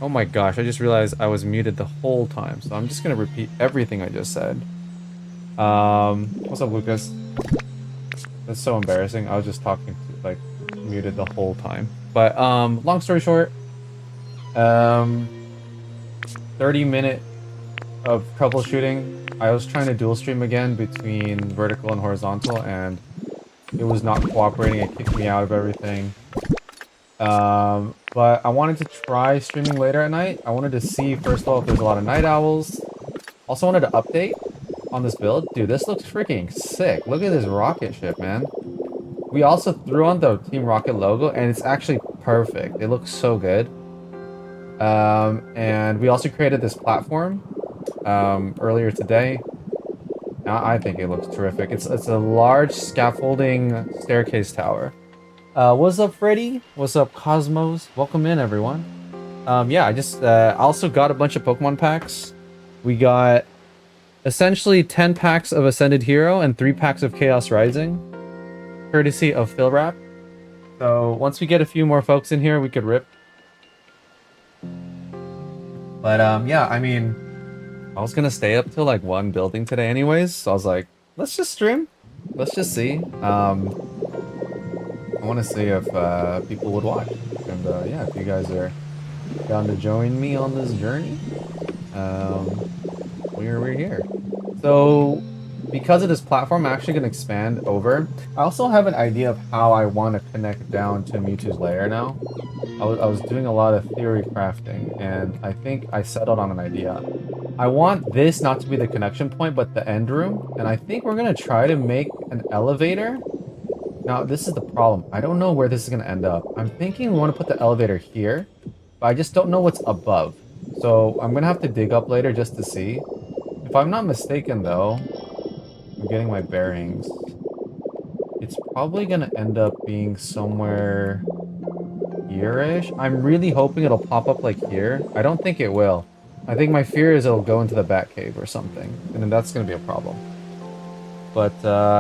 Oh my gosh, I just realized I was muted the whole time, so I'm just gonna repeat everything I just said. What's up, Lucas? That's so embarrassing. I was just talking to, like, muted the whole time. But, long story short, um, 30-minute of troubleshooting. I was trying to dual stream again between vertical and horizontal, and it was not cooperating. It kicked me out of everything. But I wanted to try streaming later at night. I wanted to see, first of all, if there's a lot of night owls. Also wanted to update on this build. Dude, this looks freaking sick. Look at this rocket ship, man. We also threw on the Team Rocket logo, and it's actually perfect. It looks so good. And we also created this platform earlier today. I think it looks terrific. It's a large scaffolding staircase tower. What's up, Freddy? What's up, Cosmos? Welcome in, everyone. Yeah, I just also got a bunch of Pokemon packs. We got essentially 10 packs of Ascended Hero and 3 packs of Chaos Rising, courtesy of PhilWrap. So once we get a few more folks in here, we could rip. But yeah, I mean, I was gonna stay up till like 1 building today anyways, so I was like, let's just stream. Let's just see. I want to see if people would watch. And yeah, if you guys are down to join me on this journey, we're here. So because of this platform, I'm actually going to expand over. I also have an idea of how I want to connect down to Mewtwo's lair now. I was doing a lot of theory crafting, and I think I settled on an idea. I want this not to be the connection point, but the end room, and I think we're going to try to make an elevator. Now, this is the problem. I don't know where this is going to end up. I'm thinking we want to put the elevator here, but I just don't know what's above. So I'm going to have to dig up later just to see. If I'm not mistaken, though, I'm getting my bearings. It's probably going to end up being somewhere here-ish. I'm really hoping it'll pop up like here. I don't think it will. I think my fear is it'll go into the Batcave or something, and then that's going to be a problem. But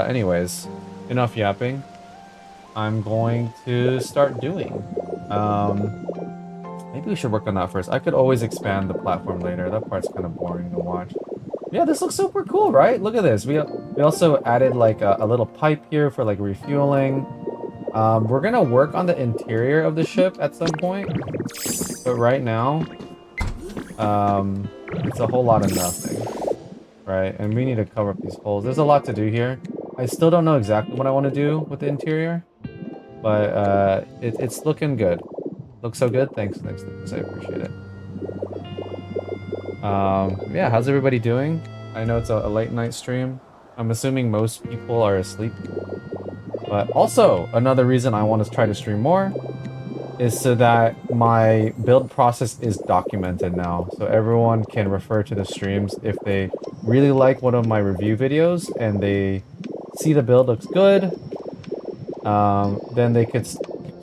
anyways, enough yapping. I'm going to start doing. Maybe we should work on that first. I could always expand the platform later. That part's kind of boring to watch. Yeah, this looks super cool, right? Look at this. We also added like a little pipe here for like refueling. We're gonna work on the interior of the ship at some point, but right now, it's a whole lot of nothing, right? And we need to cover up these holes. There's a lot to do here. I still don't know exactly what I want to do with the interior, but it's looking good. Looks so good. Thanks, Lucas. I appreciate it. Yeah, how's everybody doing? I know it's a late night stream. I'm assuming most people are asleep. But also, another reason I want to try to stream more is so that my build process is documented now. So everyone can refer to the streams if they really like one of my review videos and they see the build looks good, then they could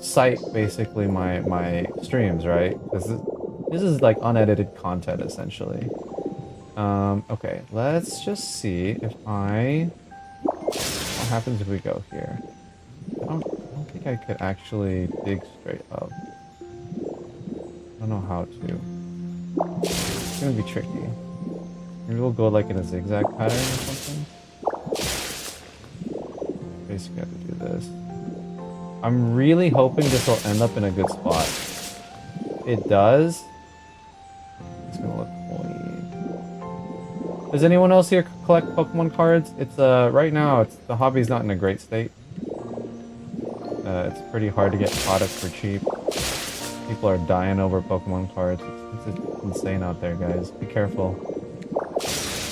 cite basically my streams, right? Because this is like unedited content essentially. Okay, let's just see if what happens if we go here. I don't think I could actually dig straight up. I don't know how to. It's gonna be tricky. Maybe we'll go like in a zigzag pattern or something. Basically have to do this. I'm really hoping this will end up in a good spot. It does. It's gonna look clean. Does anyone else here collect Pokemon cards? It's right now the hobby's not in a great state. It's pretty hard to get products for cheap. People are dying over Pokemon cards. It's insane out there, guys. Be careful.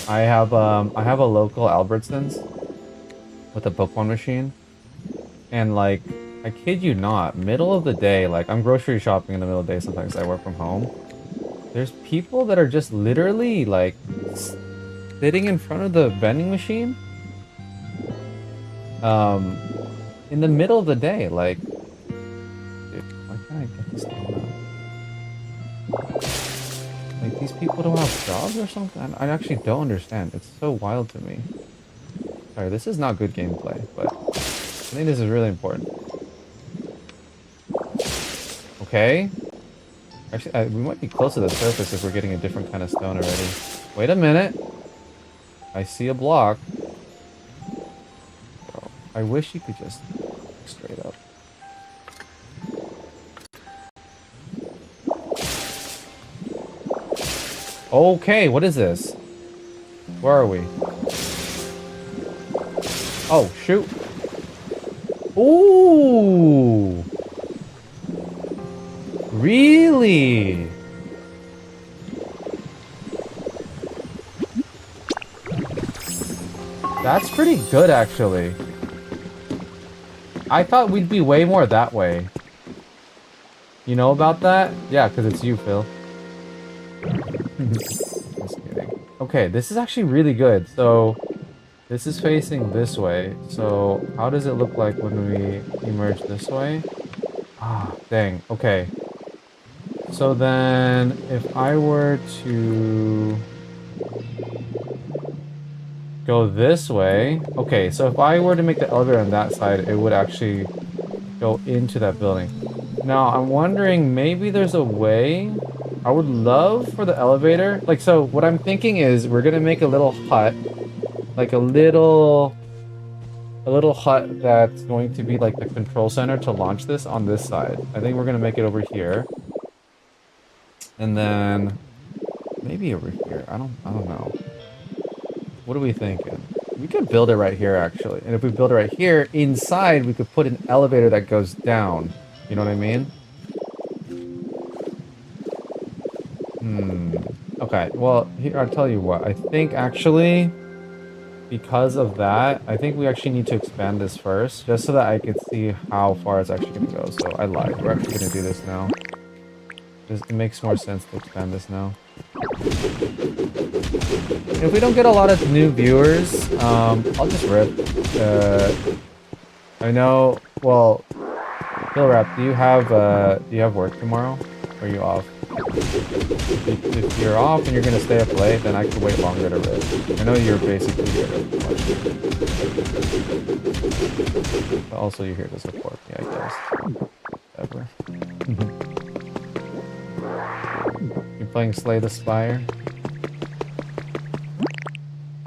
I have a local Albertsons with a Pokemon machine, and like, I kid you not, middle of the day, like I'm grocery shopping in the middle of the day sometimes. I work from home. There's people that are just literally like sitting in front of the vending machine. In the middle of the day, like, dude, why can't I get this thing out? Like, these people don't have jobs or something? I actually don't understand. It's so wild to me. Sorry, this is not good gameplay, but I think this is really important. Okay? Actually, we might be close to the surface if we're getting a different kind of stone already. Wait a minute. I see a block. Bro, I wish you could just straight up. Okay, what is this? Where are we? Oh, shoot. Ooh. Really? That's pretty good, actually. I thought we'd be way more that way. You know about that? Yeah, because it's you, Phil. Just kidding. Okay, this is actually really good. So, this is facing this way. So, how does it look like when we emerge this way? Ah, dang. Okay. So then, if I were to go this way... Okay, so if I were to make the elevator on that side, it would actually go into that building. Now, I'm wondering, maybe there's a way... I would love for the elevator... Like, so what I'm thinking is we're gonna make a little hut. Like a little hut that's going to be like the control center to launch this on this side. I think we're gonna make it over here. And then... maybe over here. I don't know. What are we thinking? We could build it right here, actually. And if we build it right here, inside we could put an elevator that goes down. You know what I mean? Okay, well, here, I'll tell you what. I think, actually, because of that, I think we actually need to expand this first, just so that I can see how far it's actually going to go. So, I lied. We're actually going to do this now. It makes more sense to expand this now. If we don't get a lot of new viewers, I'll just rip. I know, well, Phil Rap, do you have work tomorrow? Or are you off? If you're off and you're gonna stay up late, then I could wait longer to rip. I know you're basically here to watch. But also you're here to support me, I guess. Whatever. You're playing Slay the Spire?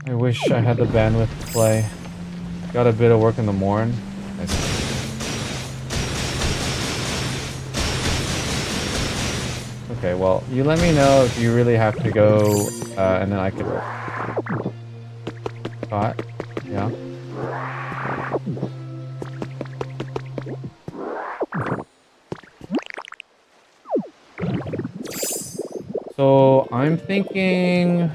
I wish I had the bandwidth to play. Got a bit of work in the morning. Okay, well, you let me know if you really have to go, and then I could work. Spot? Yeah. So, I'm thinking...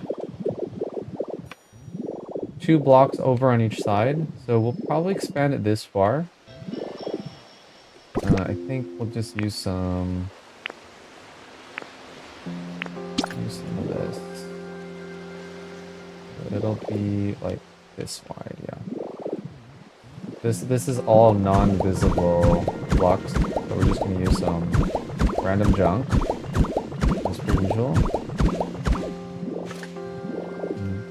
2 blocks over on each side, so we'll probably expand it this far. I think we'll just use some of this. It'll be like this wide, yeah. This is all non-visible blocks, so we're just gonna use some random junk, as per usual.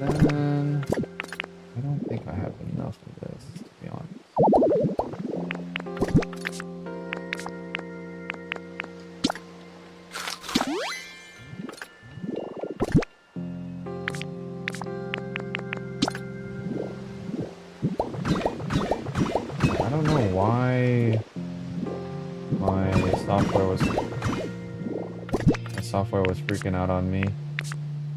And then I don't think I have enough of this, to be honest. I don't know why my software was freaking out on me.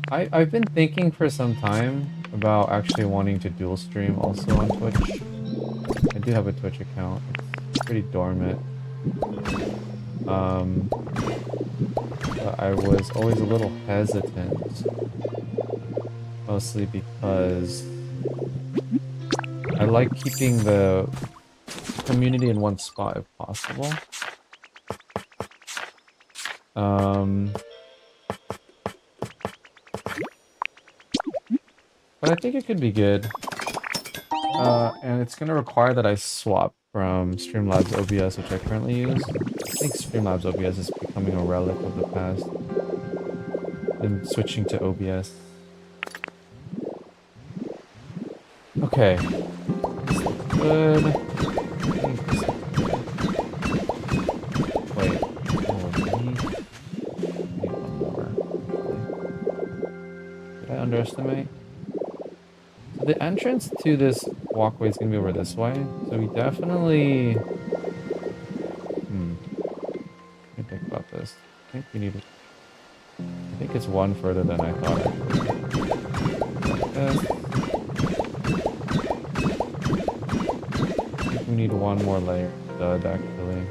I've been thinking for some time about actually wanting to dual stream also on Twitch. I do have a Twitch account. It's pretty dormant. But I was always a little hesitant. Mostly because I like keeping the community in one spot if possible. But I think it could be good. And it's going to require that I swap from Streamlabs OBS, which I currently use. I think Streamlabs OBS is becoming a relic of the past. And switching to OBS. Okay. This looks good. Wait. underestimate. So the entrance to this walkway is going to be over this way. So we definitely... Let me think about this. I think we need to... I think it's one further than I thought, actually. Like this. I think we need one more layer of stud, actually.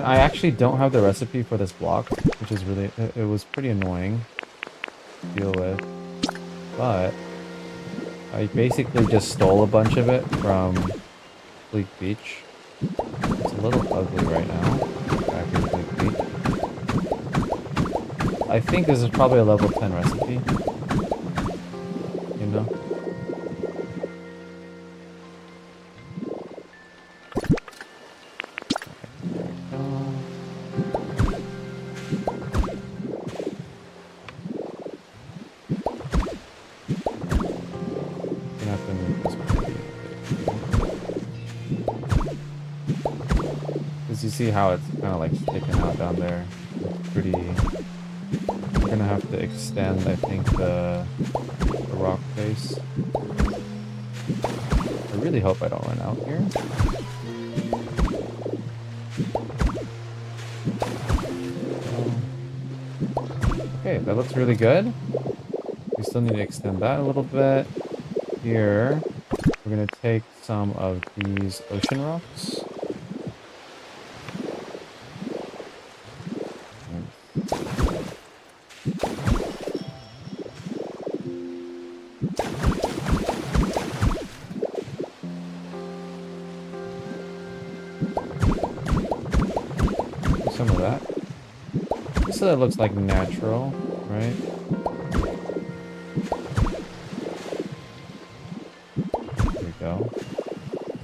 I actually don't have the recipe for this block, which is really, it was pretty annoying to deal with, but I basically just stole a bunch of it from Bleak Beach. It's a little ugly right now, back in Bleak Beach. I think this is probably a level 10 recipe, you know? You see how it's kind of like sticking out down there. It's pretty... We're gonna have to extend, I think, the rock face. I really hope I don't run out here. Okay, that looks really good. We still need to extend that a little bit. Here, we're gonna take some of these ocean rocks. Some of that. So that looks like natural, right? There we go.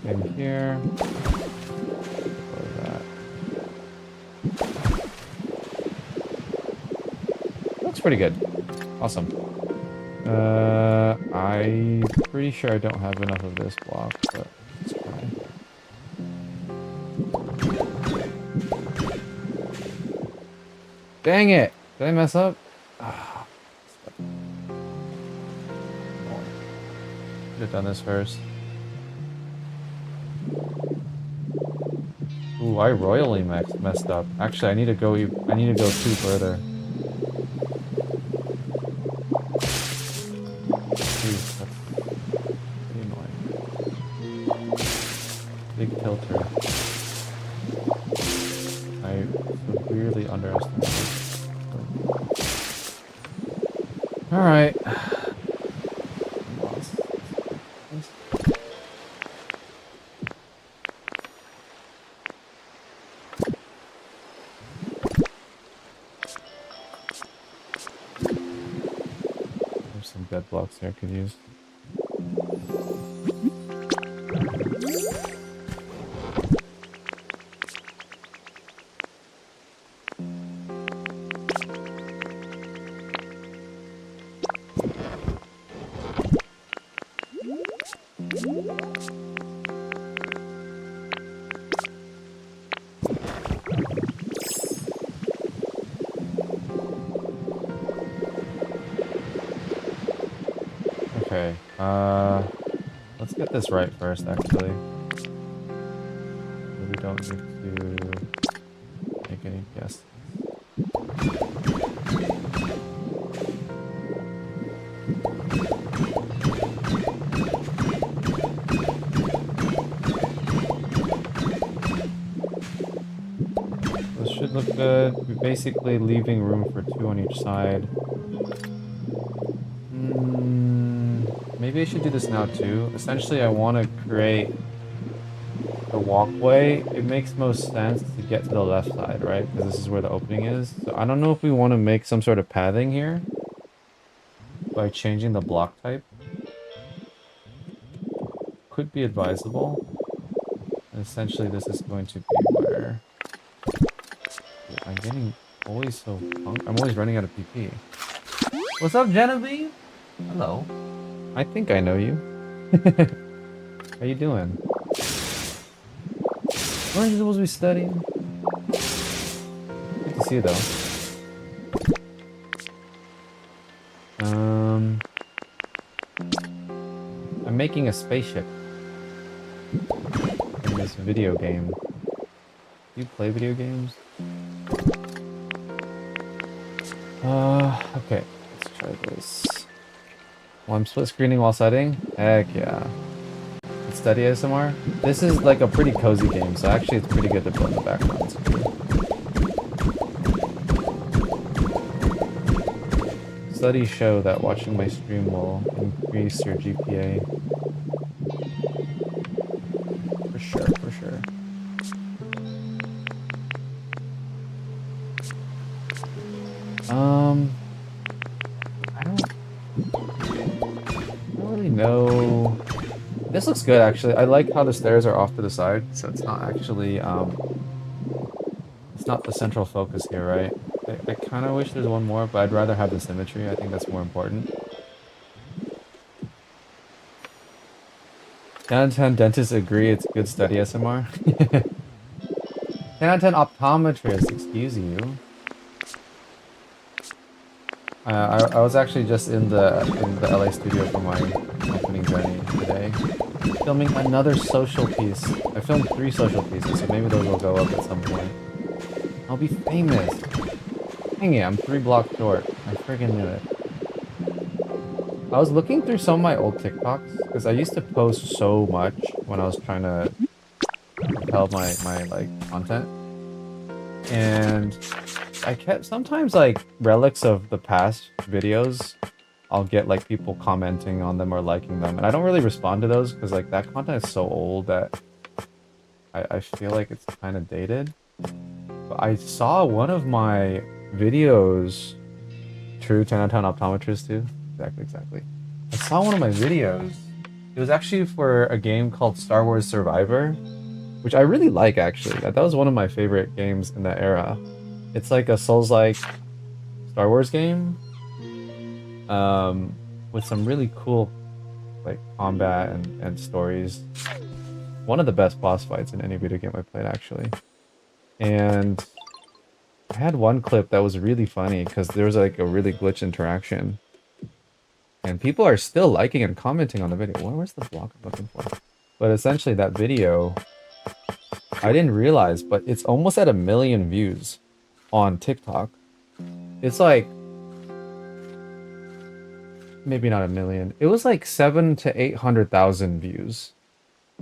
Same here. That. Looks pretty good. Awesome. I'm pretty sure I don't have enough of this block, but it's fine. Dang it! Did I mess up? Should have done this first. Ooh, I royally messed up. Actually, I need to go 2 further. Jeez, that's pretty annoying. Big tilter. I severely underestimated. Alright. There's some bed blocks here I could use. Okay, let's get this right first, actually. We don't need to make any guesses. This should look good. We're basically leaving room for 2 on each side. Maybe I should do this now too. Essentially, I want to create the walkway. It makes most sense to get to the left side, right? Because this is where the opening is. So I don't know if we want to make some sort of pathing here by changing the block type. Could be advisable. And essentially, this is going to be where... I'm getting always so punk. I'm always running out of PP. What's up, Genevieve? Hello. I think I know you. How you doing? Weren't you supposed to be studying? Good to see you, though. I'm making a spaceship in this video game. Do you play video games? Okay. Let's try this. Well, I'm split screening while studying? Heck yeah. Study ASMR? This is like a pretty cozy game, so actually it's pretty good to put in the background. Studies show that watching my stream will increase your GPA. For sure, for sure. I don't really know. This looks good, actually. I like how the stairs are off to the side, so it's not actually, it's not the central focus here, right? I kind of wish there's one more, but I'd rather have the symmetry. I think that's more important. 10 out of 10 dentists agree it's good study SMR. 10 out of 10 optometrist, excuse you. I was actually just in the LA studio for my opening journey today, filming another social piece. I filmed 3 social pieces, so maybe those will go up at some point. I'll be famous. Dang it, I'm 3 blocks short. I friggin' knew it. I was looking through some of my old TikToks because I used to post so much when I was trying to propel my like content, and I kept sometimes like relics of the past videos. I'll get like people commenting on them or liking them, and I don't really respond to those because like that content is so old that I feel like it's kind of dated. But I saw one of my videos, true 10 out of 10 optometrist too. Exactly. I saw one of my videos. It was actually for a game called Star Wars Survivor, which I really like actually. That was one of my favorite games in that era. It's like a Souls-like Star Wars game, with some really cool like combat and stories. One of the best boss fights in any video game I played actually. And I had one clip that was really funny because there was like a really glitch interaction. And people are still liking and commenting on the video. Where's the block I'm looking for? But essentially that video, I didn't realize, but it's almost at 1 million views on TikTok. It's like, maybe not 1 million. It was like 700,000 to 800,000 views.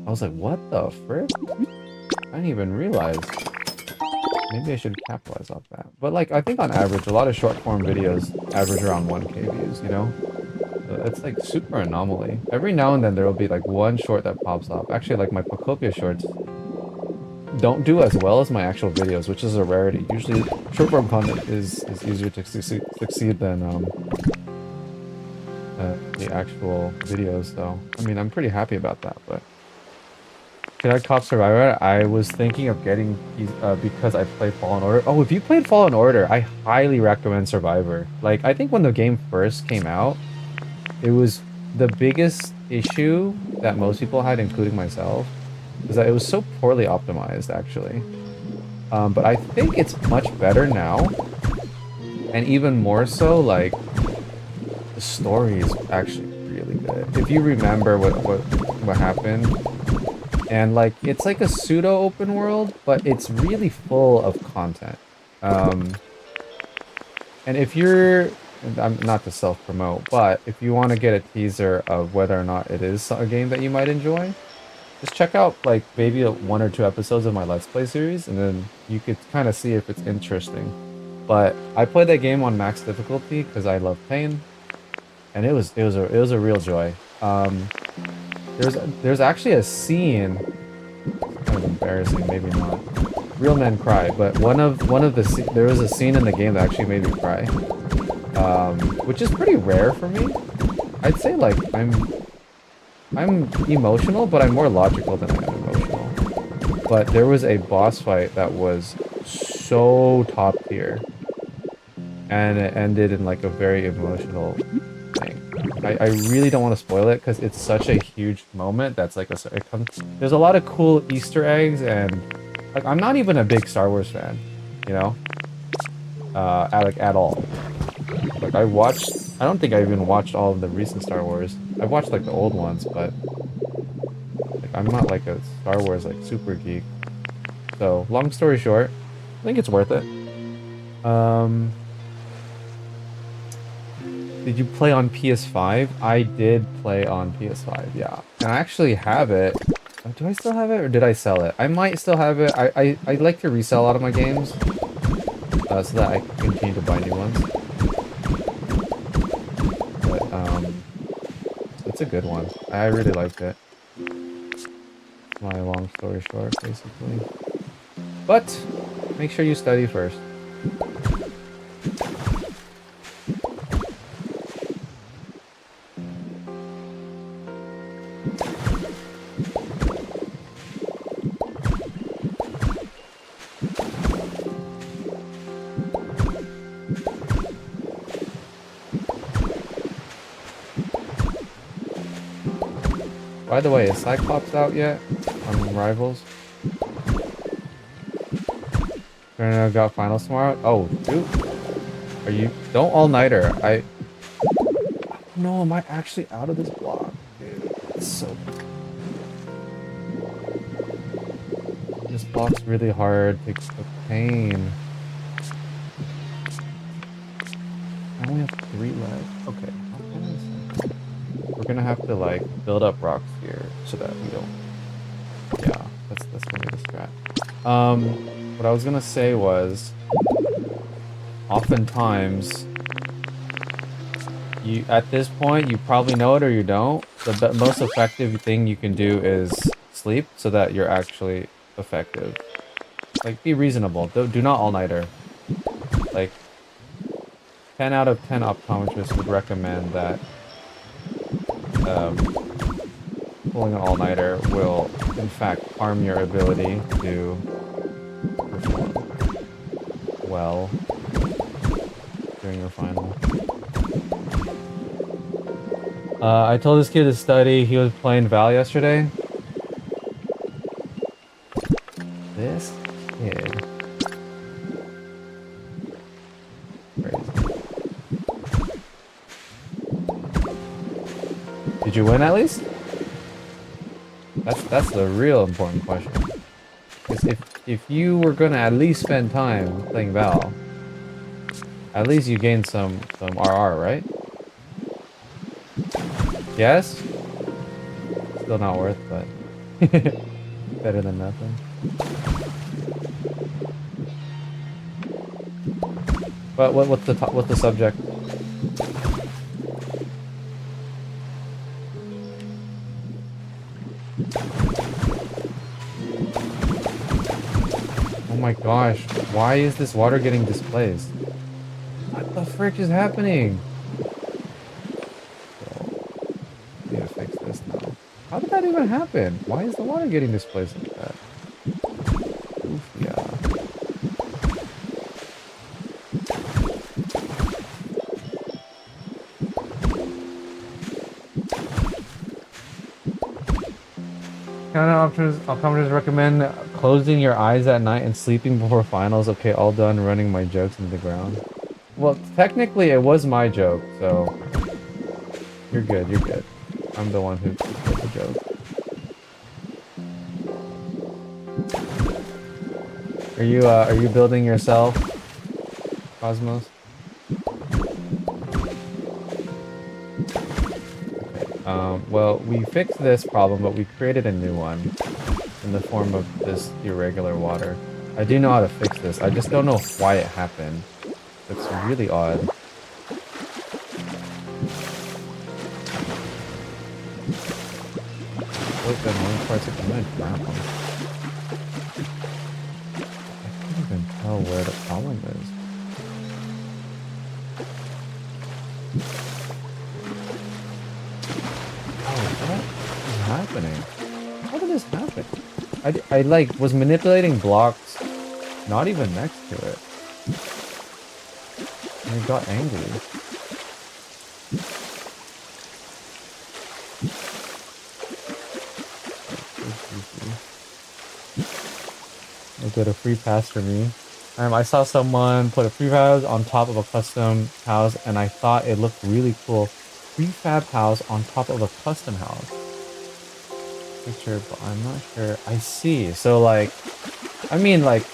I was like, what the frick? I didn't even realize. Maybe I should capitalize off that. But like, I think on average, a lot of short form videos average around 1K views, you know? It's like super anomaly. Every now and then there will be like one short that pops up. Actually, like my Pokopia shorts don't do as well as my actual videos, which is a rarity. Usually short form content is easier to succeed than the actual videos, so I mean, I'm pretty happy about that. But did I cop Survivor? I was thinking of getting because I played Fallen Order. Oh, if you played Fallen Order, I highly recommend Survivor. Like, I think when the game first came out, it was the biggest issue that most people had, including myself, is that it was so poorly optimized, actually. But I think it's much better now, and even more so, like, the story is actually really good. If you remember what happened, and like, it's like a pseudo open world, but it's really full of content. And if you're, I'm not to self-promote, but if you want to get a teaser of whether or not it is a game that you might enjoy, just check out like maybe 1 or 2 episodes of my Let's Play series, and then you could kind of see if it's interesting. But I played that game on max difficulty because I love pain, and it was a real joy. There's actually a scene, kind of embarrassing, maybe not. Real men cry, but there was a scene in the game that actually made me cry, which is pretty rare for me. I'd say like I'm emotional, but I'm more logical than I am emotional. But there was a boss fight that was so top tier, and it ended in like a very emotional thing. I really don't want to spoil it because it's such a huge moment. That's like there's a lot of cool Easter eggs, and like I'm not even a big Star Wars fan, you know, at all. Like I don't think I even watched all of the recent Star Wars. I've watched like the old ones, but like I'm not like a Star Wars like super geek. So long story short, I think it's worth it. Did you play on PS5? I did play on PS5, yeah. And I actually have it. Do I still have it, or did I sell it? I might still have it. I like to resell a lot of my games, so that I can continue to buy new ones. But it's a good one. I really liked it. My long story short, basically. But make sure you study first. By the way, is Cyclops out yet on Rivals? Got finals tomorrow? Oh, dude. Are you... Don't all-nighter. No, am I actually out of this block? Dude, it's so... This block's really hard. Takes the pain. I only have 3 left. Okay. We're gonna have to like build up rocks here so that we don't. Yeah, that's gonna be the strat. What I was gonna say was, oftentimes, at this point you probably know it or you don't. The most effective thing you can do is sleep so that you're actually effective. Like, be reasonable. Do not all-nighter. Like, 10 out of 10 optometrists would recommend that. Pulling an all-nighter will, in fact, harm your ability to perform well during your final. I told this kid to study. He was playing Val yesterday. This kid. Did you win at least? That's the real important question. Because if you were gonna at least spend time playing Val, at least you gained some RR, right? Yes? Still not worth, but better than nothing. But what's the subject? Oh my gosh, why is this water getting displaced? What the frick is happening? I need to fix this now. How did that even happen? Why is the water getting displaced like that? Oof, yeah. Optometrists recommend closing your eyes at night and sleeping before finals. Okay, all done running my jokes into the ground. Well, technically it was my joke, so you're good, you're good. I'm the one who put the joke. Are you building yourself, Cosmos? Okay. Well, we fixed this problem, but we created a new one in the form of this irregular water. I do know how to fix this. I just don't know why it happened. It's really odd. Wait, the annoying part's like, I'm gonna grab them. I can't even tell where the problem is. Oh, what is happening? How did this happen? I like was manipulating blocks, not even next to it. And I got angry. I got a free pass for me. I saw someone put a prefab on top of a custom house, and I thought it looked really cool. Prefab house on top of a custom house. Picture, but I'm not sure. I see. So like, I mean like,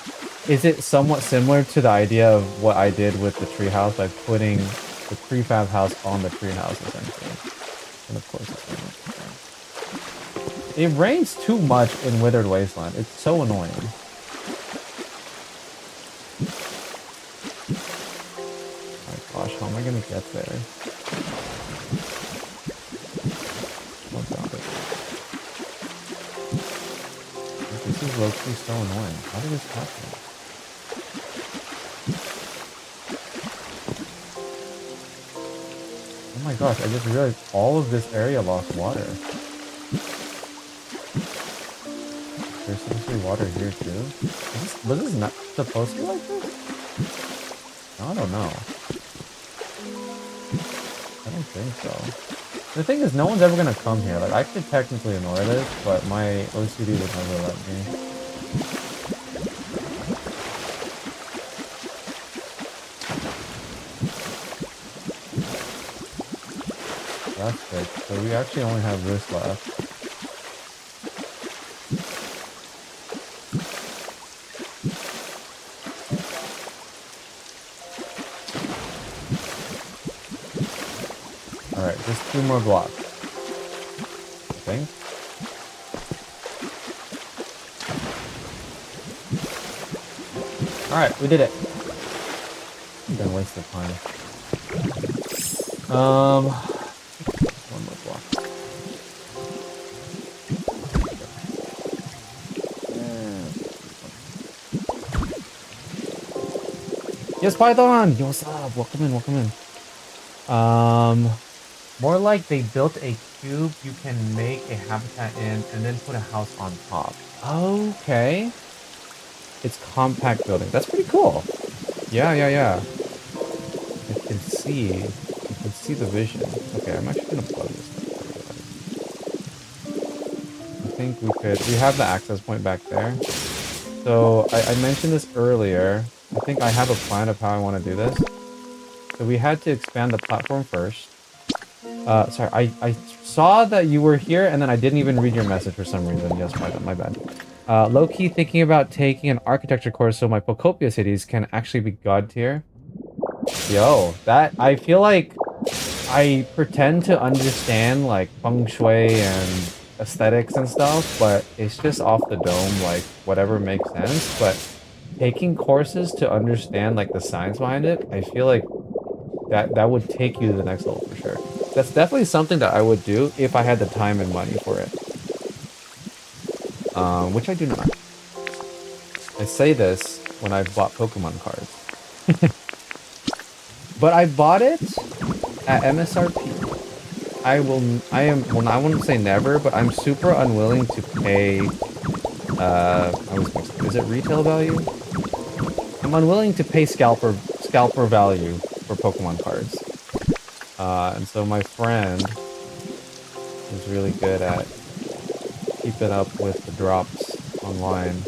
is it somewhat similar to the idea of what I did with the treehouse by putting the prefab house on the treehouse essentially? And of course it's it rains too much in Withered Wasteland. It's so annoying. Oh my gosh, how am I gonna get there? Oh god. This is low-key so annoying. How did this happen? Oh my gosh, I just realized all of this area lost water. There's seriously water here too? Was this not supposed to be like this? I don't know. I don't think so. The thing is, no one's ever gonna come here. Like, I could technically ignore this, but my OCD would never let me. That's it. So we actually only have this left. Alright, just 2 more blocks. I think. Alright, we did it. I'm gonna waste the time. 1 more block. Yes, Python! Yo, what's up? Welcome in, welcome in. More like they built a cube you can make a habitat in and then put a house on top. Okay. It's compact building. That's pretty cool. Yeah. I can see the vision. Okay, I'm actually gonna plug this up. I think we have the access point back there. So I mentioned this earlier. I think I have a plan of how I want to do this. So we had to expand the platform first. Sorry, I saw that you were here and then I didn't even read your message for some reason. Yes, my bad. Low-key thinking about taking an architecture course so my Pokopia cities can actually be god tier. Yo, that, I feel like I pretend to understand like feng shui and aesthetics and stuff, but it's just off the dome, like whatever makes sense. But taking courses to understand like the science behind it, I feel like that would take you to the next level for sure. That's definitely something that I would do if I had the time and money for it. Which I do not. I say this when I've bought Pokemon cards. But I bought it at MSRP. I wouldn't say never, but I'm super unwilling to pay, is it retail value? I'm unwilling to pay scalper value for Pokemon cards. And so my friend is really good at keeping up with the drops online,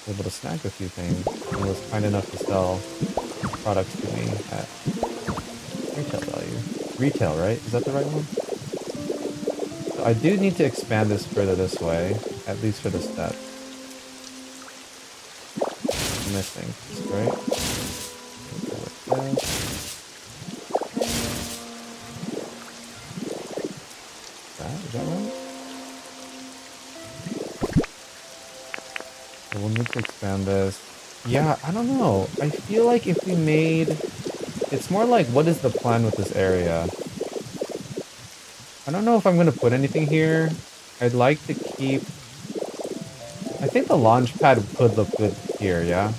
able to snag a few things, and was kind enough to sell products to me at retail value. Retail, right? Is that the right one? So I do need to expand this further this way, at least for the steps. Missing, right? we'll need to expand this. Yeah, I don't know. I feel like if we made... It's more like, what is the plan with this area? I don't know if I'm going to put anything here. I'd like to keep... I think the launch pad could look good here, yeah?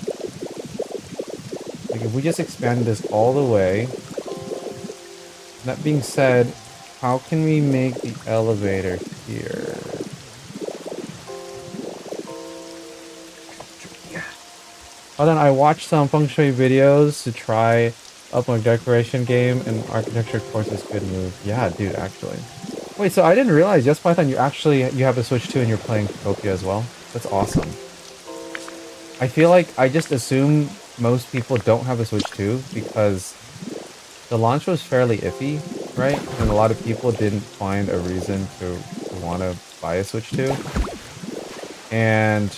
Like, if we just expand this all the way... That being said, how can we make the elevator here? Hold on, I watched some feng shui videos to try up my decoration game, and architecture course is good move. Yeah, dude, actually. Wait, so I didn't realize, Yes Python, you have a Switch 2 and you're playing Pokopia as well? That's awesome. I feel like I just assume most people don't have a Switch 2 because the launch was fairly iffy, right? And a lot of people didn't find a reason to want to buy a Switch 2. And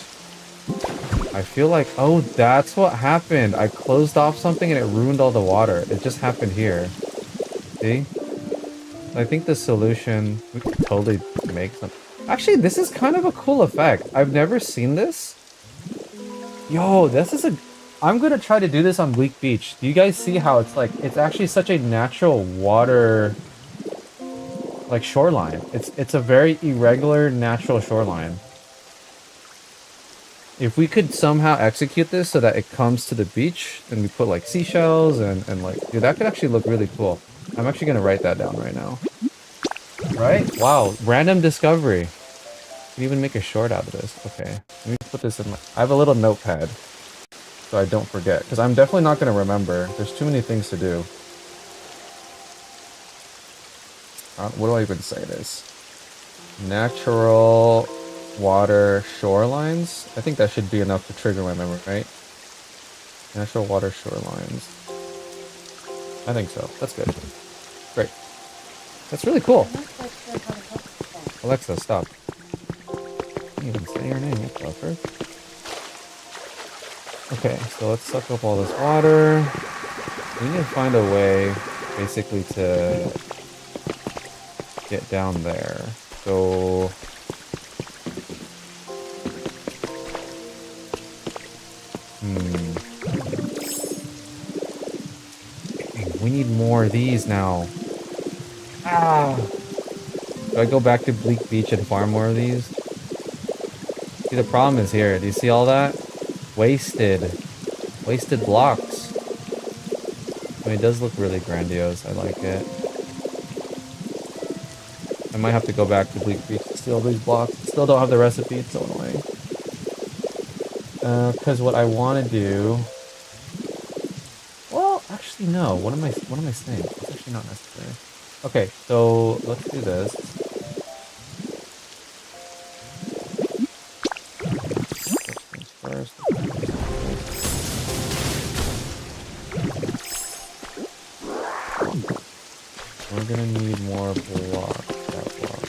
I feel like, oh, that's what happened. I closed off something and it ruined all the water. It just happened here. See? I think the solution, we could totally make something. Actually, this is kind of a cool effect. I've never seen this. Yo, this is a... I'm gonna try to do this on Bleak Beach. Do you guys see how it's like, it's actually such a natural water, like, shoreline. It's a very irregular, natural shoreline. If we could somehow execute this so that it comes to the beach, and we put, like, seashells and like, dude, that could actually look really cool. I'm actually gonna write that down right now. Right? Wow, random discovery. You can even make a short out of this. Okay, let me put this in my... I have a little notepad, so I don't forget, because I'm definitely not gonna remember. There's too many things to do. What do I even say this? Natural water shorelines? I think that should be enough to trigger my memory, right? Natural water shorelines. I think so. That's good. Great. That's really cool. Alexa, stop. I didn't even say your name. What the frick? Okay, so let's suck up all this water. We need to find a way, basically, to get down there. So... We need more of these now. Ah! Do I go back to Bleak Beach and farm more of these? See, the problem is here. Do you see all that? Wasted. Wasted blocks. I mean, it does look really grandiose. I like it. I might have to go back to Bleak Beach to steal these blocks. Still don't have the recipe. It's so annoying. Because what I want to do... Well, actually, no. What am I saying? It's actually not necessary. Okay, so let's do this. First. We're gonna need more blocks. That block.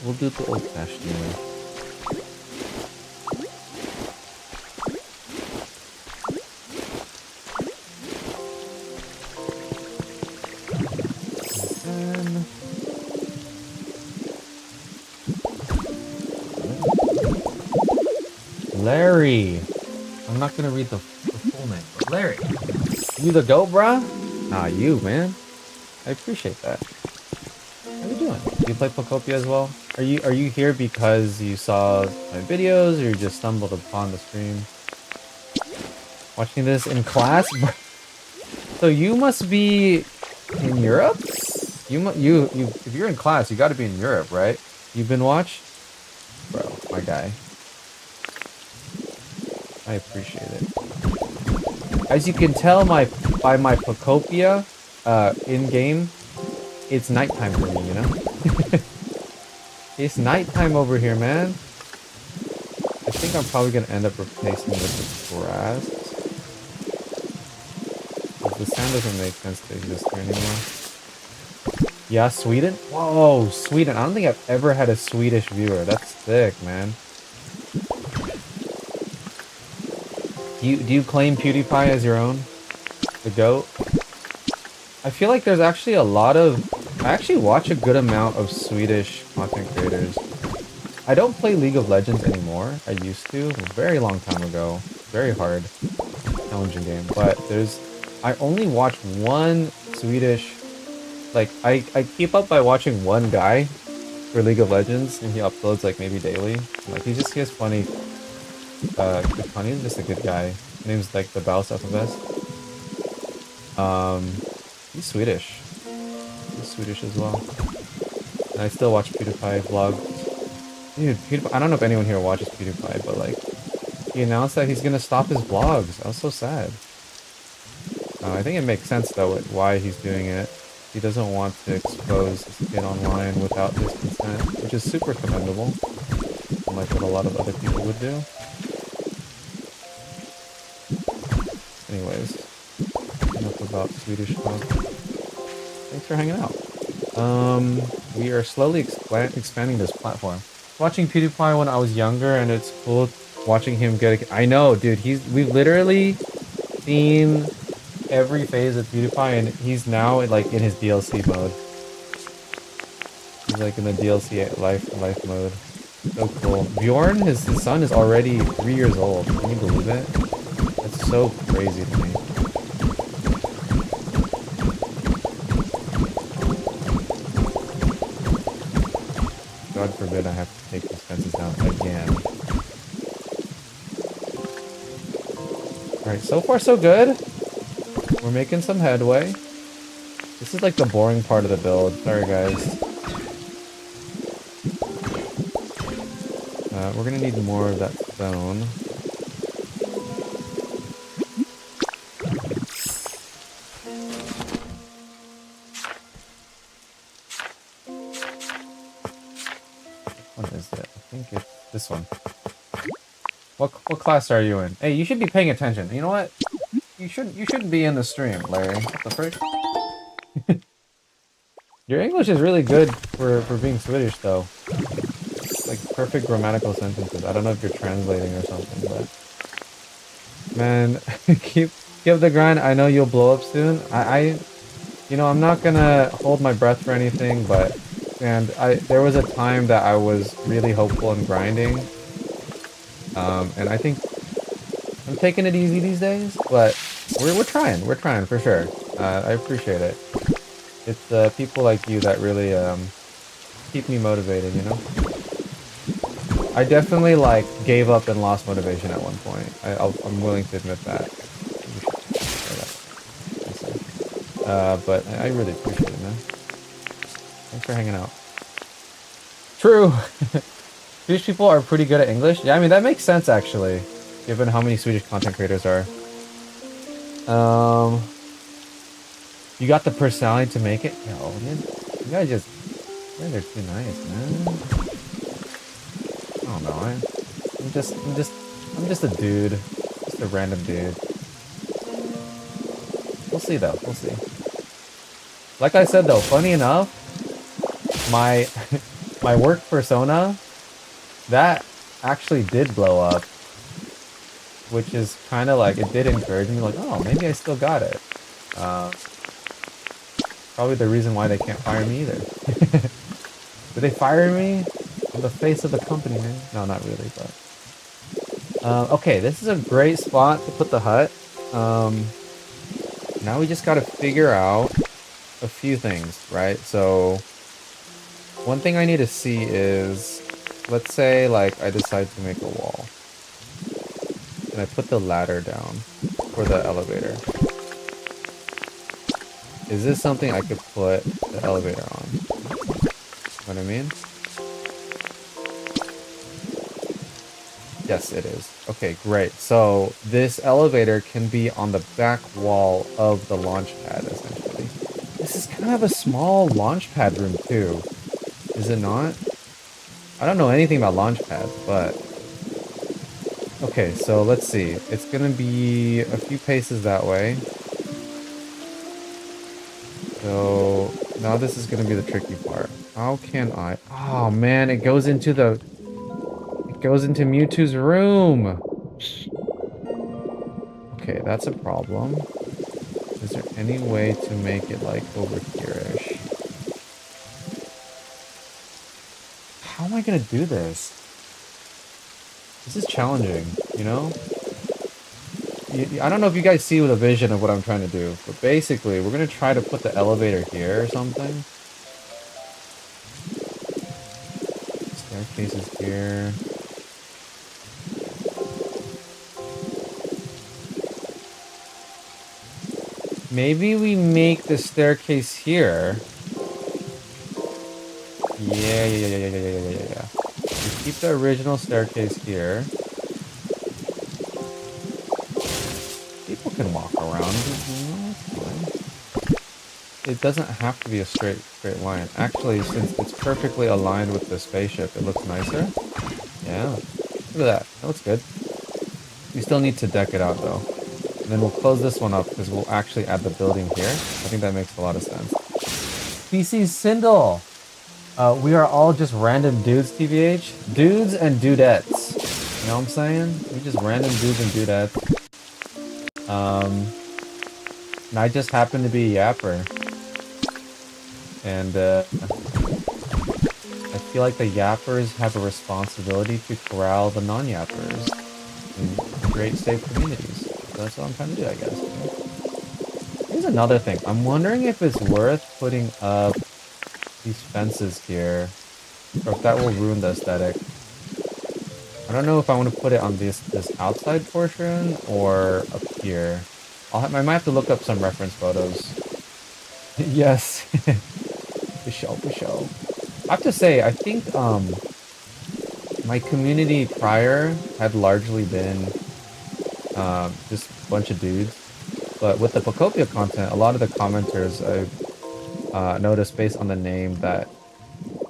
We'll do it the old-fashioned way. Larry! I'm not gonna read the full name, but Larry! You the goat, bruh? Nah, you, man. I appreciate that. How you doing? Do you play Pokopia as well? Are you here because you saw my videos, or you just stumbled upon the stream? Watching this in class? So you must be in Europe? You if you're in class, you gotta be in Europe, right? You've been watched? Bro, my guy. I appreciate it. As you can tell by my Pokopia in-game, it's nighttime for me, you know? It's nighttime over here, man. I think I'm probably gonna end up replacing it with grass. The sand doesn't make sense to exist here anymore. Yeah, Sweden? Whoa, Sweden. I don't think I've ever had a Swedish viewer. That's sick, man. Do you claim PewDiePie as your own? The GOAT? I feel like there's actually a lot of... I actually watch a good amount of Swedish content creators. I don't play League of Legends anymore. I used to, a very long time ago. Very hard, challenging game. But there's... I only watch one Swedish... Like, I keep up by watching one guy for League of Legends, and he uploads, like, maybe daily. Like, he has funny... good funny. He's just a good guy. His name's, like, the Baus Best. He's Swedish. He's Swedish as well. And I still watch PewDiePie vlogs. Dude, PewDiePie, I don't know if anyone here watches PewDiePie, but like, he announced that he's gonna stop his vlogs. I was so sad. I think it makes sense though why he's doing it. He doesn't want to expose his kid online without his consent, which is super commendable. Unlike what a lot of other people would do. Anyways, enough about Swedish talk. Thanks for hanging out. We are slowly expanding this platform. Watching PewDiePie when I was younger, and it's cool watching him get. I know, dude. We've literally seen every phase of PewDiePie, and he's now like in his DLC mode. He's like in the DLC life mode. So cool. Bjorn, his son, is already 3 years old. Can you believe it? That's so crazy to me. God forbid I have to take these fences down again. Alright, so far so good. We're making some headway. This is like the boring part of the build. Sorry guys. We're gonna need more of that stone. What is it? I think it's this one. What class are you in? Hey, you should be paying attention. You know what? You shouldn't be in the stream, Larry. What the frick? Your English is really good for being Swedish, though. Like perfect grammatical sentences. I don't know if you're translating or something, but man, keep the grind. I know you'll blow up soon. You know, I'm not gonna hold my breath for anything, but there was a time that I was really hopeful in grinding. And I think I'm taking it easy these days, but we're trying for sure. I appreciate it. It's people like you that really keep me motivated, you know? I definitely like gave up and lost motivation at one point. I'm willing to admit that. But I really appreciate it, man. Thanks for hanging out. True. Swedish people are pretty good at English. Yeah, I mean that makes sense actually, given how many Swedish content creators are. You got the personality to make it? Yo, man, you guys just, they're too nice, man. I don't know. I'm just a dude, just a random dude. We'll see though. We'll see. Like I said though, funny enough, my my work persona, that actually did blow up, which is kind of like, it did encourage me, like, oh, maybe I still got it. Probably the reason why they can't fire me either. Did they fire me? I'm the face of the company, man. No, not really, but... okay, this is a great spot to put the hut. Now we just gotta figure out a few things, right? So, one thing I need to see is, let's say, like, I decide to make a wall. And I put the ladder down for the elevator. Is this something I could put the elevator on? You know what I mean? Yes, it is. Okay, great. So this elevator can be on the back wall of the launch pad, essentially. This is kind of a small launch pad room, too. Is it not? I don't know anything about launch pads, but... Okay, so let's see. It's gonna be a few paces that way. So Now this is gonna be the tricky part. How can I? Oh man, it goes into the. It goes into Mewtwo's room. Okay, that's a problem. Is there any way to make it like over here-ish? How am I gonna do this? This is challenging, you know? I don't know if you guys see the vision of what I'm trying to do, but basically, we're gonna try to put the elevator here or something. Staircase is here. Maybe we make the staircase here. Yeah. We keep the original staircase here. People can walk around, you know, it's fine. It doesn't have to be a straight line. Actually, since it's perfectly aligned with the spaceship, it looks nicer. Yeah, look at that. That looks good. We still need to deck it out though. And then we'll close this one up because we'll actually add the building here. I think that makes a lot of sense. PC Sindel! We are all just random dudes, TVH. Dudes and dudettes. You know what I'm saying? We just random dudes and dudettes. And I just happen to be a yapper. And I feel like the yappers have a responsibility to corral the non-yappers and create safe communities. So that's what I'm trying to do, I guess. You know? Here's another thing. I'm wondering if it's worth putting up these fences here, or if that will ruin the aesthetic. I don't know if I want to put it on this outside portion or up here. I might have to look up some reference photos. Yes, for sure. I have to say, I think my community prior had largely been just a bunch of dudes, but with the Pokopia content, a lot of the commenters I've noticed based on the name that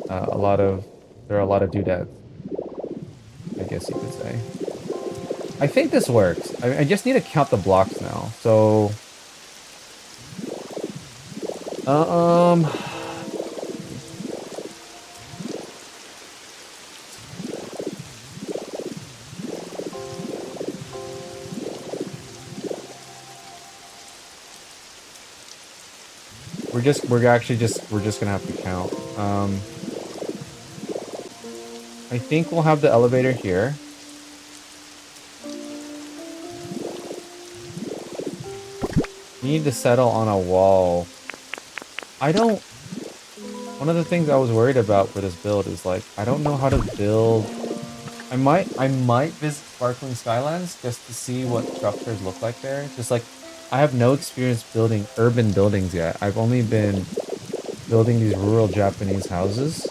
there are a lot of dudettes, I guess you could say. I think this works. I just need to count the blocks now. So, we're just gonna have to count. I think we'll have the elevator here. You need to settle on a wall. One of the things I was worried about for this build is like, I don't know how to build. I might visit Sparkling Skylands just to see what structures look like there. Just like, I have no experience building urban buildings yet. I've only been building these rural Japanese houses.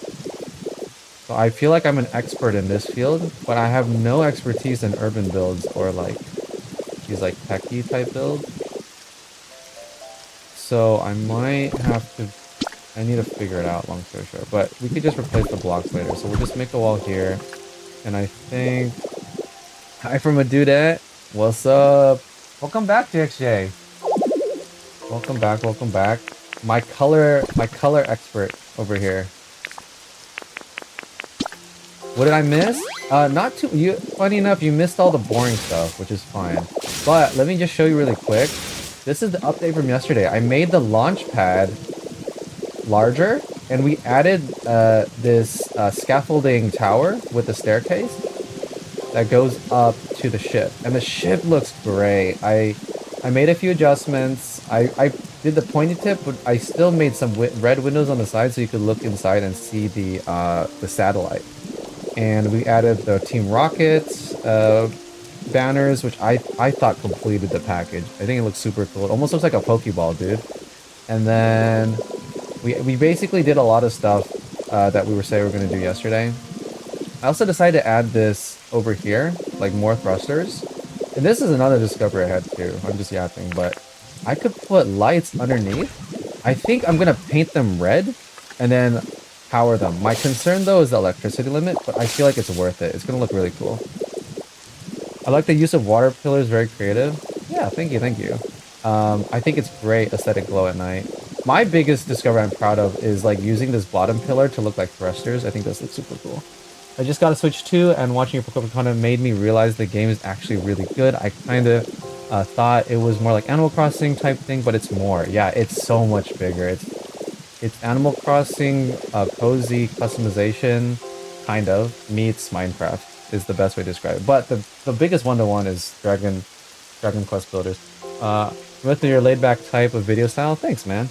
So I feel like I'm an expert in this field, but I have no expertise in urban builds or like these like techie type builds. So I might have to, I need to figure it out, long story short. But we could just replace the blocks later. So we'll just make the wall here. And I think, hi from a dudette. What's up? Welcome back, JXJ. Welcome back. My color expert over here. What did I miss? Not too, funny enough, you missed all the boring stuff, which is fine. But let me just show you really quick. This is the update from yesterday. I made the launch pad larger, and we added this scaffolding tower with a staircase that goes up to the ship. And the ship looks great. I made a few adjustments. I did the pointy tip, but I still made some red windows on the side so you could look inside and see the satellite. And we added the Team Rockets banners, which I thought completed the package. I think it looks super cool. It almost looks like a Pokeball, dude. And then we basically did a lot of stuff that we were saying we were going to do yesterday. I also decided to add this over here, like more thrusters. And this is another discovery I had too. I'm just yapping, but I could put lights underneath. I think I'm going to paint them red and then power them. My concern though is the electricity limit, but I feel like it's worth it. It's going to look really cool. I like the use of water pillars, very creative. Yeah, thank you. I think it's great aesthetic glow at night. My biggest discovery I'm proud of is like using this bottom pillar to look like thrusters. I think this looks super cool. I just got a Switch 2, and watching your Pokopia content made me realize the game is actually really good. I kind of thought it was more like Animal Crossing type thing, but it's more. Yeah, it's so much bigger. It's Animal Crossing cozy customization, kind of, meets Minecraft is the best way to describe it. But the biggest one-to-one is Dragon Quest Builders. With your laid-back type of video style, thanks, man.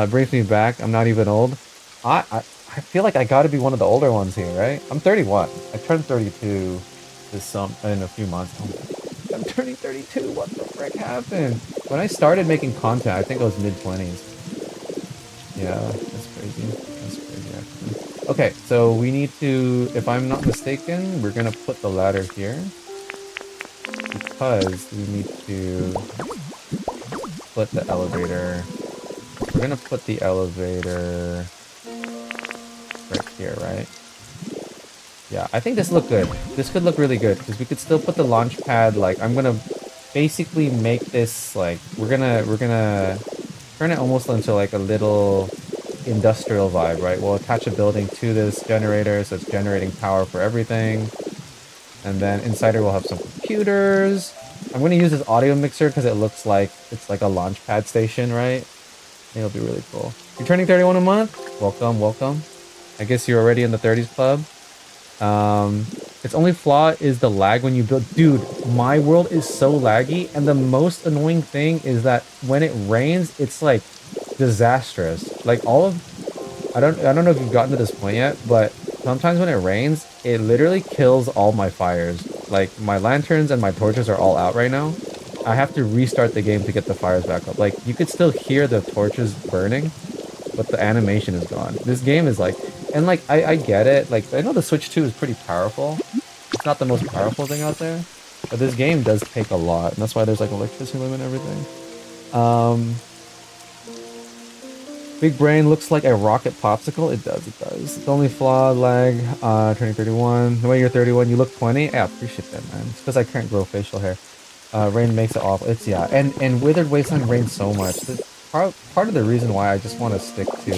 Brings me back. I'm not even old. I feel like I gotta be one of the older ones here, right? I'm 31. I turned 32 in a few months. Oh, I'm turning 32. What the frick happened? When I started making content, I think I was mid-20s. Yeah, that's crazy. That's crazy, actually. Okay, so we need to, if I'm not mistaken, we're gonna put the ladder here. Because we need to put the elevator. We're gonna put the elevator right here, right? Yeah, I think this look good. This could look really good because we could still put the launch pad. Like, I'm gonna basically make this like we're gonna turn it almost into like a little industrial vibe, right? We'll attach a building to this generator, so it's generating power for everything. And then inside it we'll have some computers. I'm gonna use this audio mixer because it looks like it's like a launch pad station, right? It'll be really cool. You're turning 31 a month? Welcome, welcome. I guess you're already in the 30s club. Its only flaw is the lag when you build. Dude, my world is so laggy, and the most annoying thing is that when it rains, it's like disastrous. Like I don't know if you've gotten to this point yet, but sometimes when it rains, it literally kills all my fires. Like my lanterns and my torches are all out right now. I have to restart the game to get the fires back up. Like you could still hear the torches burning, but the animation is gone. This game is like, and like I get it. Like I know the Switch 2 is pretty powerful. It's not the most powerful thing out there, but this game does take a lot, and that's why there's like electricity limit and everything. Big brain looks like a rocket popsicle. It does, it does. It's only flaw, lag, turning 31. The way you're 31, you look 20. Yeah, I appreciate that, man. It's because I can't grow facial hair. Rain makes it awful. It's, yeah. And Withered Wasteland rains so much. Part of the reason why I just want to stick to,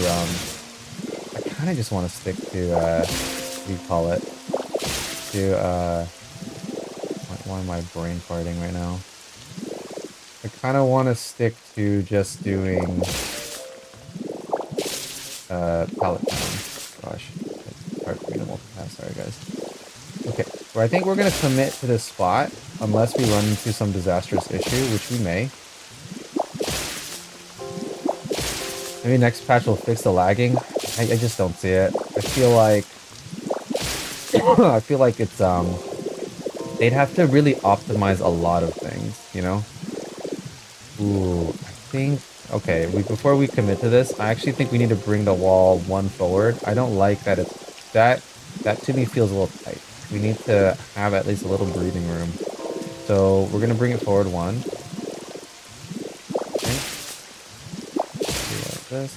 I kind of just want to stick to, what do you call it? To, why am I brain farting right now? I kind of want to stick to just doing pallet town. Gosh, it's hard for me to multitask. Sorry, guys. Okay, well, I think we're gonna commit to this spot unless we run into some disastrous issue, which we may. Maybe next patch will fix the lagging. I just don't see it. I feel like I feel like it's they'd have to really optimize a lot of things, you know. Ooh, I think. Okay, before we commit to this, I actually think we need to bring the wall one forward. I don't like that it's that to me feels a little tight. We need to have at least a little breathing room. So we're gonna bring it forward one. Okay. Like this.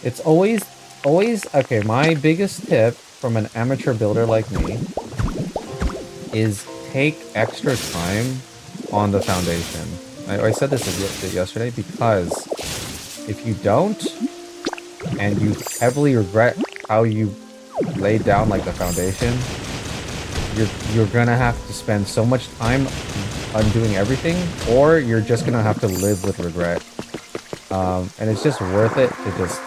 It's always okay. My biggest tip from an amateur builder like me is take extra time on the foundation. I said this a bit yesterday because if you don't, and you heavily regret how you laid down like the foundation, you're gonna have to spend so much time undoing everything, or you're just gonna have to live with regret. And it's just worth it to just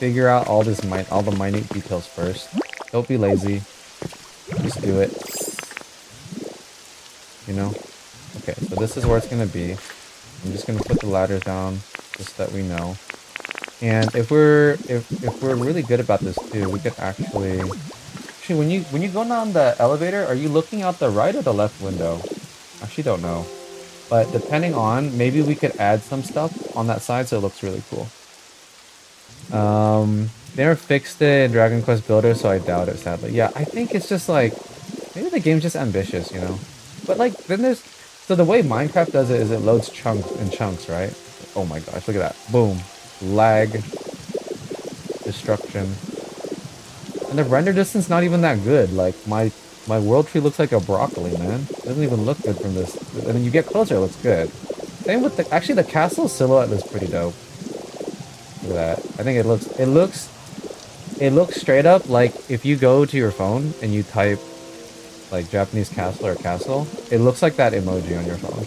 figure out all the minute details first. Don't be lazy. Just do it. You know. Okay, so this is where it's gonna be. I'm just gonna put the ladders down just that we know. And if we're really good about this too, we could actually when you go down the elevator, are you looking out the right or the left window? I actually don't know. But depending on, maybe we could add some stuff on that side so it looks really cool. They never fixed it in Dragon Quest Builder, so I doubt it, sadly. Yeah, I think it's just like maybe the game's just ambitious, you know. But like then there's so the way Minecraft does it is it loads chunks in chunks, right? Oh my gosh, look at that. Boom. Lag. Destruction. And the render distance not even that good. Like my world tree looks like a broccoli, man. It doesn't even look good from this. And then you get closer, it looks good. Same with the actually the castle silhouette looks pretty dope. Look at that. I think it looks straight up like if you go to your phone and you type like Japanese castle or castle, it looks like that emoji on your phone.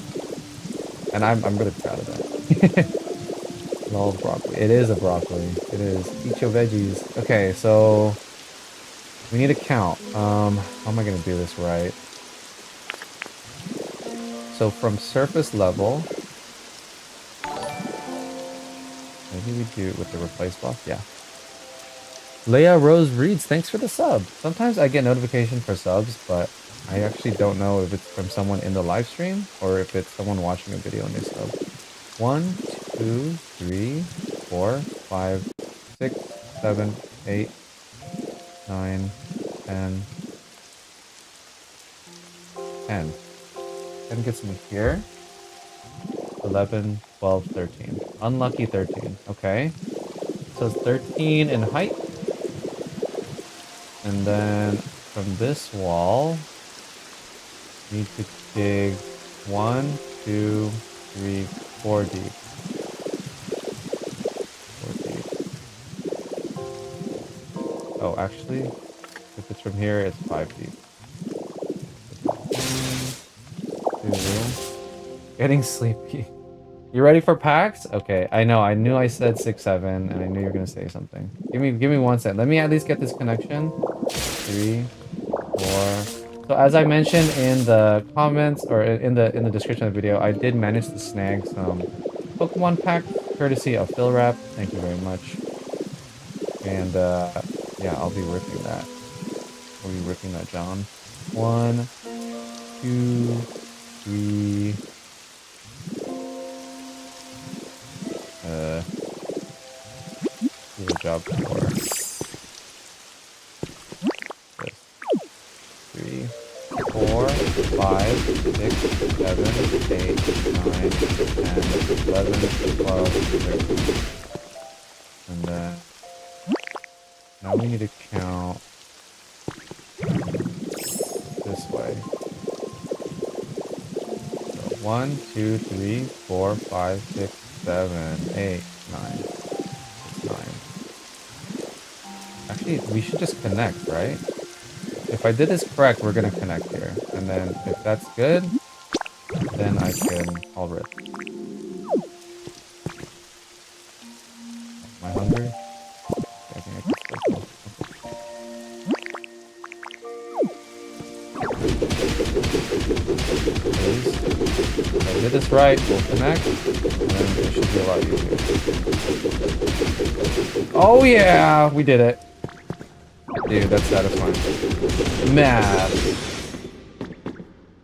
And I'm really proud of that. Lol, broccoli. It is a broccoli. It is. Eat your veggies. Okay, so we need to count. How am I gonna do this right? So from surface level, maybe we do it with the replace block. Yeah. Leia Rose Reads, thanks for the sub. Sometimes I get notification for subs, but I actually don't know if it's from someone in the live stream or if it's someone watching a video and they sub. 1, 2, 3, 4, 5, 6, 7, 8, 9, 10. 10. 10 gets me here. 11, 12, 13. Unlucky 13. Okay. So it's 13 in height. And then from this wall, need to dig 1, 2, 3, 4 deep. 4 deep. Oh, actually, if it's from here, it's 5 deep. 1, 2. Getting sleepy. You ready for packs? Okay, I know. I knew I said 6, 7, and I knew you were gonna say something. Give me 1 second. Let me at least get this connection. 3, 4. So as I mentioned in the comments or in the description of the video, I did manage to snag some Pokemon packs courtesy of Phil Wrap. Thank you very much. And yeah, I'll be ripping that. I'll be ripping that, John. 1, 2, 3. Do a job for 3, 4, 5, 6, 7, 8, 9, 10, 11, 12, 13. And then now we need to count this way. So 1, 2, 3, 4, 5, 6, 7, 8, 9. 9. Actually, we should just connect, right? If I did this correct, we're gonna connect here. And then if that's good, then I'll rip. Am I hungry? I think I can still go. If I did this right, we'll connect, and then it should be a lot easier. Oh yeah, we did it. Dude, that's satisfying. Math.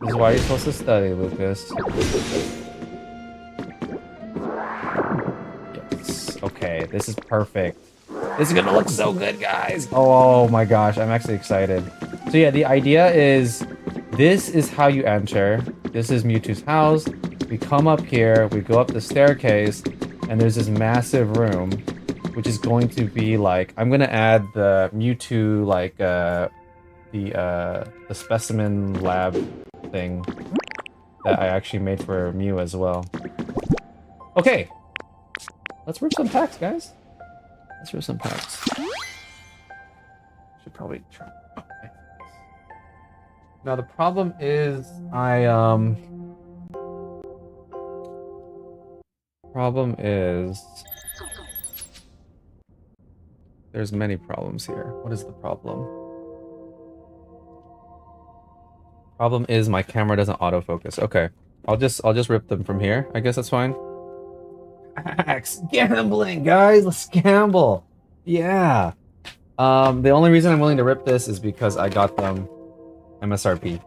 This is why you're supposed to study, Lucas. Yes. Okay, this is perfect. This is gonna look so good, guys. Oh my gosh, I'm actually excited. So yeah, the idea is this is how you enter. This is Mewtwo's house. We come up here, we go up the staircase, and there's this massive room, which is going to be like, I'm gonna add the Mewtwo, like the specimen lab thing that I actually made for Mew as well. Okay, let's rip some packs, guys. Let's rip some packs. Should probably try. Okay. Now the problem is there's many problems here. What is the problem? Problem is my camera doesn't autofocus. Okay, I'll just rip them from here. I guess that's fine. Gambling, guys. Let's gamble. Yeah. The only reason I'm willing to rip this is because I got them MSRP.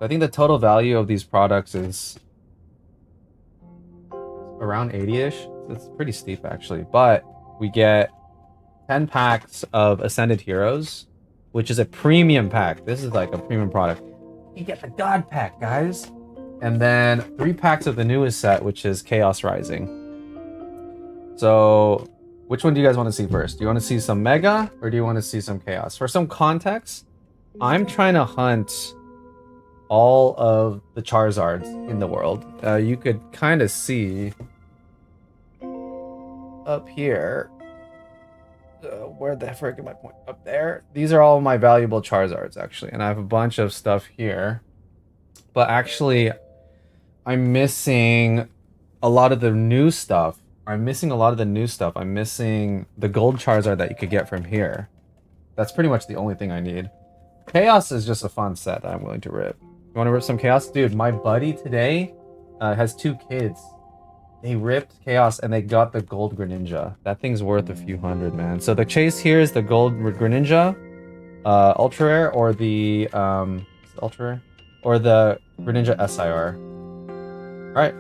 I think the total value of these products is around 80-ish. It's pretty steep actually, but we get 10 packs of Ascended Heroes, which is a premium pack. This is like a premium product. You get the God pack, guys. And then 3 packs of the newest set, which is Chaos Rising. So, which one do you guys want to see first? Do you want to see some Mega, or do you want to see some Chaos? For some context, I'm trying to hunt all of the Charizards in the world. You could kind of see up here. Where the frick am I pointing? Up there. These are all my valuable Charizards, actually. And I have a bunch of stuff here. But actually, I'm missing a lot of the new stuff. I'm missing the gold Charizard that you could get from here. That's pretty much the only thing I need. Chaos is just a fun set that I'm willing to rip. You want to rip some Chaos? Dude, my buddy today has 2 kids. They ripped Chaos and they got the gold Greninja. That thing's worth a few hundred, man. So the chase here is the gold Greninja, Ultra Rare, or the Ultra Rare, or the Greninja SIR. All right,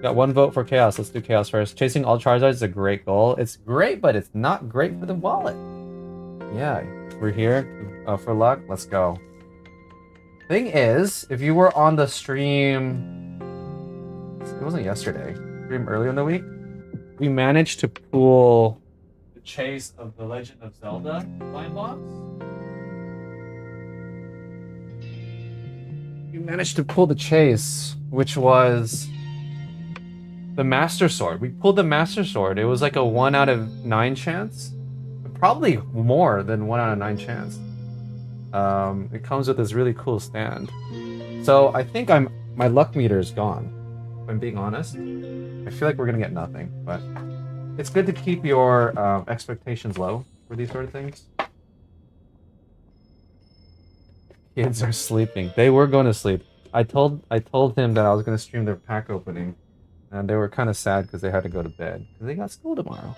got 1 vote for Chaos. Let's do Chaos first. Chasing all Charizards is a great goal. It's great, but it's not great for the wallet. Yeah, we're here for luck. Let's go. Thing is, if you were on the stream, it wasn't yesterday. Earlier in the week, we managed to pull the chase of the Legend of Zelda blind box. We managed to pull the chase, which was the Master Sword. We pulled the Master Sword. It was like a 1 out of 9 chance. Probably more than 1 out of 9 chance. It comes with this really cool stand. So I think my luck meter is gone, if I'm being honest. I feel like we're gonna get nothing, but it's good to keep your expectations low for these sort of things. Kids are sleeping. They were going to sleep. I told him that I was gonna stream their pack opening, and they were kind of sad because they had to go to bed because they got school tomorrow.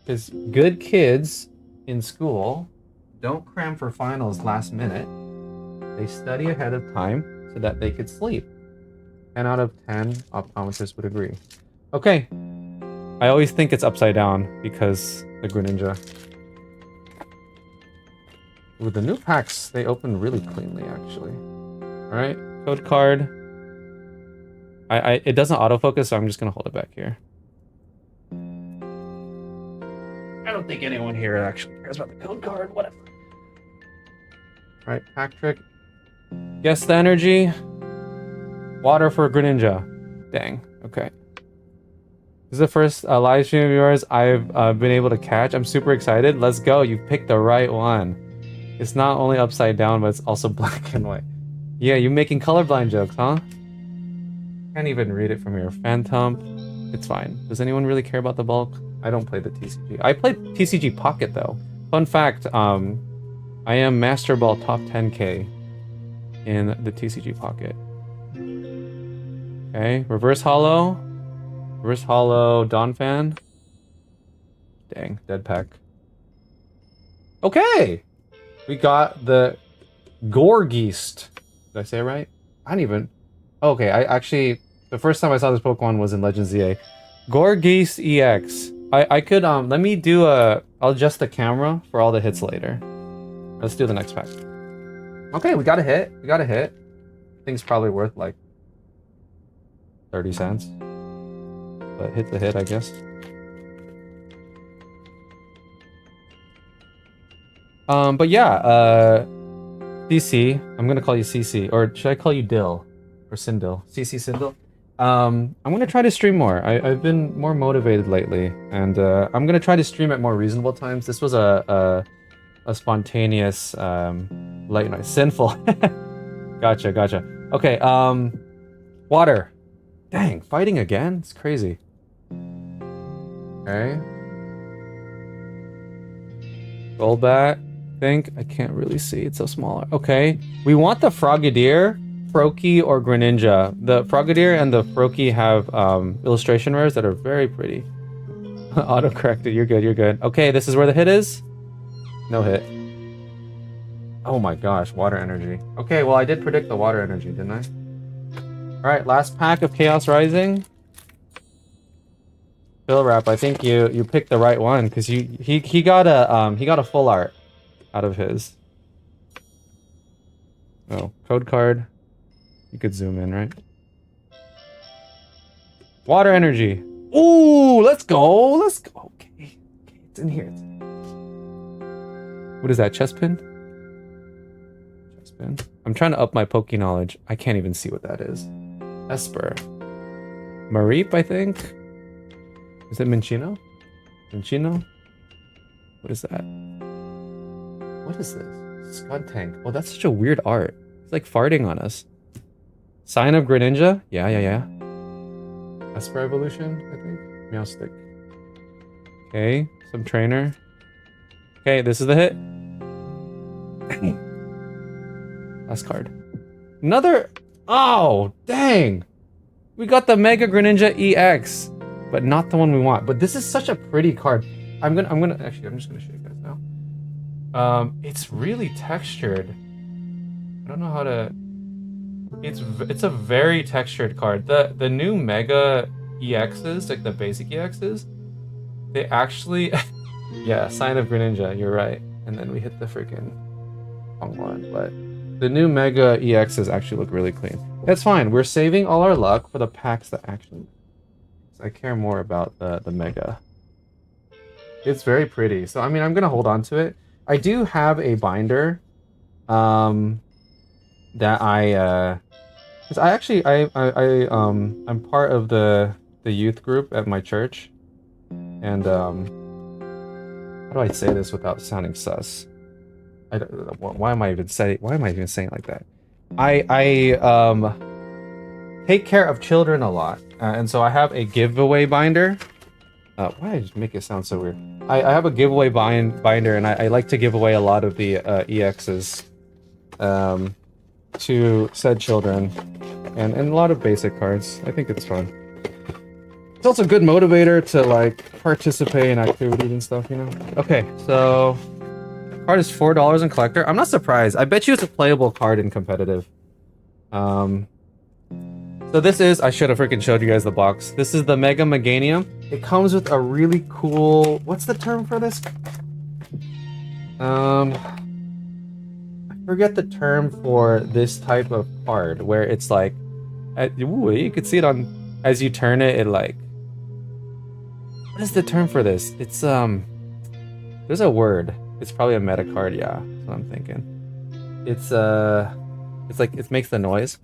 Because good kids in school don't cram for finals last minute. They study ahead of time so that they could sleep. 10 out of 10 optometrists would agree. Okay. I always think it's upside down because the Greninja. With the new packs, they open really cleanly, actually. Alright, code card. It doesn't autofocus, so I'm just gonna hold it back here. I don't think anyone here actually cares about the code card, whatever. Alright, pack trick. Guess the energy. Water for Greninja. Dang. Okay. This is the first live stream of yours I've been able to catch. I'm super excited. Let's go. You picked the right one. It's not only upside down, but it's also black and white. Yeah, you making colorblind jokes, huh? Can't even read it from here. Phantom. It's fine. Does anyone really care about the bulk? I don't play the TCG. I play TCG Pocket, though. Fun fact, I am Master Ball top 10k in the TCG Pocket. Okay, reverse hollow. Reverse hollow Donphan. Dang, dead pack. Okay! We got the Gorgeist. Did I say it right? I don't even... Okay, I actually... The first time I saw this Pokemon was in Legends ZA. Gorgeist EX. I could, let me do a... I'll adjust the camera for all the hits later. Let's do the next pack. Okay, we got a hit. We got a hit. Thing's probably worth, like, 30 cents. But hit's a hit, I guess. But yeah, CC. I'm gonna call you CC. Or should I call you Dill? Or Sindil? CC Sindil? I'm gonna try to stream more. I've been more motivated lately. And I'm gonna try to stream at more reasonable times. This was a spontaneous, late night. Sinful. Gotcha, gotcha. Okay, water. Dang, fighting again? It's crazy. Okay. Golbat. I can't really see. It's so small. Okay. We want the Frogadier, Froakie, or Greninja. The Frogadier and the Froakie have illustration rares that are very pretty. Auto-corrected. You're good. You're good. Okay, this is where the hit is. No hit. Oh my gosh, water energy. Okay, well I did predict the water energy, didn't I? Alright, last pack of Chaos Rising. Phil Wrap, I think you picked the right one because he got a full art out of his. Oh, code card. You could zoom in, right? Water energy. Ooh, let's go. Let's go. Okay, it's in here. What is that? Chest pin? Chest Evolution. I'm trying to up my Poke knowledge. I can't even see what that is. Esper. Mareep, I think? Is it Minchino? Minchino? What is that? What is this? Scud Tank. Oh, that's such a weird art. It's like farting on us. Sign of Greninja? Yeah. Esper Evolution, I think. Meowstick. Okay, some trainer. Okay, this is the hit. Last card. Another. Oh, dang. We got the Mega Greninja EX, but not the one we want. But this is such a pretty card. I'm just gonna show you guys now. It's really textured. I don't know how to. It's a very textured card. The new Mega EXs, like the basic EXs, they actually, yeah, Sign of Greninja. You're right. And then we hit the freaking wrong one, but the new Mega EXs actually look really clean. That's fine. We're saving all our luck for the packs that actually. I care more about the Mega. It's very pretty. So I mean, I'm gonna hold on to it. I do have a binder, that cause I'm part of the youth group at my church, and how do I say this without sounding sus? Why am I even saying it like that? I take care of children a lot, and so I have a giveaway binder. Why did I just make it sound so weird? I have a giveaway binder, and I like to give away a lot of the EXs to said children, and a lot of basic cards. I think it's fun. It's also a good motivator to like participate in activities and stuff, you know? Okay, so card is $4 in collector. I'm not surprised. I bet you it's a playable card in competitive. So this is, I should have freaking showed you guys the box. This is the Mega Meganium. It comes with a really cool, what's the term for this? I forget the term for this type of card where it's like, ooh, you can see it on, as you turn it, it like, what is the term for this? It's, there's a word. It's probably a meta card, yeah, that's what I'm thinking. It's like, it makes the noise.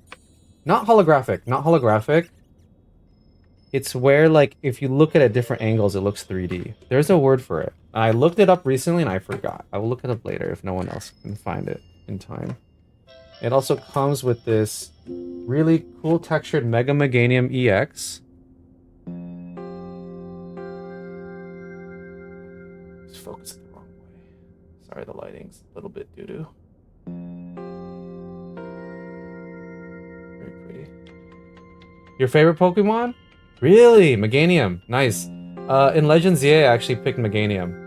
Not holographic. It's where, like, if you look at it at different angles, it looks 3D. There's a word for it. I looked it up recently and I forgot. I will look it up later if no one else can find it in time. It also comes with this really cool textured Mega Meganium EX. Just focus it the wrong way. Sorry, the lighting's a little bit doo-doo. Very pretty. Your favorite Pokemon? Really? Meganium. Nice. In Legends EA, I actually picked Meganium.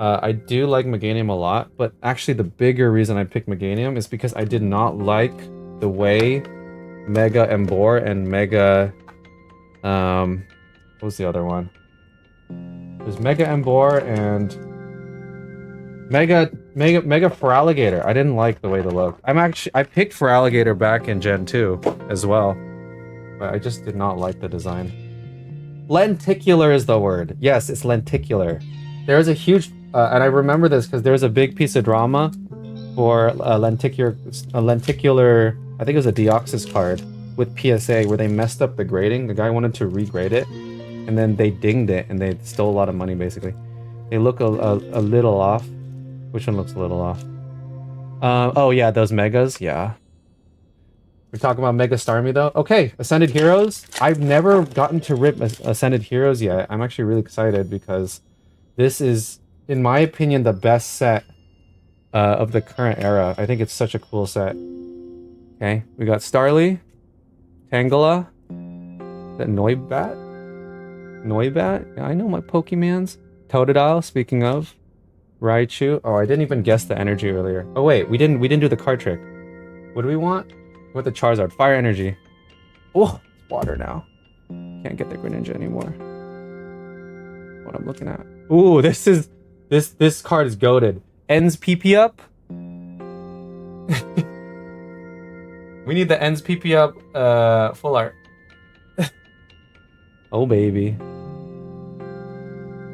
I do like Meganium a lot, but actually the bigger reason I picked Meganium is because I did not like the way Mega Embor and Mega... what was the other one? There's Mega Embor and... Mega Feraligatr. I didn't like the way they looked. I picked Feraligatr back in Gen 2 as well, but I just did not like the design. Lenticular is the word. Yes, it's lenticular. There's a huge... and I remember this because there's a big piece of drama for a lenticular, I think it was a Deoxys card with PSA where they messed up the grading. The guy wanted to regrade it, and then they dinged it, and they stole a lot of money, basically. They look a little off. Which one looks a little off? Oh yeah, those Megas, yeah. We're talking about Mega Starmie though. Okay, Ascended Heroes. I've never gotten to rip Ascended Heroes yet. I'm actually really excited because this is, in my opinion, the best set of the current era. I think it's such a cool set. Okay, we got Starly, Tangela, is that Noibat? Noibat? Yeah, I know my Pokemans. Totodile, speaking of. Raichu. Oh, I didn't even guess the energy earlier. Oh wait, we didn't do the card trick. What do we want? With the Charizard. Fire energy. Oh, it's water now. Can't get the Greninja anymore. What I'm looking at. Ooh, this card is goated. Ends PP up. We need the ends PP up full art. Oh baby.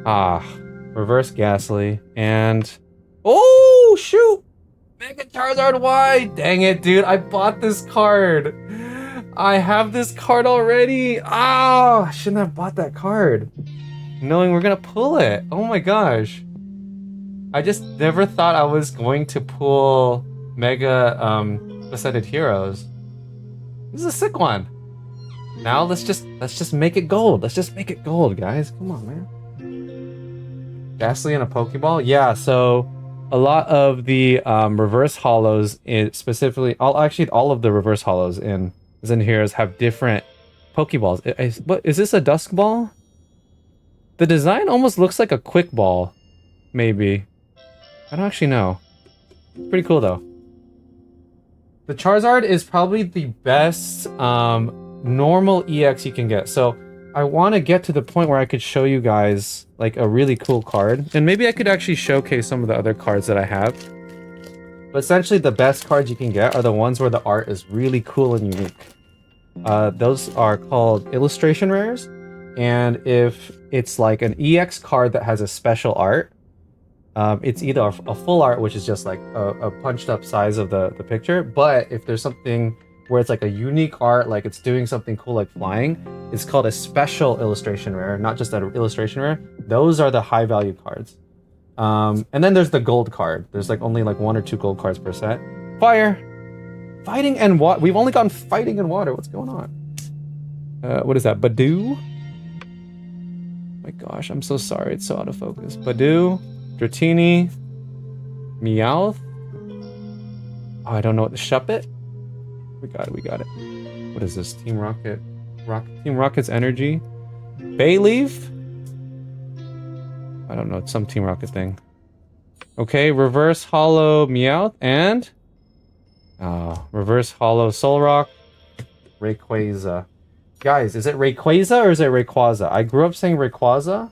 Ah, reverse Ghastly and oh shoot. Mega Charizard Y! Dang it, dude. I bought this card. I have this card already. Ah, I shouldn't have bought that card. Knowing we're gonna pull it. Oh my gosh. I just never thought I was going to pull Mega Ascended Heroes. This is a sick one. Now let's just make it gold. Let's just make it gold, guys. Come on, man. Ghastly and a Pokeball? Yeah, so a lot of the reverse hollows, specifically, all of the reverse hollows in Heroes have different Pokeballs. What is this, a Dusk Ball? The design almost looks like a Quick Ball, maybe. I don't actually know. Pretty cool though. The Charizard is probably the best normal EX you can get. So I want to get to the point where I could show you guys like a really cool card. And maybe I could actually showcase some of the other cards that I have. But essentially the best cards you can get are the ones where the art is really cool and unique. Those are called illustration rares. And if it's like an EX card that has a special art, it's either a full art, which is just like a punched up size of the picture. But if there's something where it's like a unique art, like it's doing something cool like flying, it's called a special illustration rare, not just an illustration rare. Those are the high value cards. And then there's the gold card. There's like only like 1 or 2 gold cards per set. Fire! Fighting and water. We've only gone fighting and water. What's going on? What is that? Badoo? My gosh, I'm so sorry. It's so out of focus. Badoo, Dratini, Meowth. Oh, I don't know what the Shuppet. We got it. What is this? Team Rocket. Team Rocket's energy. Bayleaf? I don't know. It's some Team Rocket thing. Okay, reverse hollow Meowth and reverse hollow Solrock. Rayquaza. Guys, is it Rayquaza or is it Rayquaza? I grew up saying Rayquaza,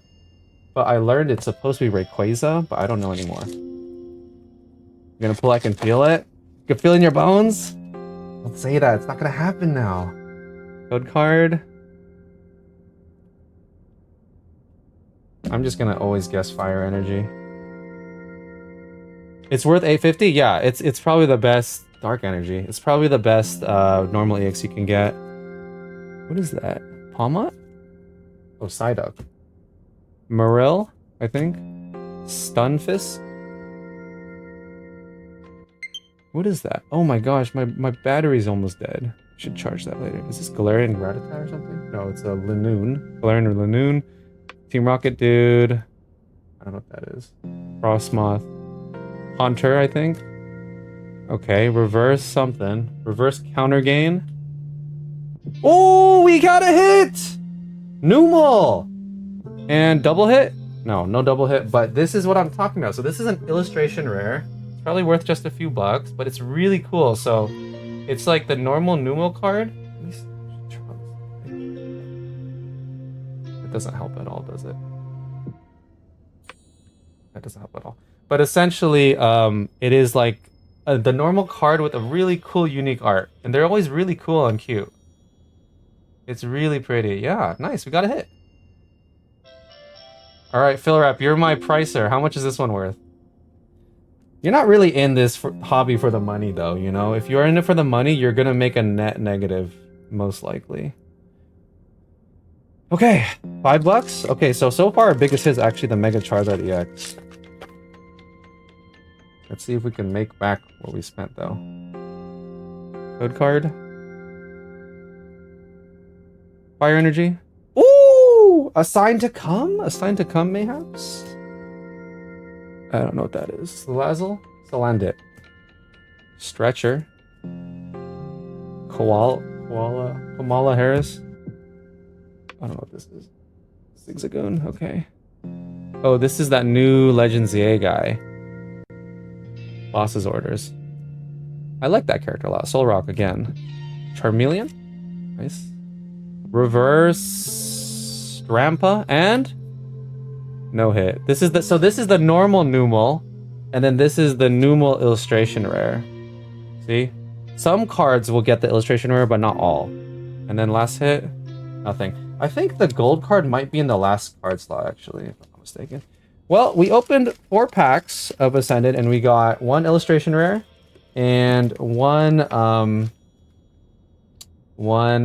but I learned it's supposed to be Rayquaza, but I don't know anymore. You're gonna pull, I can feel it. You can feel it in your bones? Don't say that, it's not gonna happen now. Code card. I'm just gonna always guess fire energy. It's worth $850? Yeah, it's probably the best dark energy. It's probably the best normal EX you can get. What is that? Palmot? Oh, Psyduck. Morel, I think. Stunfisk? What is that? Oh my gosh, my battery's almost dead. Should charge that later. Is this Galarian Rattata or something? No, it's a Lanoon. Galarian or Lanoon. Team Rocket dude. I don't know what that is. Frostmoth. Haunter, I think. Okay, reverse something. Reverse counter gain. Oh, we got a hit! Numel! And double hit? No, no double hit, but this is what I'm talking about. So this is an illustration rare. It's probably worth just a few bucks, but it's really cool. So it's like the normal Numel card. It doesn't help at all, does it? That doesn't help at all. But essentially, it is like the normal card with a really cool, unique art. And they're always really cool and cute. It's really pretty. Yeah, nice. We got a hit. All right, Philrap, you're my pricer. How much is this one worth? You're not really in this hobby for the money, though, you know? If you're in it for the money, you're going to make a net negative, most likely. Okay, $5? Okay, so far our biggest hit is actually the Mega Charizard EX. Let's see if we can make back what we spent, though. Code card. Fire energy. Ooh! A sign to come? A sign to come, mayhaps? I don't know what that is. Salazzle? Salandit. Stretcher. Kamala Harris. I don't know what this is. Zigzagoon, okay. Oh, this is that new Legends EA guy. Boss's Orders. I like that character a lot. Solrock again. Charmeleon? Nice. Reverse Rampa and no hit. This is the normal Numel, and then this is the Numel illustration rare. See? Some cards will get the illustration rare, but not all. And then last hit, nothing. I think the gold card might be in the last card slot, actually, if I'm not mistaken. Well, we opened 4 packs of Ascended, and we got 1 illustration rare, and one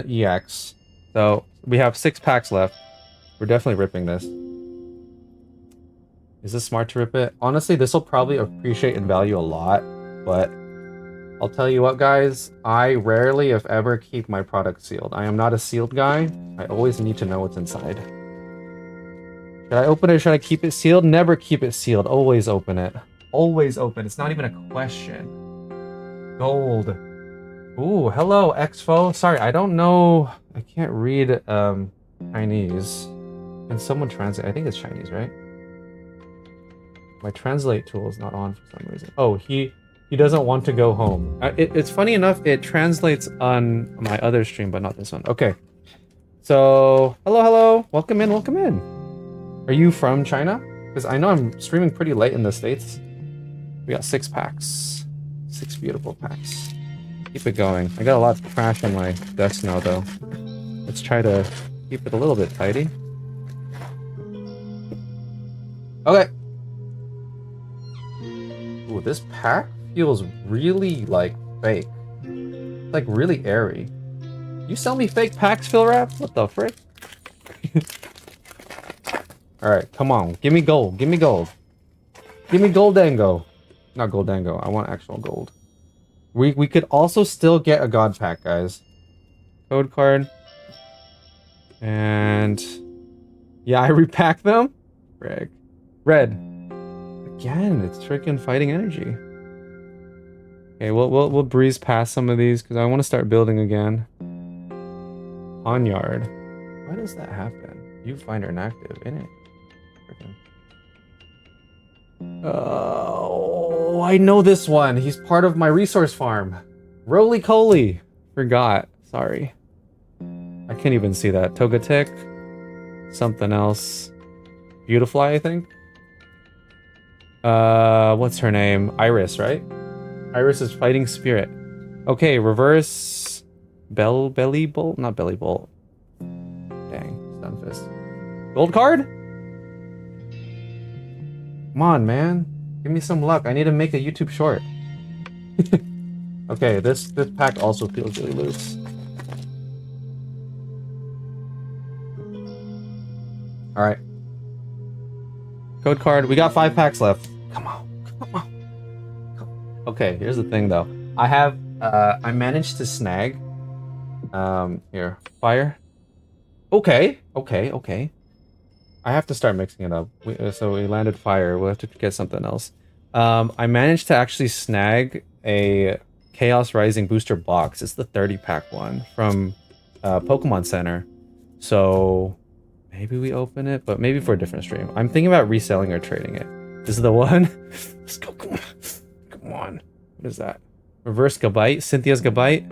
EX. So we have 6 packs left. We're definitely ripping this. Is this smart to rip it? Honestly, this will probably appreciate in value a lot, but I'll tell you what, guys, I rarely, if ever, keep my product sealed. I am not a sealed guy. I always need to know what's inside. Should I open it or should I keep it sealed? Never keep it sealed. Always open it. Always open. It's not even a question. Gold. Ooh, hello, Exfo. Sorry, I don't know. I can't read Chinese. Can someone translate? I think it's Chinese, right? My translate tool is not on for some reason. Oh, he doesn't want to go home. It's funny enough, it translates on my other stream, but not this one. Okay. So, hello. Welcome in, welcome in. Are you from China? Because I know I'm streaming pretty late in the States. We got 6 packs. 6 beautiful packs. Keep it going. I got a lot of trash on my desk now, though. Let's try to keep it a little bit tidy. Okay. Ooh, this pack feels really, like, fake. Like, really airy. You sell me fake packs, Phil Rap? What the frick? Alright, come on. Give me gold. Give me gold. Give me Goldango. Not Goldango. I want actual gold. We could also still get a god pack, guys. Code card. And... yeah, I repack them? Frick. Red. Again, it's freaking fighting energy. Okay, we'll breeze past some of these because I want to start building again. Ponyard. Why does that happen? You find her inactive, innit? Oh, I know this one. He's part of my resource farm. Roly Coly. Forgot. Sorry. I can't even see that. Togetic. Something else. Beautifly, I think. What's her name? Iris, right? Iris is fighting spirit. Okay, reverse belly bolt? Not belly bolt. Dang, Stunfist. Gold card? Come on, man. Give me some luck. I need to make a YouTube short. Okay, this pack also feels really loose. Alright. Code card. We got 5 packs left. Come on. Okay, here's the thing though. I managed to snag here. Fire. Okay. I have to start mixing it up. So we landed fire. We'll have to get something else. I managed to actually snag a Chaos Rising booster box. It's the 30-pack one from Pokemon Center. So maybe we open it, but maybe for a different stream. I'm thinking about reselling or trading it. This is the one. Let's go. Come on. What is that? Reverse Gabite. Cynthia's Gabite.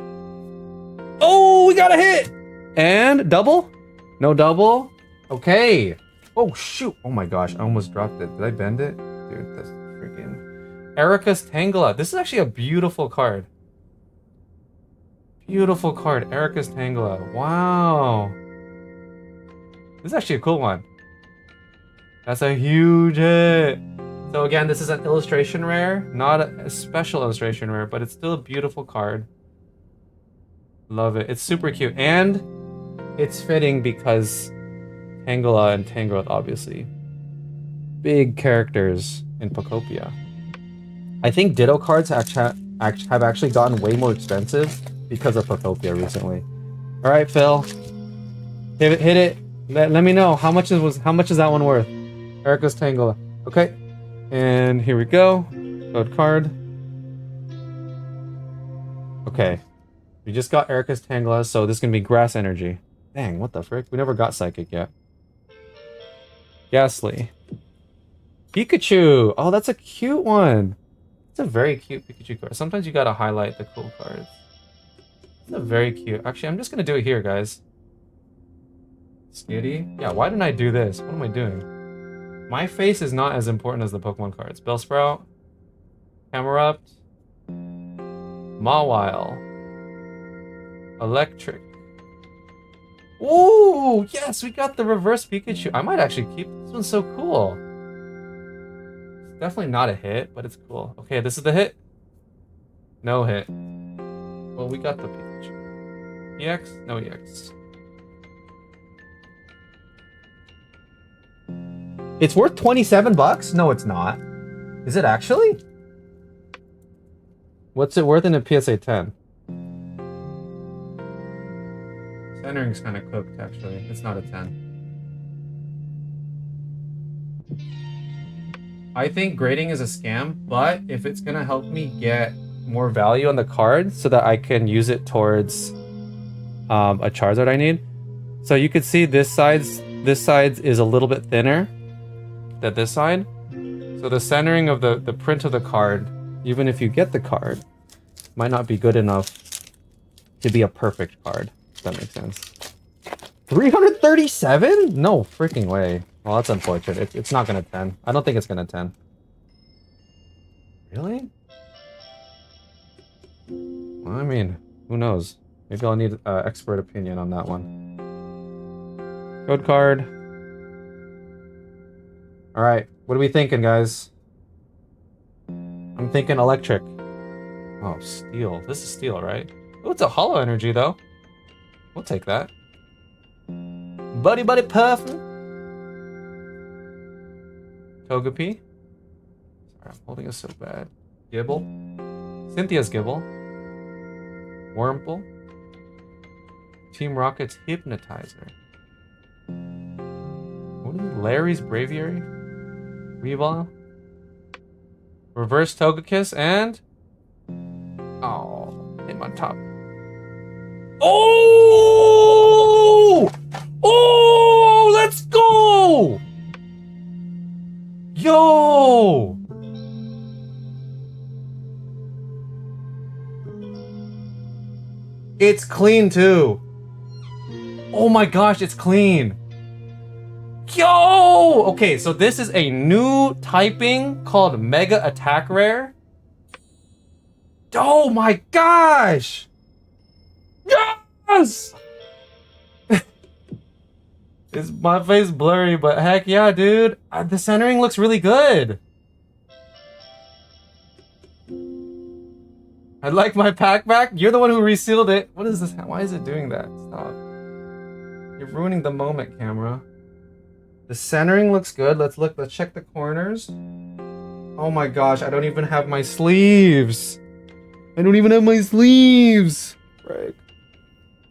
Oh, we got a hit! And double? No double? Okay. Oh, shoot. Oh my gosh, I almost dropped it. Did I bend it? Dude, that's freaking... Erica's Tangela. This is actually a beautiful card. Beautiful card. Erica's Tangela. Wow. This is actually a cool one. That's a huge hit. So again, this is an illustration rare. Not a special illustration rare, but it's still a beautiful card. Love it. It's super cute. And it's fitting because... Tangela and Tangrowth, obviously. Big characters in Pokopia. I think Ditto cards have actually gotten way more expensive because of Pokopia recently. Alright, Phil. Hit it. Let me know. How much is that one worth? Erica's Tangela. Okay. And here we go. Code card. Okay. We just got Erica's Tangela, so this is gonna be Grass Energy. Dang, what the frick? We never got Psychic yet. Ghastly. Pikachu! Oh, that's a cute one. It's a very cute Pikachu card. Sometimes you gotta highlight the cool cards. It's a very cute. Actually, I'm just gonna do it here, guys. Skitty? Yeah, why didn't I do this? What am I doing? My face is not as important as the Pokemon cards. Bellsprout. Camerupt. Mawile. Electric. Ooh, yes, we got the reverse Pikachu. I might actually keep this one's so cool. It's definitely not a hit, but it's cool. Okay, this is the hit. No hit. Well, we got the Pikachu. EX? No EX. It's worth 27 bucks? No, it's not. Is it actually? What's it worth in a PSA 10? Centering's kind of cooked, actually. It's not a 10. I think grading is a scam, but if it's gonna help me get more value on the card so that I can use it towards a Charizard I need. So you could see this side is a little bit thinner than this side. So the centering of the print of the card, even if you get the card, might not be good enough to be a perfect card, if that makes sense. 337? No freaking way. Well, that's unfortunate. It's not gonna 10. I don't think it's gonna 10. Really? Well, I mean, who knows? Maybe I'll need expert opinion on that one. Code card. Alright, what are we thinking, guys? I'm thinking electric. Oh, steel. This is steel, right? Oh, it's a hollow energy, though. We'll take that. Buddy puffin'. Togepi. Sorry, I'm holding it so bad. Gibble. Cynthia's Gibble. Wurmple. Team Rocket's Hypnotizer. What is it? Larry's Braviary. Weeball. Reverse Togekiss and... Oh, hit my top. Oh! Oh! Let's go! Yo! It's clean too. Oh my gosh, it's clean. Yo! Okay, so this is a new typing called Mega Attack Rare. Oh my gosh! Yes! Is my face blurry, but heck yeah, dude. The centering looks really good. I like my pack back. You're the one who resealed it. What is this? Why is it doing that? Stop. You're ruining the moment, camera. The centering looks good. Let's check the corners. Oh my gosh, I don't even have my sleeves. I don't even have my sleeves. Right.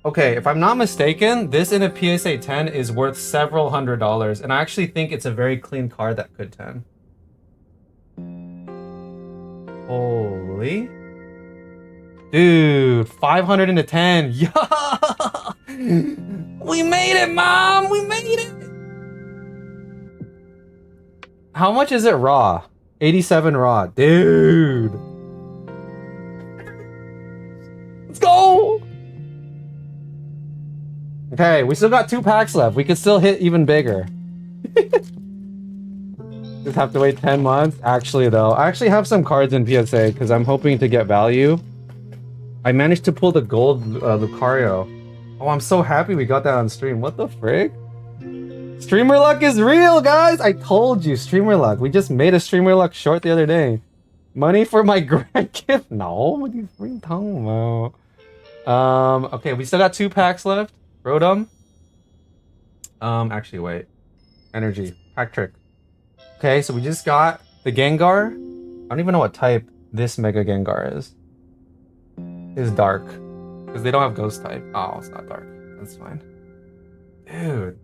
Okay, if I'm not mistaken, this in a PSA 10 is worth several $100s, and I actually think it's a very clean card that could 10. Holy. Dude, 500 into 10. Yeah! We made it, Mom! We made it! How much is it raw? 87 raw. Dude! Let's go! Okay, we still got 2 packs left. We could still hit even bigger. Just have to wait 10 months. Actually, though, I actually have some cards in PSA because I'm hoping to get value. I managed to pull the gold Lucario. Oh, I'm so happy we got that on stream. What the frick? Streamer luck is real, guys! I told you, streamer luck. We just made a streamer luck short the other day. Money for my grand gift? No, what are you freaking talking about? Okay, we still got 2 packs left. Rotom. Actually, wait. Energy. Pack trick. Okay, so we just got the Gengar. I don't even know what type this Mega Gengar is. It's dark. Because they don't have ghost type. Oh, it's not dark. That's fine. Dude.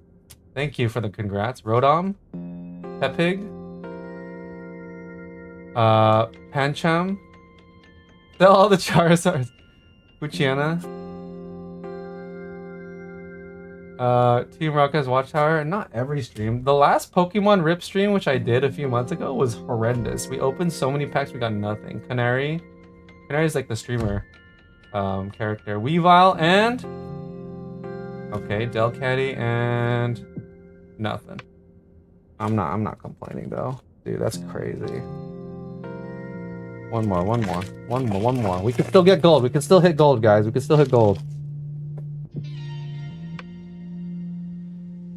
Thank you for the congrats. Rotom. Tepig. Pancham. All the Charizards. Puchiana. Team Rocket's Watchtower. Not every stream. The last Pokemon Rip stream, which I did a few months ago, was horrendous. We opened so many packs, we got nothing. Canary. Canary's like the streamer character. Weavile and... Okay, Delcatty and... Nothing. I'm not complaining though. Dude, that's crazy. One more. We can still get gold. We can still hit gold, guys. We can still hit gold.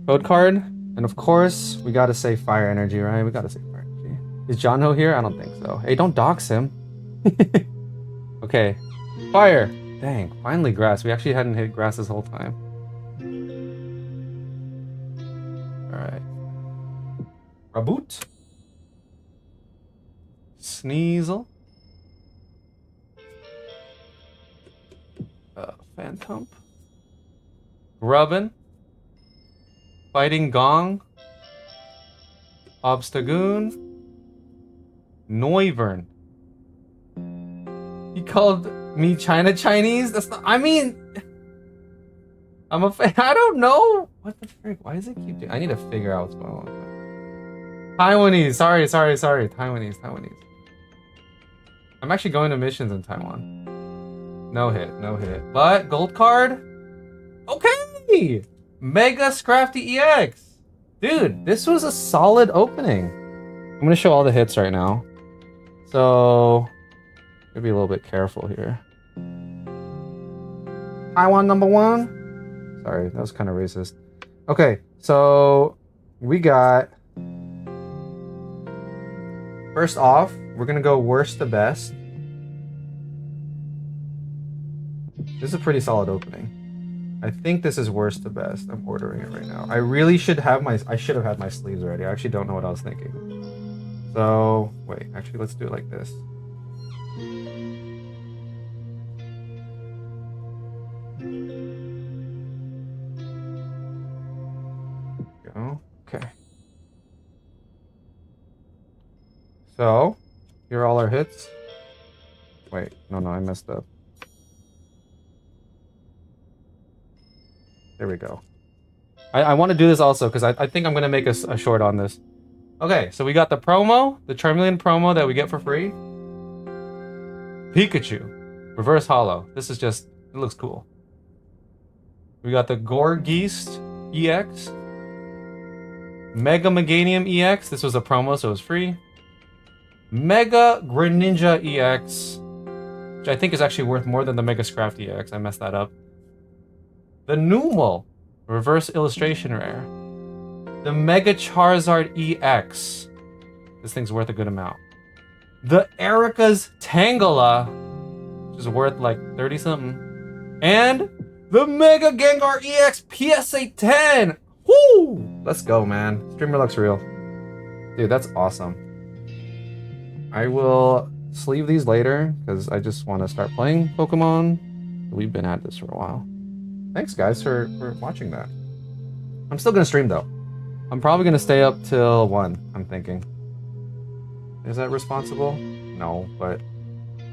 Code card. And of course, we gotta say fire energy, right? We gotta say fire energy. Is John Ho here? I don't think so. Hey, don't dox him. Okay. Fire! Dang, finally grass. We actually hadn't hit grass this whole time. Alright. Raboot. Sneasel. Phantom. Grubbin. Fighting Gong. Obstagoon. Noivern. He called me Chinese? That's not. I mean. I'm a. I don't know. What the frick? Why does it keep doing. I need to figure out what's going on. Taiwanese. Sorry. Taiwanese. I'm actually going to missions in Taiwan. No hit. But gold card? Okay! Mega Scrafty EX! Dude, this was a solid opening. I'm gonna show all the hits right now. So, gotta be a little bit careful here. Taiwan #1. Sorry, that was kind of racist. Okay, so we got... First off, we're gonna go worst to best. This is a pretty solid opening. I think this is worst to best. I'm ordering it right now. I really should have I should have had my sleeves ready. I actually don't know what I was thinking. So, wait, actually let's do it like this. Go. Okay. So, here are all our hits. Wait, no, I messed up. There we go. I want to do this also because I think I'm going to make a short on this. Okay, so we got the promo, the Charmeleon promo that we get for free. Pikachu. Reverse Holo. This is just, it looks cool. We got the Gorgeist EX. Mega Meganium EX. This was a promo, so it was free. Mega Greninja EX. Which I think is actually worth more than the Mega Scrafty EX. I messed that up. The Numel, reverse illustration rare. The Mega Charizard EX. This thing's worth a good amount. The Erica's Tangela, which is worth like 30 something. And the Mega Gengar EX PSA 10. Woo! Let's go, man. Streamer looks real. Dude, that's awesome. I will sleeve these later because I just want to start playing Pokemon. We've been at this for a while. Thanks, guys, for watching that. I'm still gonna stream, though. I'm probably gonna stay up till 1, I'm thinking. Is that responsible? No, but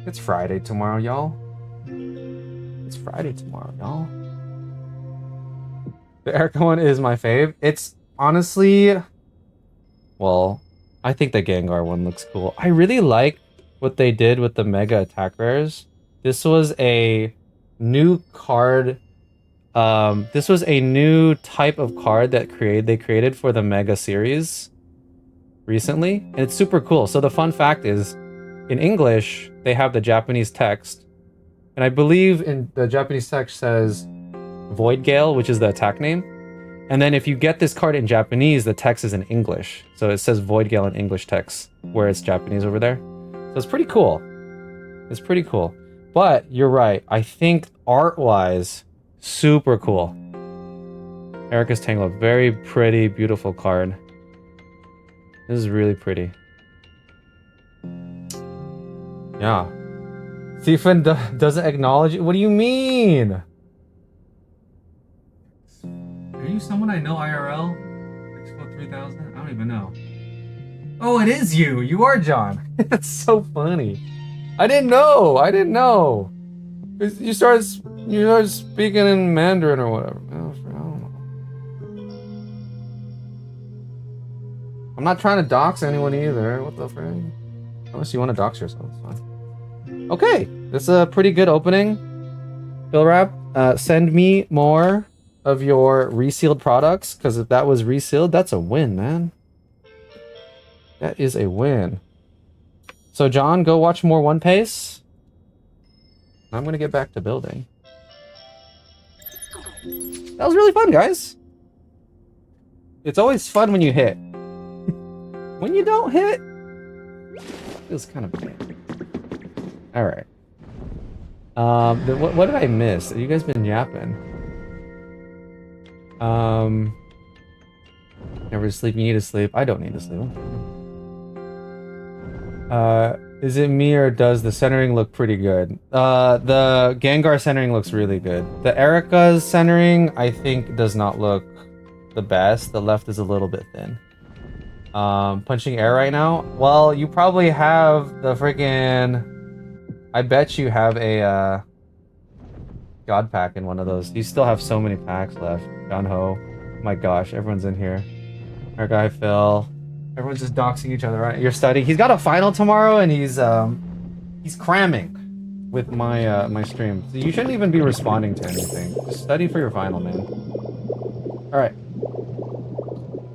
it's Friday tomorrow, y'all. It's Friday tomorrow, y'all. The Erica one is my fave. It's honestly... Well, I think the Gengar one looks cool. I really like what they did with the Mega Attack Rares. This was a new card... this was a new type of card that they created for the Mega series recently, and it's super cool. So the fun fact is, in English, they have the Japanese text, and I believe in the Japanese text says Void Gale, which is the attack name. And then if you get this card in Japanese, the text is in English. So it says Void Gale in English text, where it's Japanese over there. So it's pretty cool. It's pretty cool. But you're right. I think art-wise, super cool. Erica's Tangela, very pretty, beautiful card. This is really pretty. Yeah. Stephen doesn't acknowledge it. What do you mean? Are you someone I know IRL? Expo 3000? I don't even know. Oh, it is you. You are John. That's so funny. I didn't know. You started speaking in Mandarin or whatever. I don't know. I'm not trying to dox anyone either. What the frick? Unless you want to dox yourself, it's fine. Okay, this is a pretty good opening. Bill Wrap, send me more of your resealed products, because if that was resealed, that's a win, man. That is a win. So John, go watch more One Piece. I'm gonna get back to building. That was really fun, guys. It's always fun when you hit. When you don't hit, it feels kind of bad. Alright. What did I miss? You guys been yapping. Never sleep. You need to sleep. I don't need to sleep. Is it me or does the centering look pretty good? The Gengar centering looks really good. The Erica's centering, I think, does not look the best. The left is a little bit thin. Punching air right now? Well, you probably have the freaking... I bet you have a, God pack in one of those. You still have so many packs left. Gun-ho. My gosh, everyone's in here. Our guy Phil. Everyone's just doxing each other, right? You're studying. He's got a final tomorrow, and he's cramming with my my stream. So you shouldn't even be responding to anything. Just study for your final, man. All right.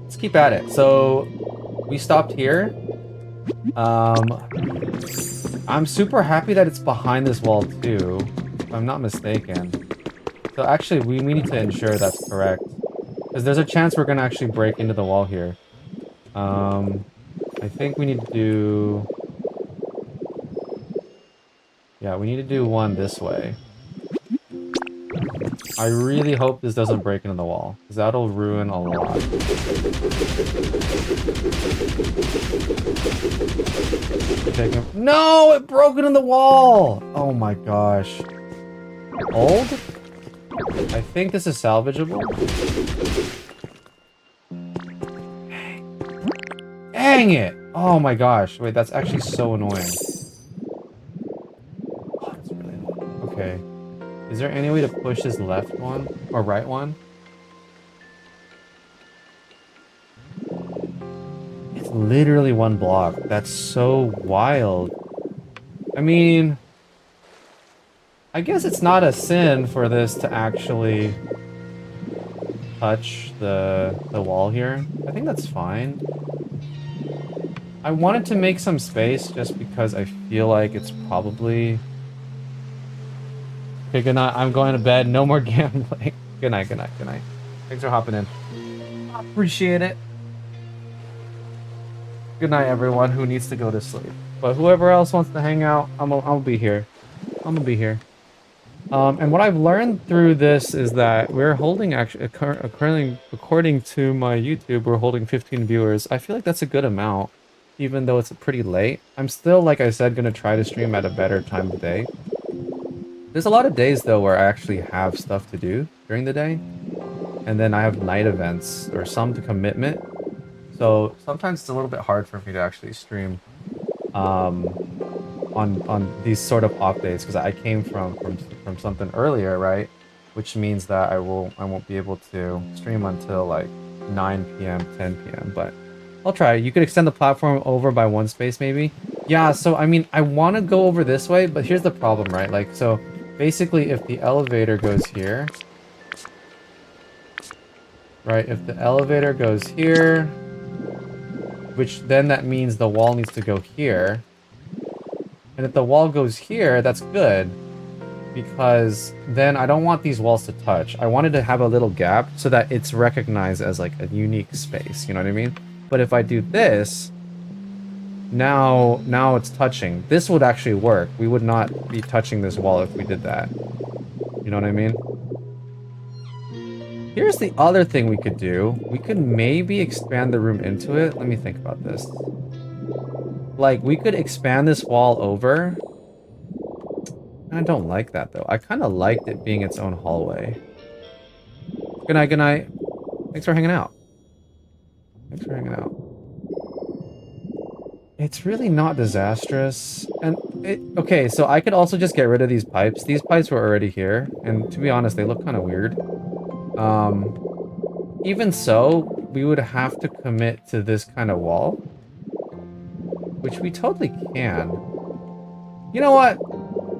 Let's keep at it. So we stopped here. I'm super happy that it's behind this wall too, if I'm not mistaken. So actually, we need to ensure that's correct. Because there's a chance we're going to actually break into the wall here. I think we need to do... Yeah, we need to do one this way. I really hope this doesn't break into the wall, because that'll ruin a lot. No! It broke into the wall! Oh my gosh. Old? I think this is salvageable. Dang it! Oh my gosh. Wait, that's actually so annoying. Oh, that's really annoying. Okay. Is there any way to push this left one? Or right one? It's literally one block. That's so wild. I mean... I guess it's not a sin for this to actually touch the wall here. I think that's fine. I wanted to make some space just because I feel like it's probably... Okay, good night. I'm going to bed. No more gambling. Good night, good night, good night. Thanks for hopping in. I appreciate it. Good night, everyone who needs to go to sleep. But whoever else wants to hang out, I'll be here. I'm gonna be here. And what I've learned through this is that we're holding, actually, currently, according to my YouTube, we're holding 15 viewers. I feel like that's a good amount, even though it's pretty late. I'm still, like I said, gonna try to stream at a better time of day. There's a lot of days, though, where I actually have stuff to do during the day. And then I have night events, or some to commitment. So sometimes it's a little bit hard for me to actually stream on these sort of off days, because I came from something earlier, right? Which means that I won't be able to stream until like 9 p.m., 10 p.m. But I'll try. You could extend the platform over by one space, maybe. Yeah. So I mean, I want to go over this way, but here's the problem, right? Like, so basically, if the elevator goes here, right? If the elevator goes here, which then that means the wall needs to go here. And if the wall goes here, that's good. Because then I don't want these walls to touch. I wanted to have a little gap so that it's recognized as like a unique space. You know what I mean? But if I do this, now it's touching. This would actually work. We would not be touching this wall if we did that. You know what I mean? Here's the other thing we could do. We could maybe expand the room into it. Let me think about this. Like, we could expand this wall over. I don't like that, though. I kind of liked it being its own hallway. Good night, good night. Thanks for hanging out. Thanks for hanging out. It's really not disastrous. And, okay, so I could also just get rid of these pipes. These pipes were already here. And to be honest, they look kind of weird. Even so, we would have to commit to this kind of wall. Which we totally can. You know what?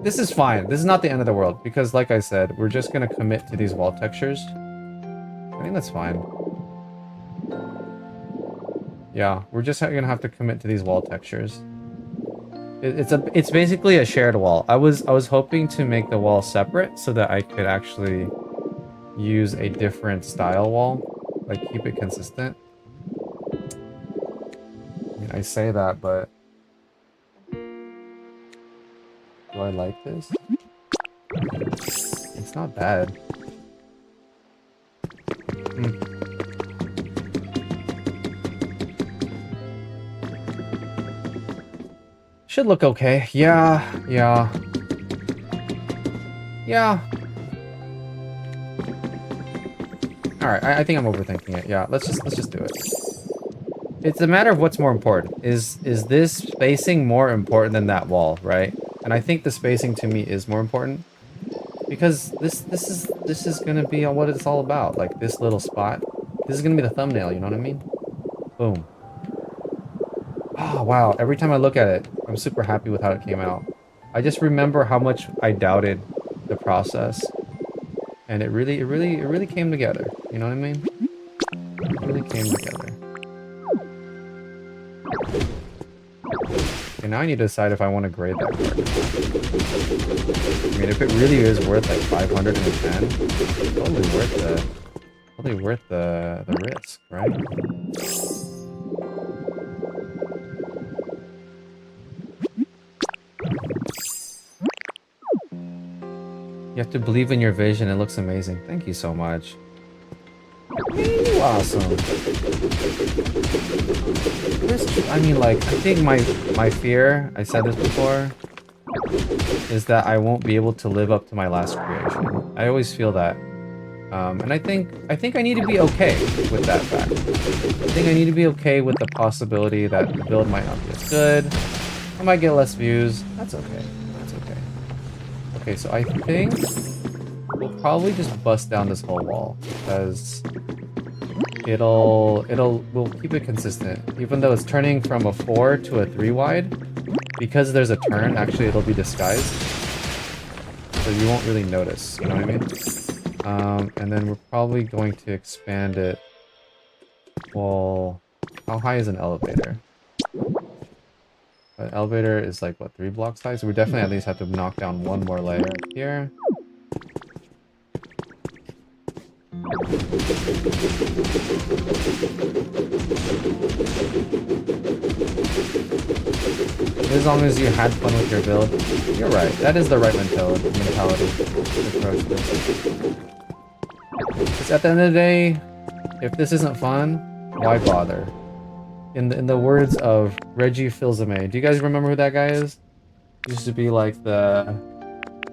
This is fine. This is not the end of the world. Because like I said, we're just going to commit to these wall textures. I think that's fine. Yeah, we're just going to have to commit to these wall textures. It's basically a shared wall. I was hoping to make the wall separate so that I could actually use a different style wall. Like, keep it consistent. I mean, I say that, but... do I like this? it's not bad. Should look okay. Yeah. Alright, I think I'm overthinking it. Yeah, let's just do it. It's a matter of what's more important. Is this spacing more important than that wall, right? And I think the spacing to me is more important. Because this is gonna be what it's all about. Like this little spot. This is gonna be the thumbnail, you know what I mean? Boom. Oh wow, every time I look at it, I'm super happy with how it came out. I just remember how much I doubted the process. And it really came together. You know what I mean? It really came together. Okay, now I need to decide if I want to grade that card. I mean, if it really is worth like 510, it's totally worth the risk, right? You have to believe in your vision. It looks amazing. Thank you so much. You're awesome. I mean, like, I think my fear, I said this before, is that I won't be able to live up to my last creation. I always feel that. And I think I need to be okay with that fact. I think I need to be okay with the possibility that the build might not be as good. I might get less views. That's okay. That's okay. Okay, so I think we'll probably just bust down this whole wall because we'll keep it consistent. Even though it's turning from a 4 to a 3 wide, because there's a turn, actually it'll be disguised. So you won't really notice, you know what I mean? And then we're probably going to expand it. Well, how high is an elevator? An elevator is like, what, 3 blocks high? So we definitely at least have to knock down one more layer here. As long as you had fun with your build, you're right. That is the right mentality to approach this. Because at the end of the day, if this isn't fun, why bother? In the words of Reggie Fils-Aimé, do you guys remember who that guy is? He used to be like the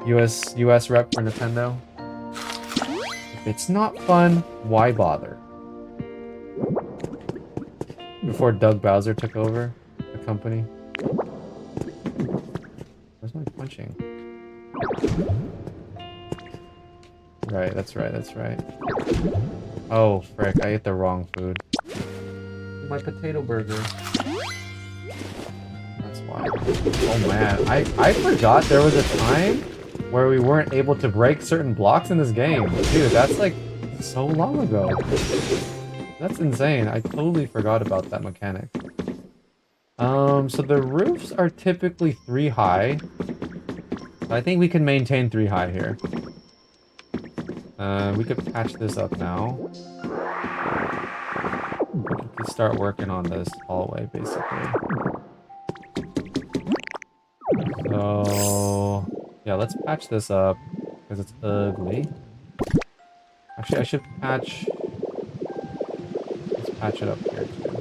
US rep for Nintendo. If it's not fun, why bother? Before Doug Bowser took over the company. Where's my punching? Right, that's right, that's right. Oh, frick, I ate the wrong food. My potato burger. That's why. Oh man, I forgot there was a time where we weren't able to break certain blocks in this game. Dude, that's like so long ago. That's insane. I totally forgot about that mechanic. So the roofs are typically 3 high. I think we can maintain 3 high here. We could patch this up now. We can start working on this hallway, basically. So yeah, let's patch this up because it's ugly. Actually, I should patch. Let's patch it up here too.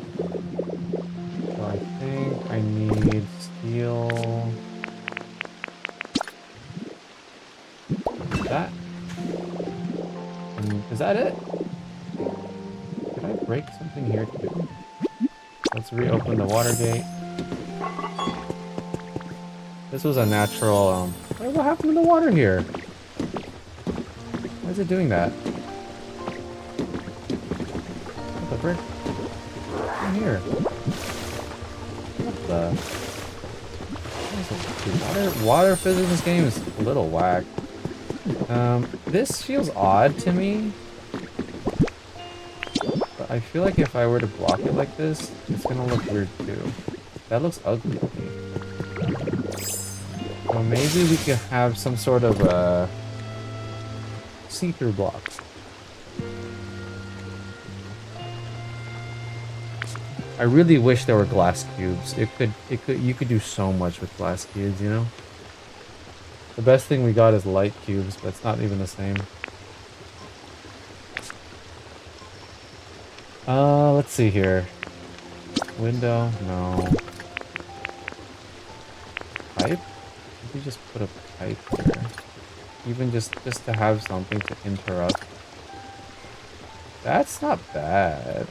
So I think I need steel. That. And is that it? Did I break something here too? Let's reopen the water gate. This was a natural, what happened to the water here? Why is it doing that? What the frick? What's in here? What the? Water physics in this game is a little whack. This feels odd to me. But I feel like if I were to block it like this, it's gonna look weird too. That looks ugly to me. So maybe we could have some sort of a see-through block. I really wish there were glass cubes. You could do so much with glass cubes, you know? The best thing we got is light cubes, but it's not even the same. Let's see here. Window? No. Pipe? Maybe just put a pipe here. Even just to have something to interrupt. That's not bad.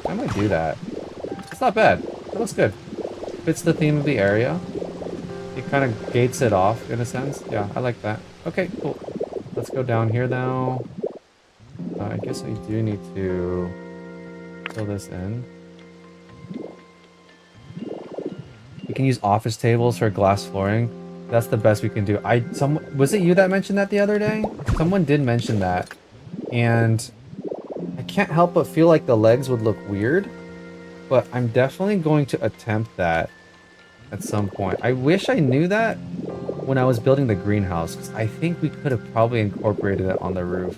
I might do that. It's not bad. That looks good. Fits the theme of the area. It kind of gates it off in a sense. Yeah, I like that. Okay, cool. Let's go down here now. I guess I do need to fill this in. We can use office tables for glass flooring. That's the best we can do. Was it you that mentioned that the other day? Someone did mention that. And I can't help but feel like the legs would look weird. But I'm definitely going to attempt that at some point. I wish I knew that when I was building the greenhouse, because I think we could have probably incorporated it on the roof.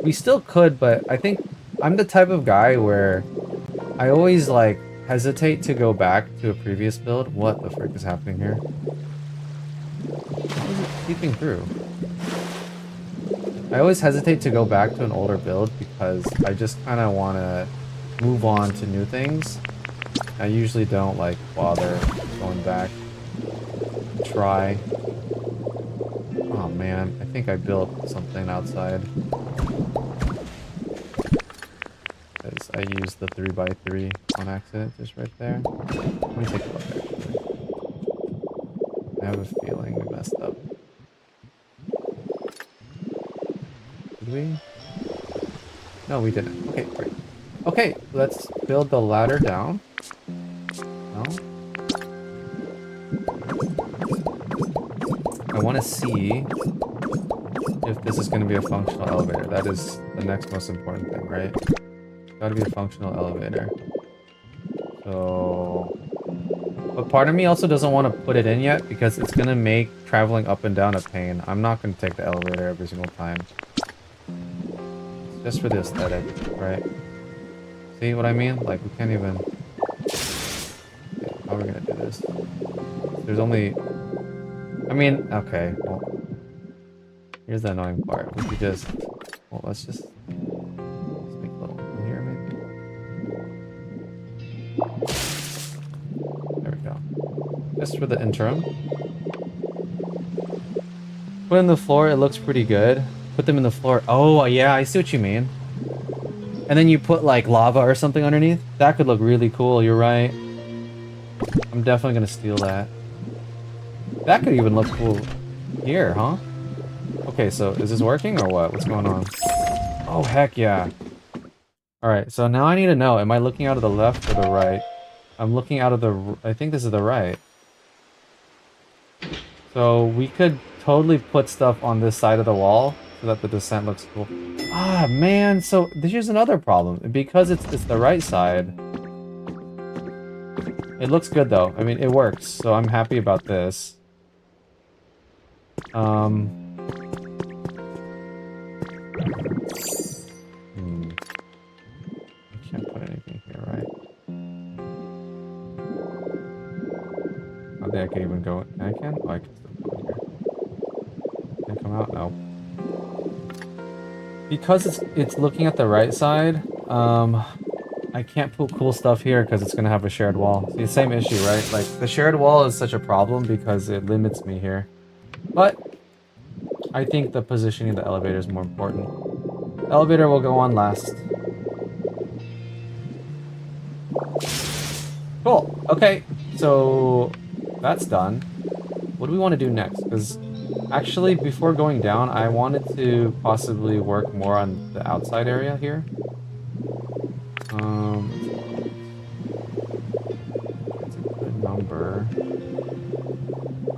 We still could, but I think I'm the type of guy where I always like hesitate to go back to a previous build. What the frick is happening here? How is it seeping through? I always hesitate to go back to an older build because I just kind of want to move on to new things. I usually don't like bother going back. Try. Oh man, I think I built something outside. Because I used the 3x3 on accident just right there. Let me take a look actually. I have a feeling we messed up. Did we? No, we didn't. Okay, great. Okay, let's build the ladder down. No? I want to see if this is going to be a functional elevator. That is the next most important thing, right? Gotta be a functional elevator. So... But part of me also doesn't want to put it in yet because it's going to make traveling up and down a pain. I'm not going to take the elevator every single time. It's just for the aesthetic, right? See what I mean? Like, we can't even... Okay, how are we going to do this? There's only... I mean, okay, well... Here's the annoying part. We could just... Well, let's just... Let's make a little in here, maybe? There we go. Just for the interim. Put in the floor, it looks pretty good. Put them in the floor. Oh, yeah, I see what you mean. And then you put, like, lava or something underneath. That could look really cool, you're right. I'm definitely gonna steal that. That could even look cool here, huh? Okay, so is this working or what? What's going on? Oh, heck yeah. Alright, so now I need to know, am I looking out of the left or the right? I'm looking out of the... I think this is the right. So we could totally put stuff on this side of the wall so that the descent looks cool. Ah, man, so here's another problem. Because it's the right side. It looks good though. I mean, it works, so I'm happy about this. I can't put anything here, right? I don't think I can even go. I can? Oh, I can still go in here. Can I come out? No. Because it's looking at the right side, I can't put cool stuff here because it's gonna have a shared wall. See, same issue, right? Like, the shared wall is such a problem because it limits me here. But I think the positioning of the elevator is more important. The elevator will go on last. Cool. Okay, so that's done. What do we want to do next? Because actually, before going down, I wanted to possibly work more on the outside area here. That's a good number.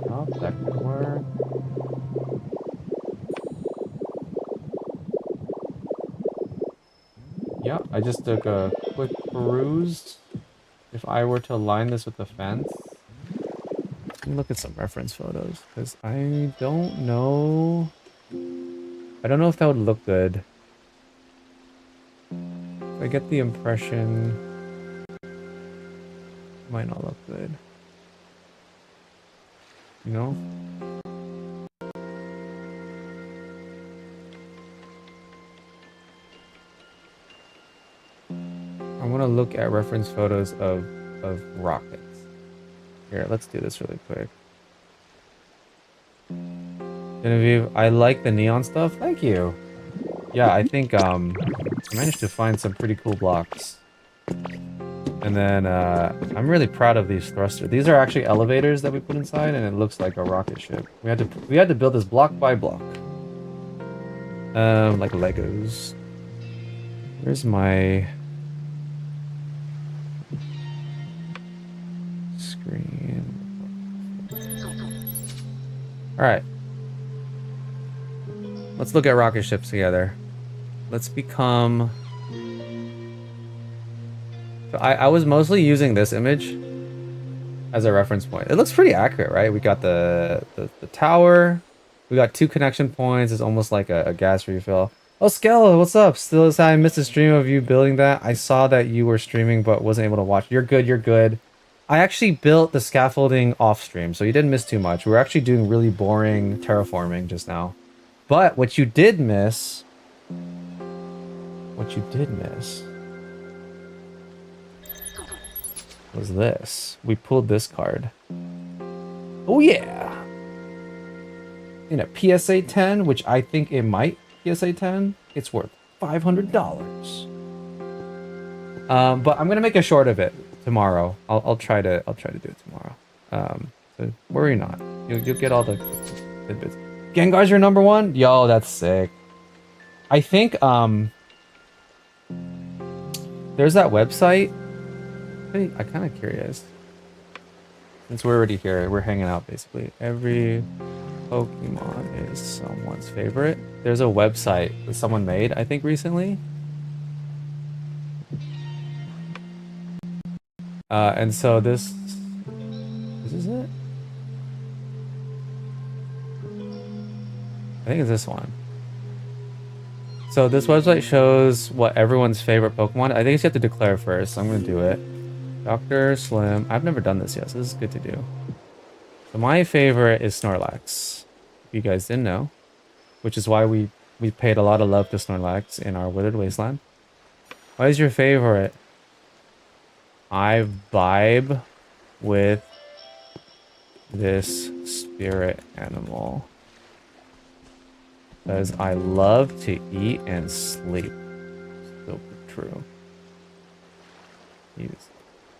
Oh, that could work. Yeah, I just took a quick peruse. If I were to align this with the fence... Let me look at some reference photos, because I don't know... I don't know if that would look good. I get the impression... It might not look good. you know? I want to look at reference photos of rockets. Here, let's do this really quick. Genevieve, I like the neon stuff. Thank you. Yeah, I think I managed to find some pretty cool blocks. And then I'm really proud of these thrusters. These are actually elevators that we put inside, and it looks like a rocket ship. We had to build this block by block. Like Legos. Where's my screen? All right. Let's look at rocket ships together. Let's become... So I was mostly using this image as a reference point. It looks pretty accurate, right? We got the tower. We got 2 connection points. It's almost like a gas refill. Oh, Skella, what's up? Still, I missed a stream of you building that. I saw that you were streaming, but wasn't able to watch. You're good, you're good. I actually built the scaffolding off stream, so you didn't miss too much. We were actually doing really boring terraforming just now. But what you did miss... was this. We pulled this card. Oh yeah! In a PSA 10, which I think it might PSA 10, it's worth $500. But I'm gonna make a short of it tomorrow. I'll try to do it tomorrow. So worry not. You'll get all the tidbits. Gengar's your number 1? Yo, that's sick. I think there's that website. I'm kind of curious. Since we're already here, we're hanging out basically. Every Pokemon is someone's favorite. There's a website that someone made, I think, recently. And so this is it? I think it's this one. So this website shows what everyone's favorite Pokemon. I think you have to declare first. So I'm going to do it. Dr. Slim. I've never done this yet, so this is good to do. So my favorite is Snorlax. If you guys didn't know. Which is why we paid a lot of love to Snorlax in our Withered Wasteland. What is your favorite? I vibe with this spirit animal. Because I love to eat and sleep. Super true. He's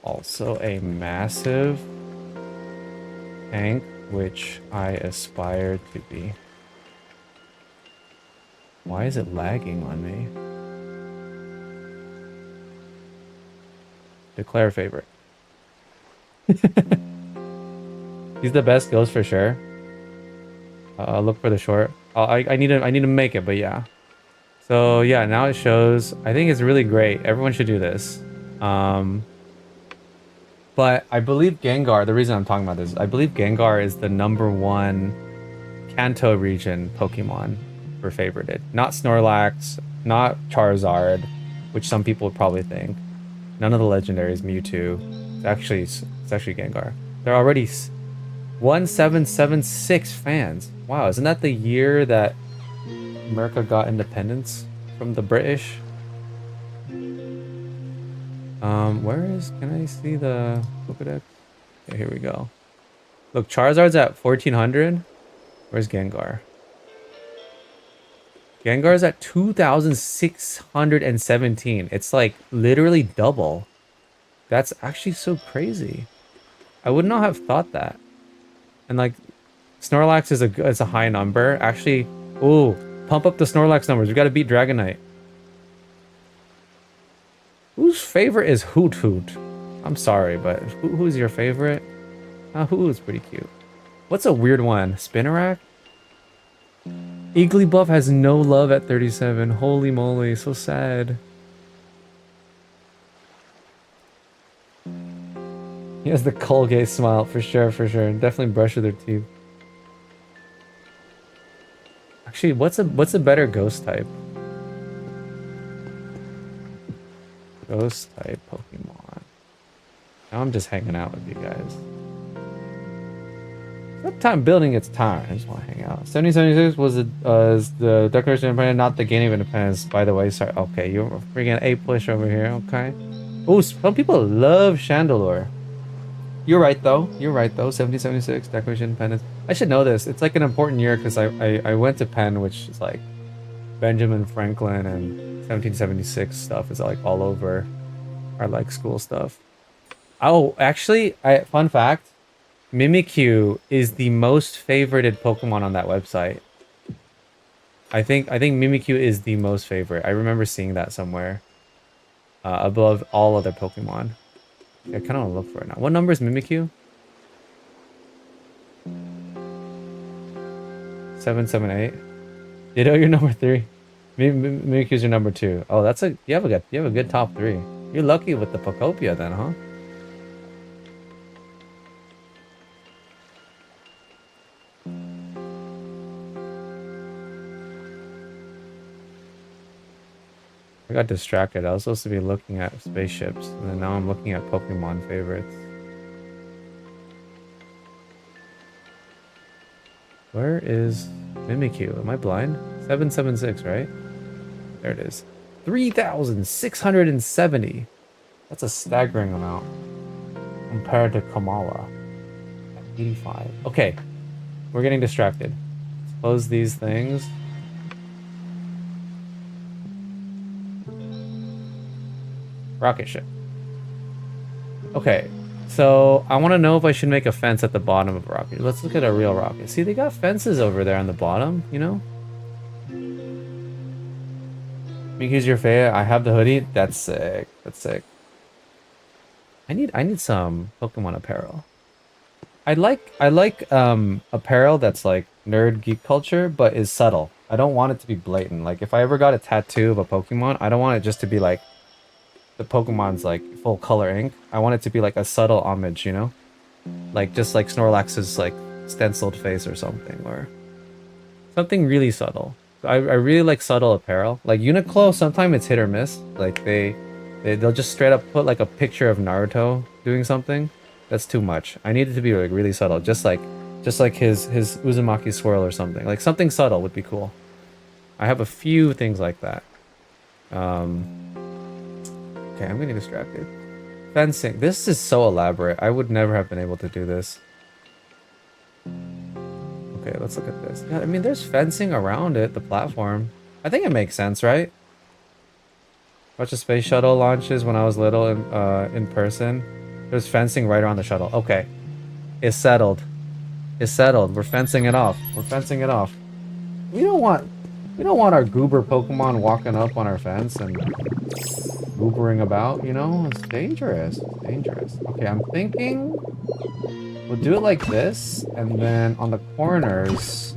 also a massive tank, which I aspire to be. Why is it lagging on me? Declare favorite. He's the best ghost for sure. Look for the short. I need to make it, but yeah. So yeah, now it shows. I think it's really great. Everyone should do this. But I believe Gengar, the reason I'm talking about this, I believe Gengar is the #1 Kanto region Pokemon for favorited. Not Snorlax, not Charizard, which some people would probably think. None of the legendaries, Mewtwo. It's actually Gengar. They're already 1776 fans. Wow, isn't that the year that America got independence from the British? Can I see the Pokedex? Okay, here we go. Look, Charizard's at 1400. Where's Gengar? Gengar's at 2617. It's like literally double. That's actually so crazy. I would not have thought that. And like, Snorlax is a high number. Actually, ooh, pump up the Snorlax numbers. We got to beat Dragonite. Whose favorite is Hoot Hoot? I'm sorry, but who's your favorite? Hoot's pretty cute. What's a weird one? Spinarak? Igglybuff has no love at 37. Holy moly, so sad. He has the Colgate smile, for sure, for sure. Definitely brush with their teeth. Actually, what's a better ghost type? Ghost type Pokemon. Now I'm just hanging out with you guys. What time building its time? I just want to hang out. 1776 was is the Declaration of Independence, not the gaining of independence. By the way, sorry. Okay, you're freaking A push over here. Okay. Oh, some people love Chandelure. You're right though. You're right though. 1776 Declaration of Independence. I should know this. It's like an important year because I went to Penn, which is like Benjamin Franklin and 1776 stuff is like all over our like school stuff. Oh, actually, fun fact. Mimikyu is the most favorited Pokemon on that website. I think Mimikyu is the most favorite. I remember seeing that somewhere. Above all other Pokemon. I kind of want to look for it now. What number is Mimikyu? 778. Ditto, you're number 3. Mimikyu's your number 2. Oh, that's a you have a good top 3. You're lucky with the Pokopia then, huh? I got distracted. I was supposed to be looking at spaceships, and then now I'm looking at Pokemon favorites. Where is Mimikyu? Am I blind? 776, right? There it is. 3,670. That's a staggering amount compared to Kamala at 85. Okay, we're getting distracted. Let's close these things. Rocket ship. Okay, so I want to know if I should make a fence at the bottom of a rocket. Let's look at a real rocket. See, they got fences over there on the bottom, you know? Miku's your favorite. I have the hoodie. That's sick. That's sick. I need some Pokemon apparel. I like apparel that's like nerd geek culture, but is subtle. I don't want it to be blatant. Like if I ever got a tattoo of a Pokemon, I don't want it just to be like the Pokemon's like full color ink. I want it to be like a subtle homage, you know? Like just like Snorlax's like stenciled face or something, or something really subtle. I really like subtle apparel. Like Uniqlo, sometimes it's hit or miss. Like they'll just straight up put like a picture of Naruto doing something. That's too much. I need it to be like really subtle, just like his Uzumaki swirl or something. Like something subtle would be cool. I have a few things like that. Okay, I'm getting distracted. Fencing. This is so elaborate. I would never have been able to do this. Okay, let's look at this. Yeah, I mean, there's fencing around it, the platform. I think it makes sense, right? Watch a space shuttle launches when I was little in person. There's fencing right around the shuttle. Okay. It's settled. It's settled. We're fencing it off. We're fencing it off. We don't want our goober Pokemon walking up on our fence and goobering about, you know? It's dangerous. It's dangerous. Okay, I'm thinking we'll do it like this, and then on the corners,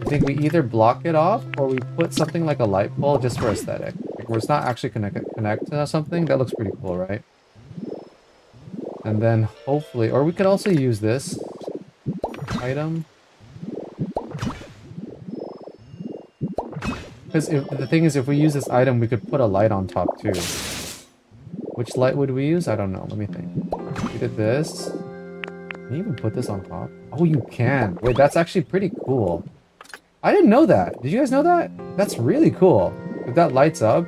I think we either block it off or we put something like a light pole just for aesthetic. Like where it's not actually connect to something. That looks pretty cool, right? And then hopefully, or we could also use this item. Because the thing is, if we use this item, we could put a light on top too. Which light would we use? I don't know. Let me think. We did this. Can you even put this on top? Oh, you can. Wait, that's actually pretty cool. I didn't know that. Did you guys know that? That's really cool. If that lights up,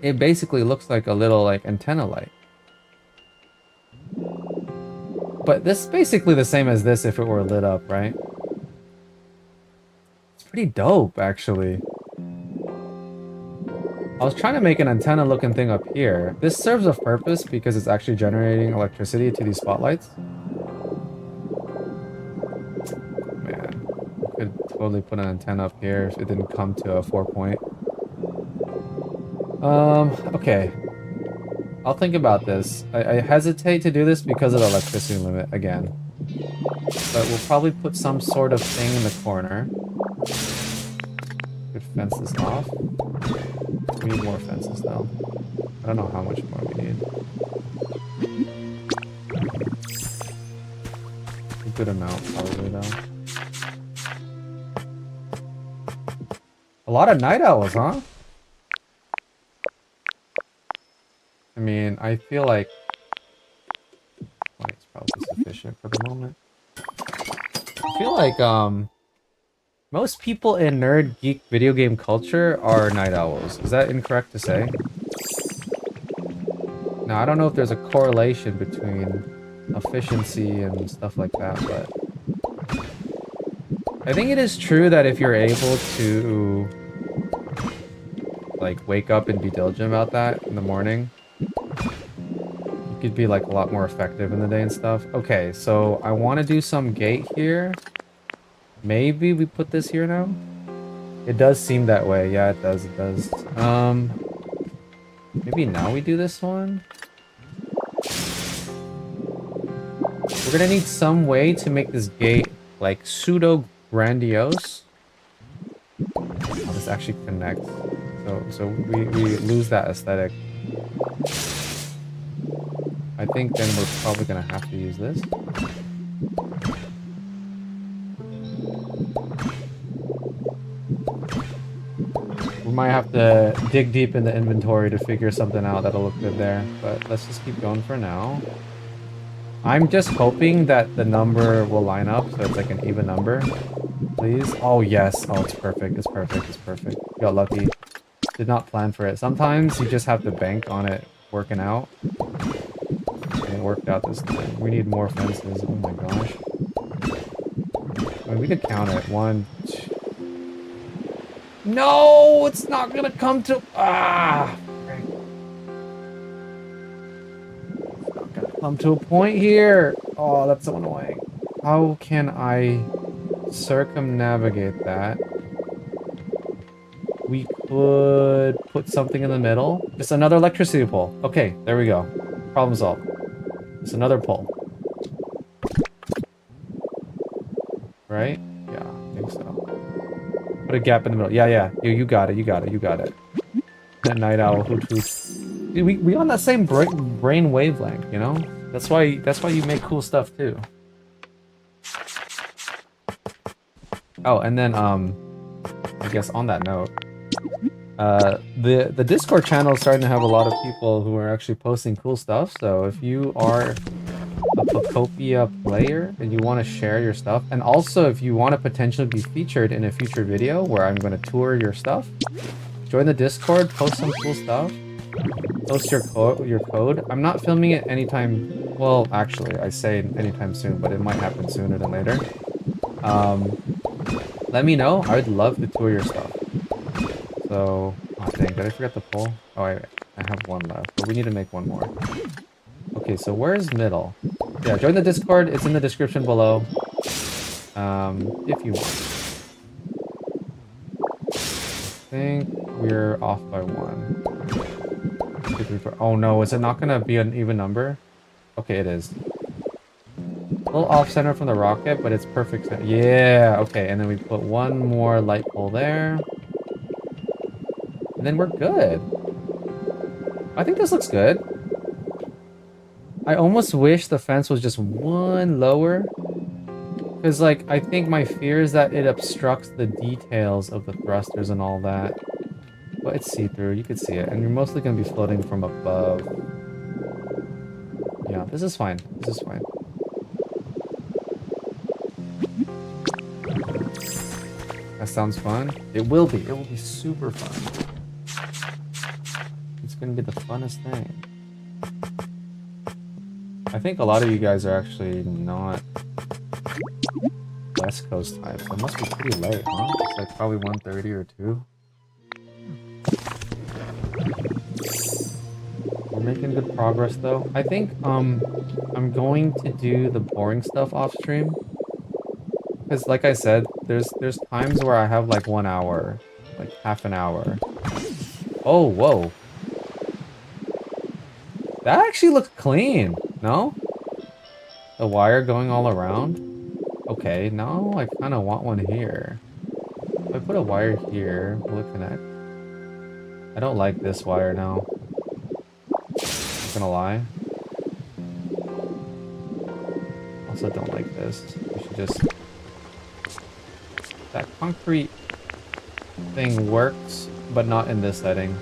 it basically looks like a little like antenna light. But this is basically the same as this if it were lit up, right? It's pretty dope, actually. I was trying to make an antenna looking thing up here. This serves a purpose because it's actually generating electricity to these spotlights. Man, I could totally put an antenna up here if it didn't come to a 4-point. Okay. I'll think about this. I hesitate to do this because of the electricity limit again. But we'll probably put some sort of thing in the corner. Could fence this off. We need more fences though. I don't know how much more we need. A good amount probably though. A lot of night owls, huh? I mean, I feel like 20 is probably sufficient for the moment. I feel like most people in nerd geek video game culture are night owls. Is that incorrect to say? Now, I don't know if there's a correlation between efficiency and stuff like that, but I think it is true that if you're able to like wake up and be diligent about that in the morning, you could be like a lot more effective in the day and stuff. Okay, so I want to do some gate here. Maybe we put this here now? It does seem that way. Yeah, it does. It does. Maybe now we do this one? We're gonna need some way to make this gate like pseudo grandiose. Oh, this actually connects. So we lose that aesthetic. I think then we're probably gonna have to use this. We might have to dig deep in the inventory to figure something out that'll look good there, but let's just keep going for now. I'm just hoping that the number will line up so it's like an even number. Please. Oh, yes. Oh, it's perfect. It's perfect. It's perfect. Got lucky. Did not plan for it. Sometimes you just have to bank on it working out. And it worked out this time. We need more fences. Oh my gosh. I mean, we could count it. 1, 2. No! It's not gonna come to... Ah! Come to a point here. Oh, that's so annoying. How can I circumnavigate that? We could put something in the middle. Just another electricity pole. Okay, there we go. Problem solved. It's another pole. Right? Yeah, I think so. Put a gap in the middle. Yeah. You got it. You got it. That night owl. Hoot. We on that same brain wavelength, you know? That's why you make cool stuff too. Oh, and then I guess on that note, the Discord channel is starting to have a lot of people who are actually posting cool stuff. So if you are a Pokopia player and you want to share your stuff, and also if you want to potentially be featured in a future video where I'm going to tour your stuff, join the Discord, post some cool stuff. Post your code. I'm not filming it anytime... Well, actually, I say anytime soon, but it might happen sooner than later. Let me know. I would love to tour your stuff. So... Oh, dang. Did I forget the poll? Oh, I have one left, but we need to make one more. Okay, so where's middle? Yeah, join the Discord. It's in the description below. If you want. I think we're off by 1. 2, 3, 4. Oh no, is it not gonna be an even number? Okay, it is. A little off center from the rocket, but it's perfect. Yeah, okay, and then we put one more light pole there. And then we're good. I think this looks good. I almost wish the fence was just one lower. Because, like, I think my fear is that it obstructs the details of the thrusters and all that. But it's see-through, you can see it, and you're mostly going to be floating from above. Yeah, this is fine. This is fine. That sounds fun. It will be. It will be super fun. It's going to be the funnest thing. I think a lot of you guys are actually not West Coast types. It must be pretty late, huh? It's like probably 1:30 or 2. We're making good progress though. I think I'm going to do the boring stuff off stream. Because like I said, there's times where I have like 1 hour, like half an hour. Oh, whoa. That actually looks clean, no? The wire going all around? Okay, now I kind of want one here. If I put a wire here, will it connect? I don't like this wire now. Not gonna lie. Also don't like this. We should just... That concrete thing works, but not in this setting.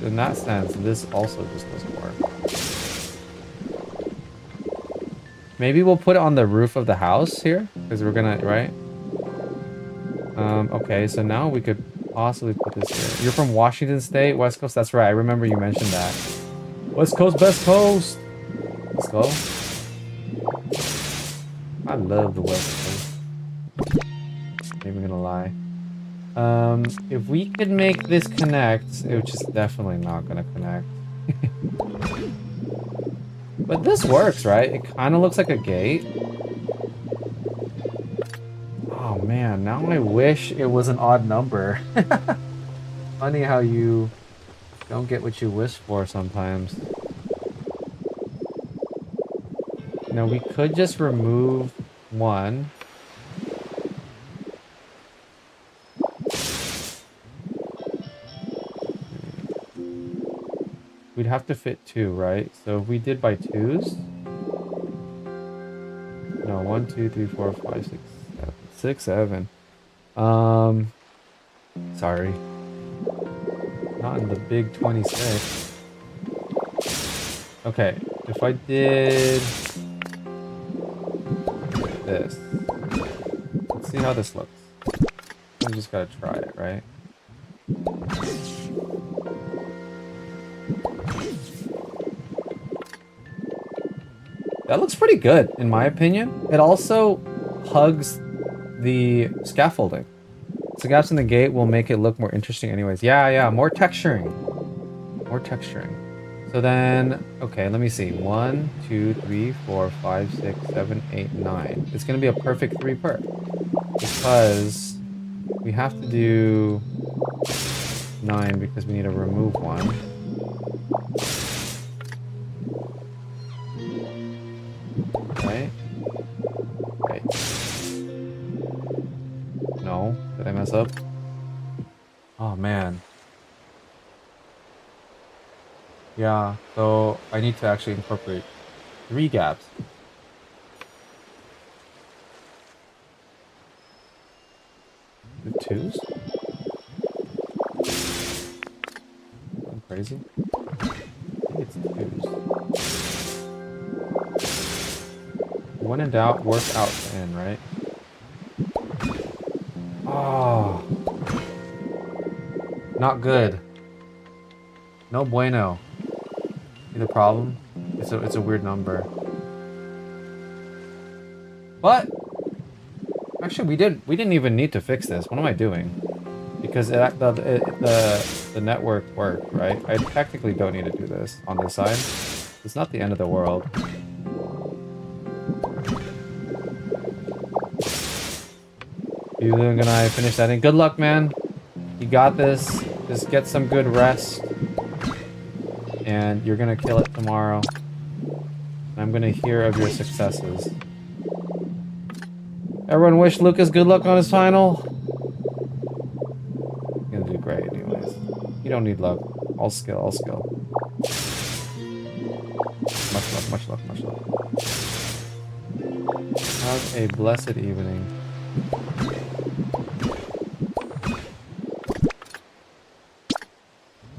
In that sense, this also just doesn't work. Maybe we'll put it on the roof of the house here, because we're gonna, right? Okay, so now we could possibly put this here. You're from Washington State, West Coast? That's right, I remember you mentioned that. West Coast, Best Coast! Let's go. I love the West Coast. Not even gonna lie. If we could make this connect, which is definitely not gonna connect. But this works, right? It kind of looks like a gate. Oh man, now I wish it was an odd number. Funny how you don't get what you wish for sometimes. Now we could just remove one. We'd have to fit two, right? So if we did by twos. No, 1, 2, 3, 4, 5, 6, 7. 6, 7. Sorry. Not in the big 26. Okay, if I did this. Let's see how this looks. We just gotta try it, right? That looks pretty good, in my opinion. It also hugs the scaffolding. So gaps in the gate will make it look more interesting anyways. Yeah, more texturing. More texturing. So then, okay, let me see. 1, 2, 3, 4, 5, 6, 7, 8, 9. It's gonna be a perfect 3 per. Because we have to do 9 because we need to remove one. Right? Right. No, did I mess up? Oh man. Yeah, so I need to actually incorporate 3 gaps. The 2s? I'm crazy. I think it's 2s. When in doubt, work out in, right? Oh. Not good. No bueno. See the problem? It's a weird number. But actually we didn't even need to fix this. What am I doing? Because the network worked, right? I technically don't need to do this on this side. It's not the end of the world. You gonna finish that in? Good luck, man. You got this. Just get some good rest. And you're gonna kill it tomorrow. I'm gonna hear of your successes. Everyone wish Lucas good luck on his final. He's gonna do great anyways. You don't need luck. All skill, all skill. Much luck, much luck, much luck. Have a blessed evening.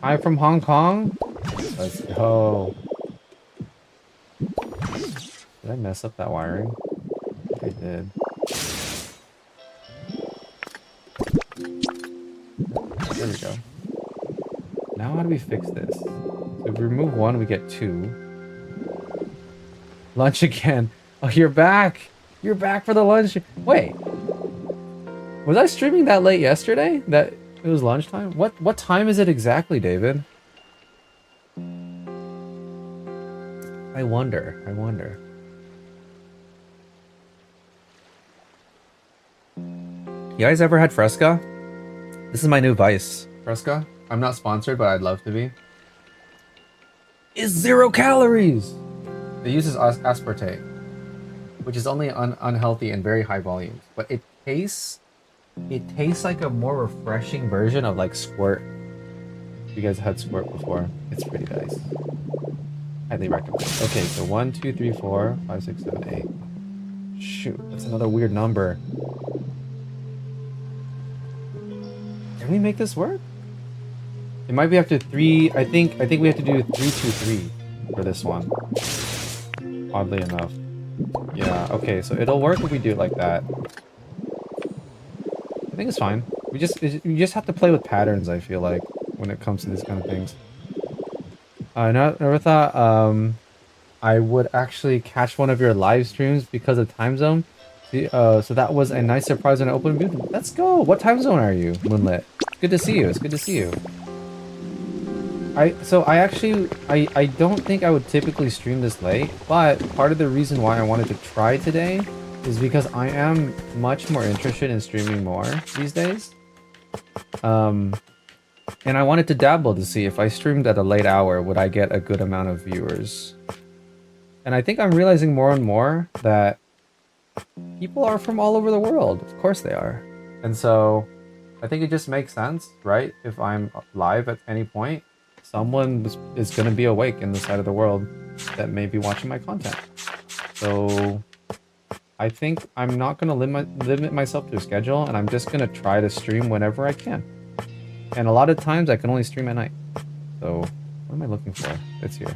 Hi from Hong Kong? Let's go. Did I mess up that wiring? I think I did. There we go. Now how do we fix this? So if we remove 1, we get 2. Lunch again. Oh, you're back! You're back for the lunch. Wait. Was I streaming that late yesterday? That it was lunchtime? What time is it exactly, David? I wonder. You guys ever had Fresca? This is my new vice. Fresca? I'm not sponsored, but I'd love to be. It's 0 calories! It uses aspartame, which is only unhealthy in very high volumes. But it tastes like a more refreshing version of like Squirt. If you guys had Squirt before, it's pretty nice. Highly recommend. Okay, so 1, 2, 3, 4, 5, 6, 7, 8. Shoot, that's another weird number. Can we make this work? It might be after 3. I think we have to do 3, 2, 3 for this one. Oddly enough. Yeah, okay, so it'll work if we do it like that. I think it's fine. You just have to play with patterns, I feel like, when it comes to these kind of things. I never thought I would actually catch one of your live streams because of time zone. See, so that was a nice surprise when I opened Mewtwo. Let's go! What time zone are you, Moonlit? It's good to see you. It's good to see you. I don't think I would typically stream this late, but part of the reason why I wanted to try today is because I am much more interested in streaming more these days. And I wanted to dabble to see if I streamed at a late hour, would I get a good amount of viewers? And I think I'm realizing more and more that people are from all over the world. Of course they are. And so I think it just makes sense, right? If I'm live at any point, someone is going to be awake in the side of the world that may be watching my content. So I think I'm not going to limit myself to a schedule, and I'm just going to try to stream whenever I can. And a lot of times I can only stream at night. So what am I looking for? It's here.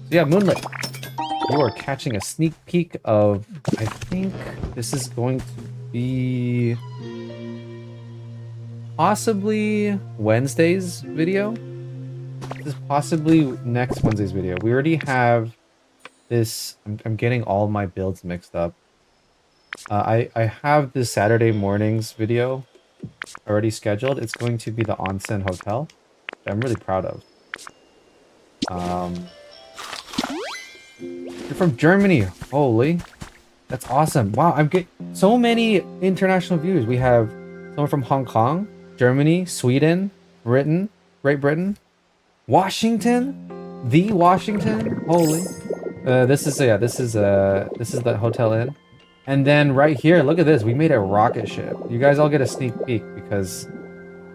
So yeah, Moonlit. You are catching a sneak peek of, I think this is going to be possibly Wednesday's video. This is possibly next Wednesday's video. We already have this, I'm getting all my builds mixed up. I have this Saturday morning's video already scheduled. It's going to be the Onsen Hotel, which I'm really proud of. You're from Germany. Holy. That's awesome. Wow, I'm getting so many international viewers. We have someone from Hong Kong, Germany, Sweden, Great Britain, Washington, the Washington. Holy. This is the Hotel Inn. And then right here, look at this. We made a rocket ship. You guys all get a sneak peek because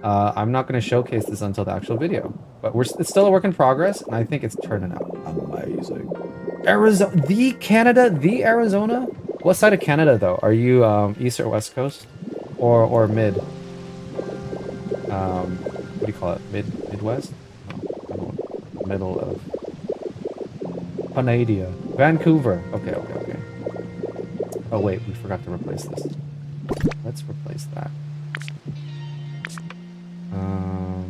I'm not going to showcase this until the actual video. But it's still a work in progress, and I think it's turning out amazing. Arizona, the Arizona? What side of Canada, though? Are you east or west coast? Or mid? What do you call it? Midwest? No, middle of... Canada. Vancouver. Okay. Oh wait, we forgot to replace this. Let's replace that.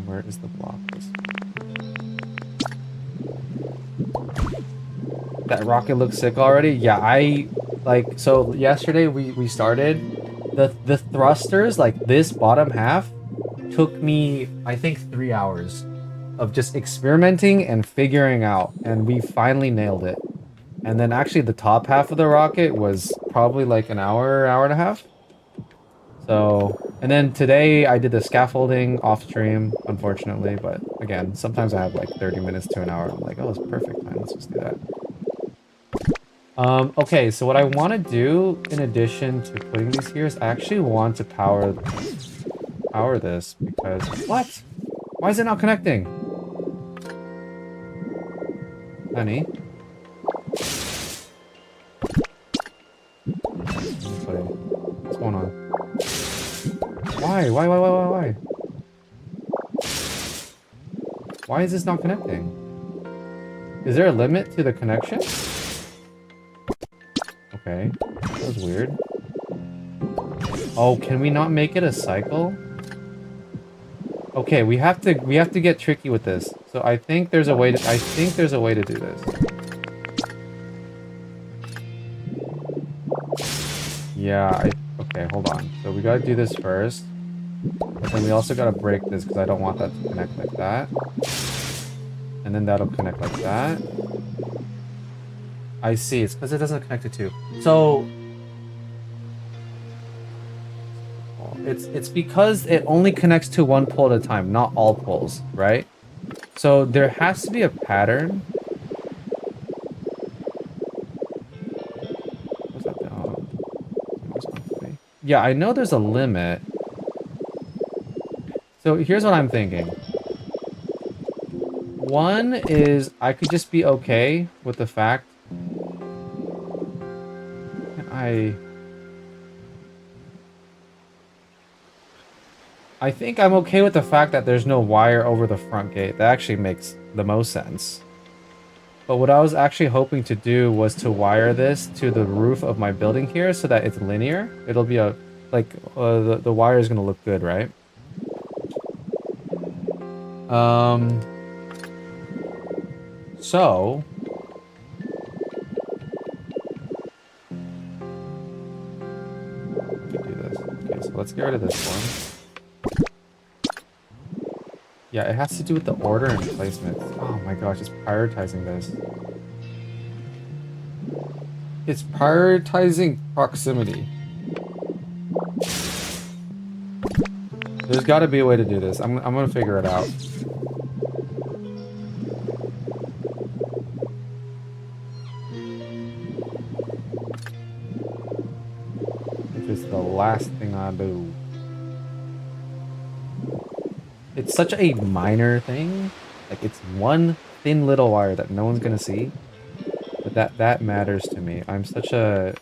Where is the block? That rocket looks sick already? Yeah, so yesterday we started the thrusters, like this bottom half took me I think 3 hours of just experimenting and figuring out, and we finally nailed it. And then actually the top half of the rocket was probably like an hour and a half. So, and then today I did the scaffolding off stream, unfortunately, but again, sometimes I have like 30 minutes to an hour. I'm like, oh, it's perfect time. Let's just do that. Okay, so what I want to do in addition to putting these here is I actually want to power this because what? Why is it not connecting? Honey. What's going on? Why? Why is this not connecting? Is there a limit to the connection? Okay, that was weird. Oh, can we not make it a cycle? Okay, we have to get tricky with this. So I think there's a way to do this. Yeah, okay, hold on. So we gotta do this first. But then we also gotta break this because I don't want that to connect like that. And then that'll connect like that. I see, it's because it doesn't connect to two. So it's because it only connects to one pole at a time, not all poles, right? So there has to be a pattern. What's that down? Yeah, I know there's a limit. So here's what I'm thinking. One is I could just be okay with the fact I think I'm okay with the fact that there's no wire over the front gate. That actually makes the most sense. But what I was actually hoping to do was to wire this to the roof of my building here so that it's linear. It'll be a, like, the wire is gonna look good, right? So... let me do this. Okay, so let's get rid of this one. Yeah, it has to do with the order and placement. Oh my gosh, it's prioritizing this. It's prioritizing proximity. There's got to be a way to do this. I'm gonna figure it out. If it's the last thing I do. It's such a minor thing. Like, it's one thin little wire that no one's gonna see. But that matters to me. I'm such a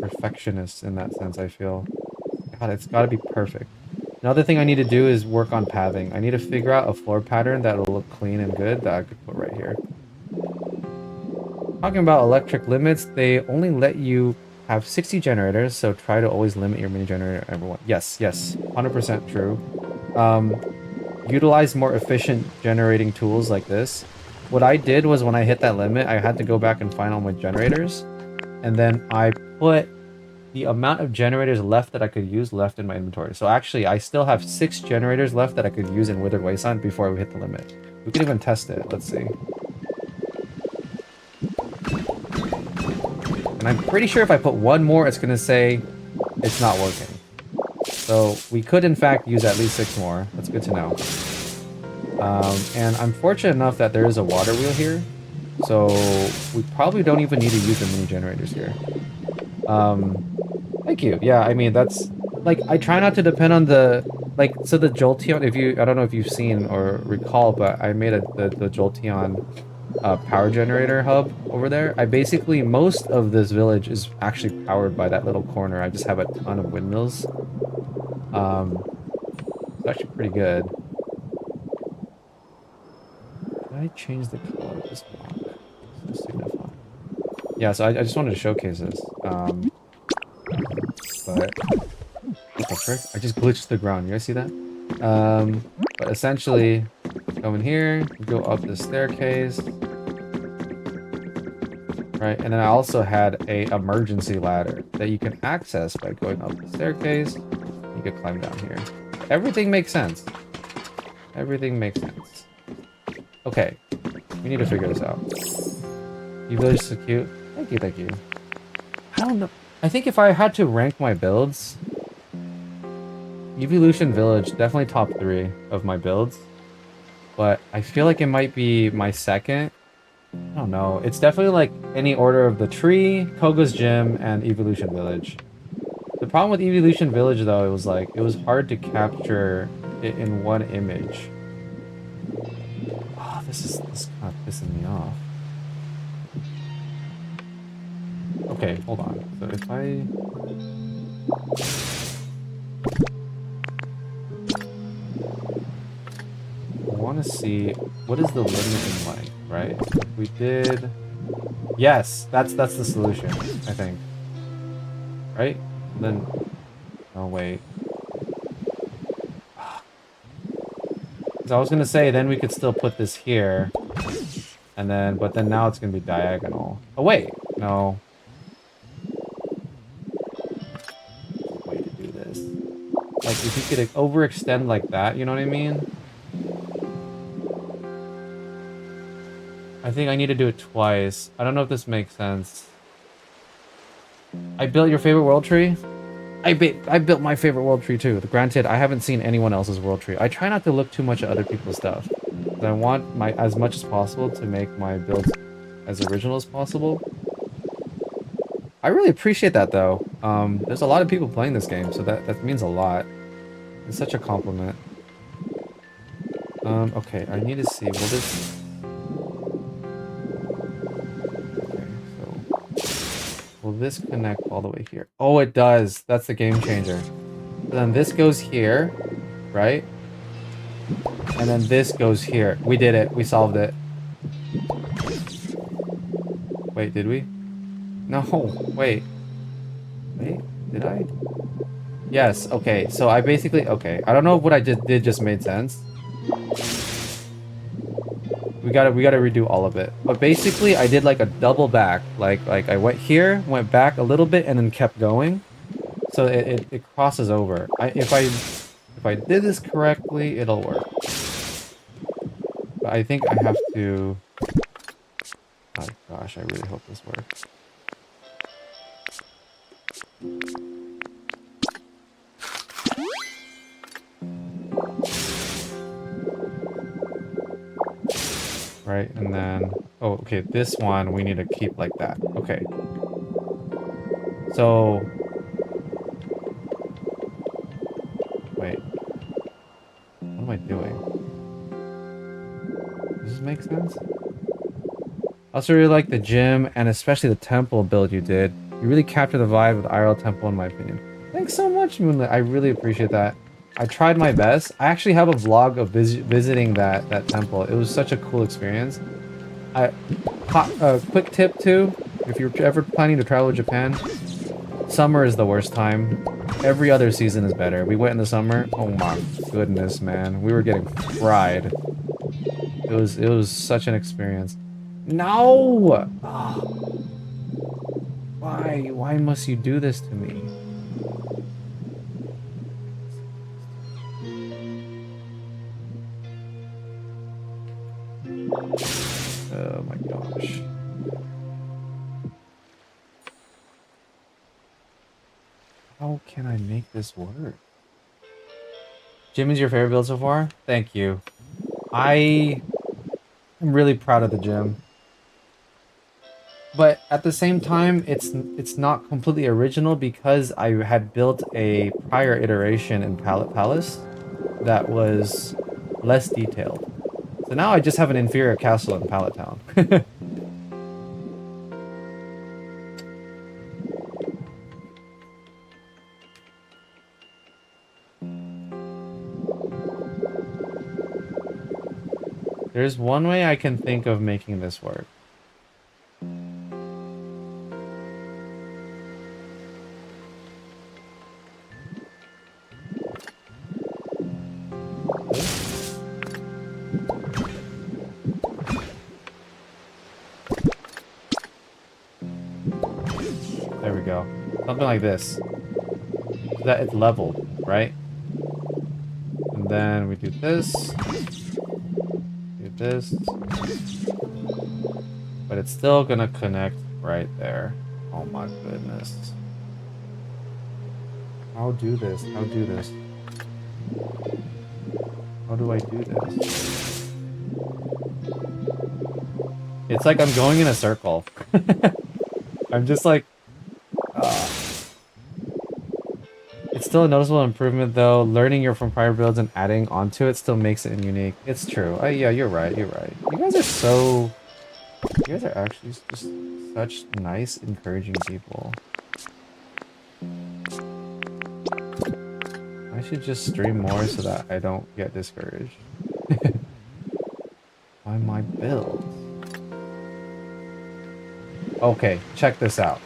perfectionist in that sense, I feel. God, it's gotta be perfect. Another thing I need to do is work on pathing. I need to figure out a floor pattern that will look clean and good that I could put right here. Talking about electric limits, they only let you have 60 generators, so try to always limit your mini generator, everyone. Yes, 100% true. Utilize more efficient generating tools like this. What I did was when I hit that limit, I had to go back and find all my generators. And then I put the amount of generators left that I could use left in my inventory. So actually, I still have 6 generators left that I could use in Withered Wasteland before we hit the limit. We could even test it. Let's see. And I'm pretty sure if I put one more, it's going to say it's not working. So we could, in fact, use at least 6 more. That's good to know. And I'm fortunate enough that there is a water wheel here. So we probably don't even need to use the mini generators here. Thank you. Yeah, I mean, that's... Like, I try not to depend on the... Like, so the Jolteon, if you... I don't know if you've seen or recall, but I made the Jolteon power generator hub over there. I basically... Most of this village is actually powered by that little corner. I just have a ton of windmills. It's actually pretty good. Did I change the color of this block? So signify. Yeah, so I just wanted to showcase this. But what the frick? I just glitched the ground. You guys see that? But essentially, go in here, go up the staircase. Right, and then I also had a emergency ladder that you can access by going up the staircase. You can climb down here. Everything makes sense. Everything makes sense. Okay, we need to figure this out. You village is so cute. Thank you, thank you. I don't know. I think if I had to rank my builds, Evolution Village, definitely top 3 of my builds. But I feel like it might be my second. I don't know. It's definitely like any order of the tree, Koga's Gym, and Evolution Village. The problem with Evolution Village, though, it was like, it was hard to capture it in one image. Oh, this is kind of pissing me off. Okay, hold on. So if I want to see what is the limit in length, right? If we did, yes, that's the solution, I think. Right? And then, oh wait. So I was gonna say then we could still put this here, and then but then now it's gonna be diagonal. Oh wait, no. Way to do this. Like if you could overextend like that, you know what I mean? I think I need to do it twice. I don't know if this makes sense. I built your favorite world tree? I built my favorite world tree too. Granted, I haven't seen anyone else's world tree. I try not to look too much at other people's stuff. I want as much as possible to make my builds as original as possible. I really appreciate that though. There's a lot of people playing this game, so that means a lot. It's such a compliment. Okay, I need to see, will this... Will this connect all the way here? Oh, it does. That's the game changer. So then this goes here, right? And then this goes here. We did it. We solved it. Wait, did we? No, wait. Wait, did I? Yes, okay. So I basically, okay. I don't know if what I just did just made sense. We gotta redo all of it. But basically I did like a double back. Like I went here, went back a little bit, and then kept going. So it crosses over. If I did this correctly, it'll work. But I think I have to... Oh gosh, I really hope this works. Right, and then... Oh, okay, this one we need to keep like that. Okay. So... Wait. What am I doing? Does this make sense? I also really like the gym, and especially the temple build you did. You really captured the vibe of the IRL temple, in my opinion. Thanks so much, Moonlit. I really appreciate that. I tried my best. I actually have a vlog of visiting that temple. It was such a cool experience. Quick tip too, if you're ever planning to travel to Japan, summer is the worst time. Every other season is better. We went in the summer. Oh my goodness, man. We were getting fried. It was such an experience. No! Oh. Why? Why must you do this to me? Oh my gosh. How can I make this work? Gym is your favorite build so far? Thank you. I'm really proud of the gym. But at the same time, it's not completely original because I had built a prior iteration in Palette Palace that was less detailed. So now I just have an inferior castle in Pallet Town. There's one way I can think of making this work. There we go. Something like this. So that it's leveled, right? And then we do this. Do this. But it's still gonna connect right there. Oh my goodness. How do this? How do this? How do I do this? It's like I'm going in a circle. I'm just like... It's still a noticeable improvement though. Learning your from prior builds and adding onto it still makes it unique. It's true. Yeah, you're right. You're right. You guys are so... You guys are actually just such nice, encouraging people. I should just stream more so that I don't get discouraged. By my build. Okay, check this out.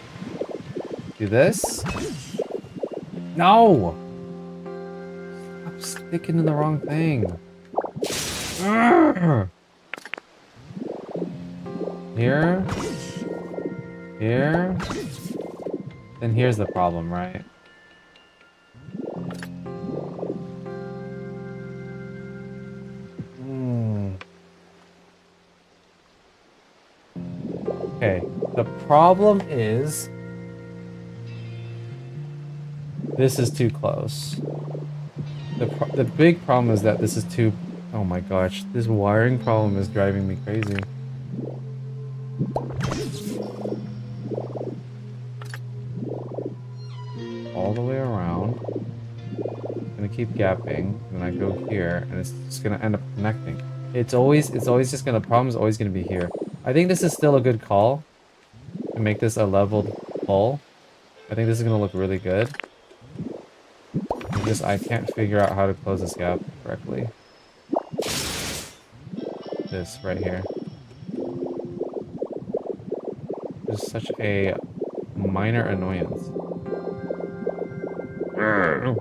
Do this. No! I'm sticking to the wrong thing. Here. Here. Then here's the problem, right? Okay, the problem is... This is too close. The big problem is that this is too... Oh my gosh, this wiring problem is driving me crazy. All the way around. I'm gonna keep gapping, and then I go here, and it's just gonna end up connecting. It's always just gonna... The problem is always gonna be here. I think this is still a good call to make this a leveled hull. I think this is gonna look really good. I can't figure out how to close this gap correctly. This right here. just such a minor annoyance. Huh.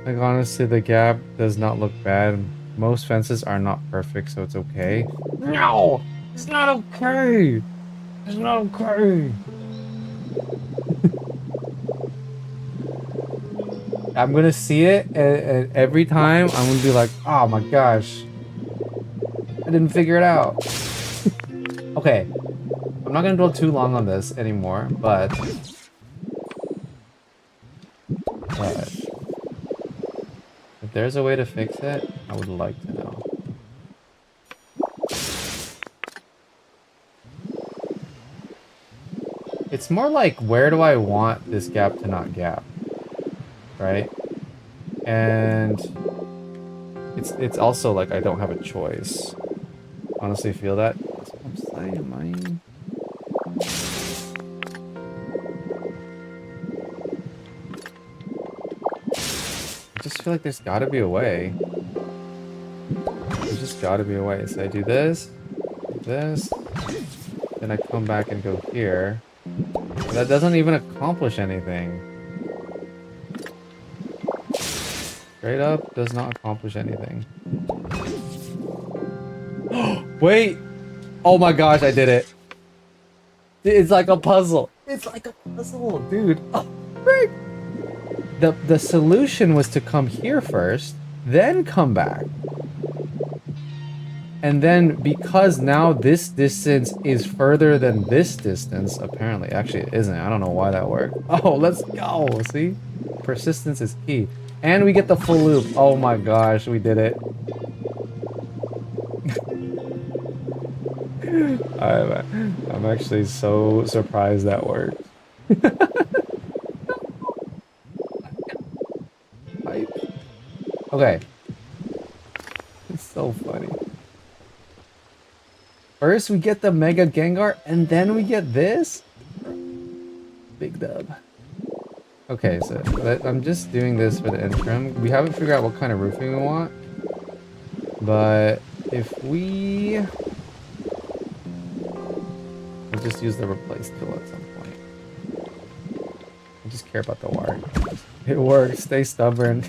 Like, honestly, the gap does not look bad. Most fences are not perfect, so it's okay. No! It's not okay! It's not okay! I'm gonna see it, and every time I'm gonna be like, oh my gosh, I didn't figure it out. Okay, I'm not gonna dwell too long on this anymore, but if there's a way to fix it, I would like to know. It's more like, where do I want this gap to not gap? Right? And it's also like I don't have a choice. Honestly feel that. That's what I'm saying, man. I just feel like there's gotta be a way. There's just gotta be a way. So I do this, then I come back and go here. But that doesn't even accomplish anything. Straight up does not accomplish anything. Wait! Oh my gosh, I did it! It's like a puzzle. It's like a puzzle, dude. Oh, frick! The solution was to come here first, then come back. And then, because now this distance is further than this distance, apparently, actually it isn't. I don't know why that worked. Oh, let's go, see? Persistence is key. And we get the full loop. Oh my gosh, we did it. I'm actually so surprised that worked. Okay. It's so funny. First we get the Mega Gengar, and then we get this? Big dub. Okay, so I'm just doing this for the interim. We haven't figured out what kind of roofing we want. But if we'll just use the replace tool at some point. I just care about the wire. It works, stay stubborn.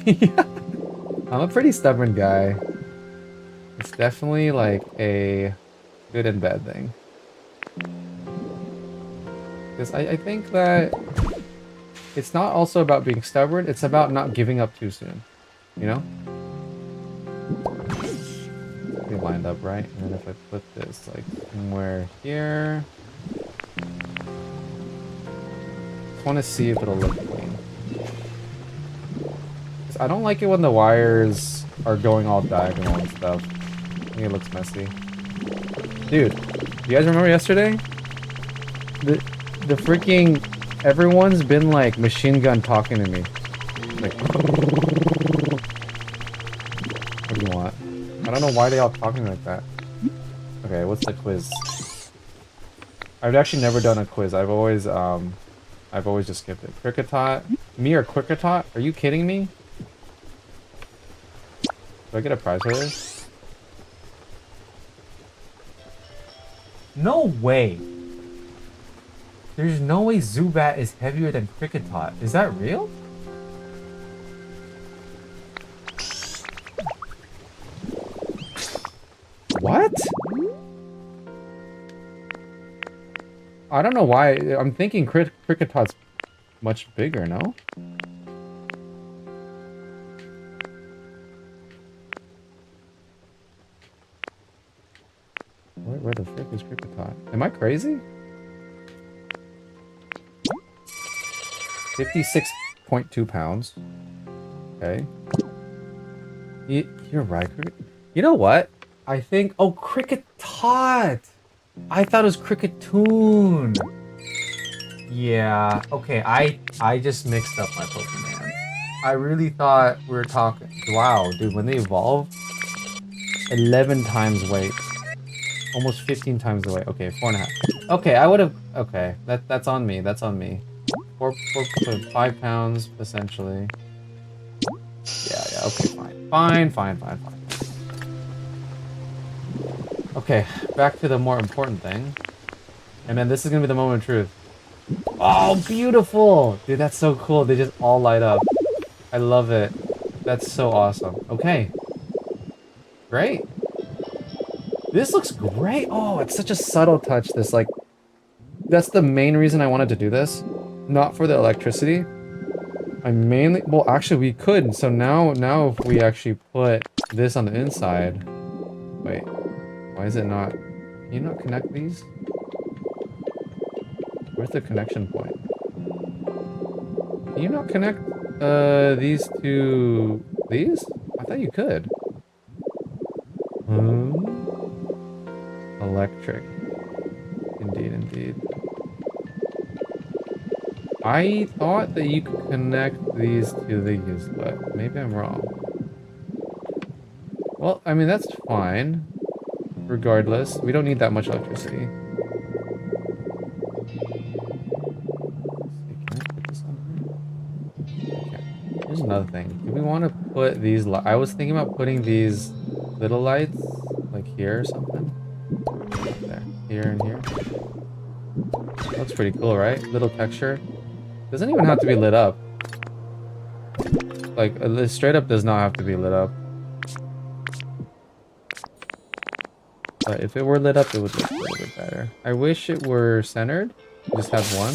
I'm a pretty stubborn guy. It's definitely like a good and bad thing. Because I think that it's not also about being stubborn, it's about not giving up too soon. You know? Be lined up right, and then if I put this like somewhere here. Just want to see if it'll look clean. I don't like it when the wires are going all diagonal and stuff. I think it looks messy. Dude, you guys remember yesterday? The freaking... Everyone's been like machine gun talking to me. Like... What do you want? I don't know why they all talking like that. Okay, what's the quiz? I've actually never done a quiz. I've always just skipped it. Cricketot? Me or Quickertot? Are you kidding me? Do I get a prize for this? No way! There's no way Zubat is heavier than Cricketot. Is that real? What? I don't know why. I'm thinking Cricketot's much bigger, no? Where the frick is Cricketot? Am I crazy? 56.2 pounds. Okay. You're right. You know what? I think... Oh, Cricket Tot! I thought it was Cricketoon. Yeah. Okay, I just mixed up my Pokemon. I really thought we were talking... Wow, dude, when they evolve... 11 times weight. Almost 15 times the weight. Okay, 4.5. Okay, I would have... Okay, that's on me. That's on me. 5 pounds, essentially. Yeah, okay, fine. Okay, back to the more important thing. And then this is gonna be the moment of truth. Oh, beautiful! Dude, that's so cool. They just all light up. I love it. That's so awesome. Okay. Great. This looks great. Oh, it's such a subtle touch. This, like... That's the main reason I wanted to do this. Not for the electricity. I mainly... Well, actually, we could. So now if we actually put this on the inside... Wait. Why is it not... Can you not connect these? Where's the connection point? Can you not connect these to these? I thought you could. Electric. Indeed. I thought that you could connect these to these, but maybe I'm wrong. Well, I mean, that's fine. Regardless, we don't need that much electricity. Here's another thing. Do we want to put these... I was thinking about putting these little lights, like here or something. There. Here and here. Looks pretty cool, right? Little texture. Doesn't even have to be lit up. Like, this straight up does not have to be lit up. But if it were lit up, it would look a little bit better. I wish it were centered. Just have one,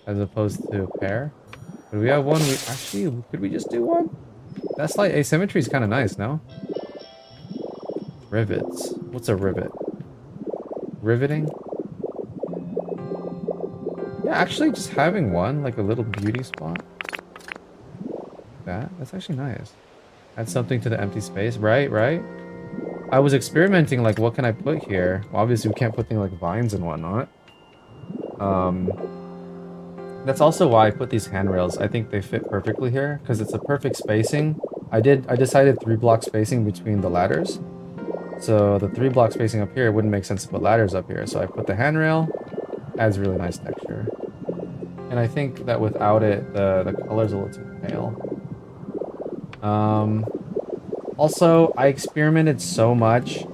as opposed to a pair. But we have one. Could we just do one? That slight asymmetry is kind of nice, no? Rivets. What's a rivet? Riveting? Yeah, actually just having one, like a little beauty spot. That's actually nice. Add something to the empty space, right? I was experimenting, like, what can I put here? Well, obviously we can't put things like vines and whatnot. That's also why I put these handrails. I think they fit perfectly here, because it's a perfect spacing. I decided 3 block spacing between the ladders. So the 3 block spacing up here, it wouldn't make sense to put ladders up here. So I put the handrail, adds really nice texture. And I think that without it, the color's a little too pale. Also, I experimented so much,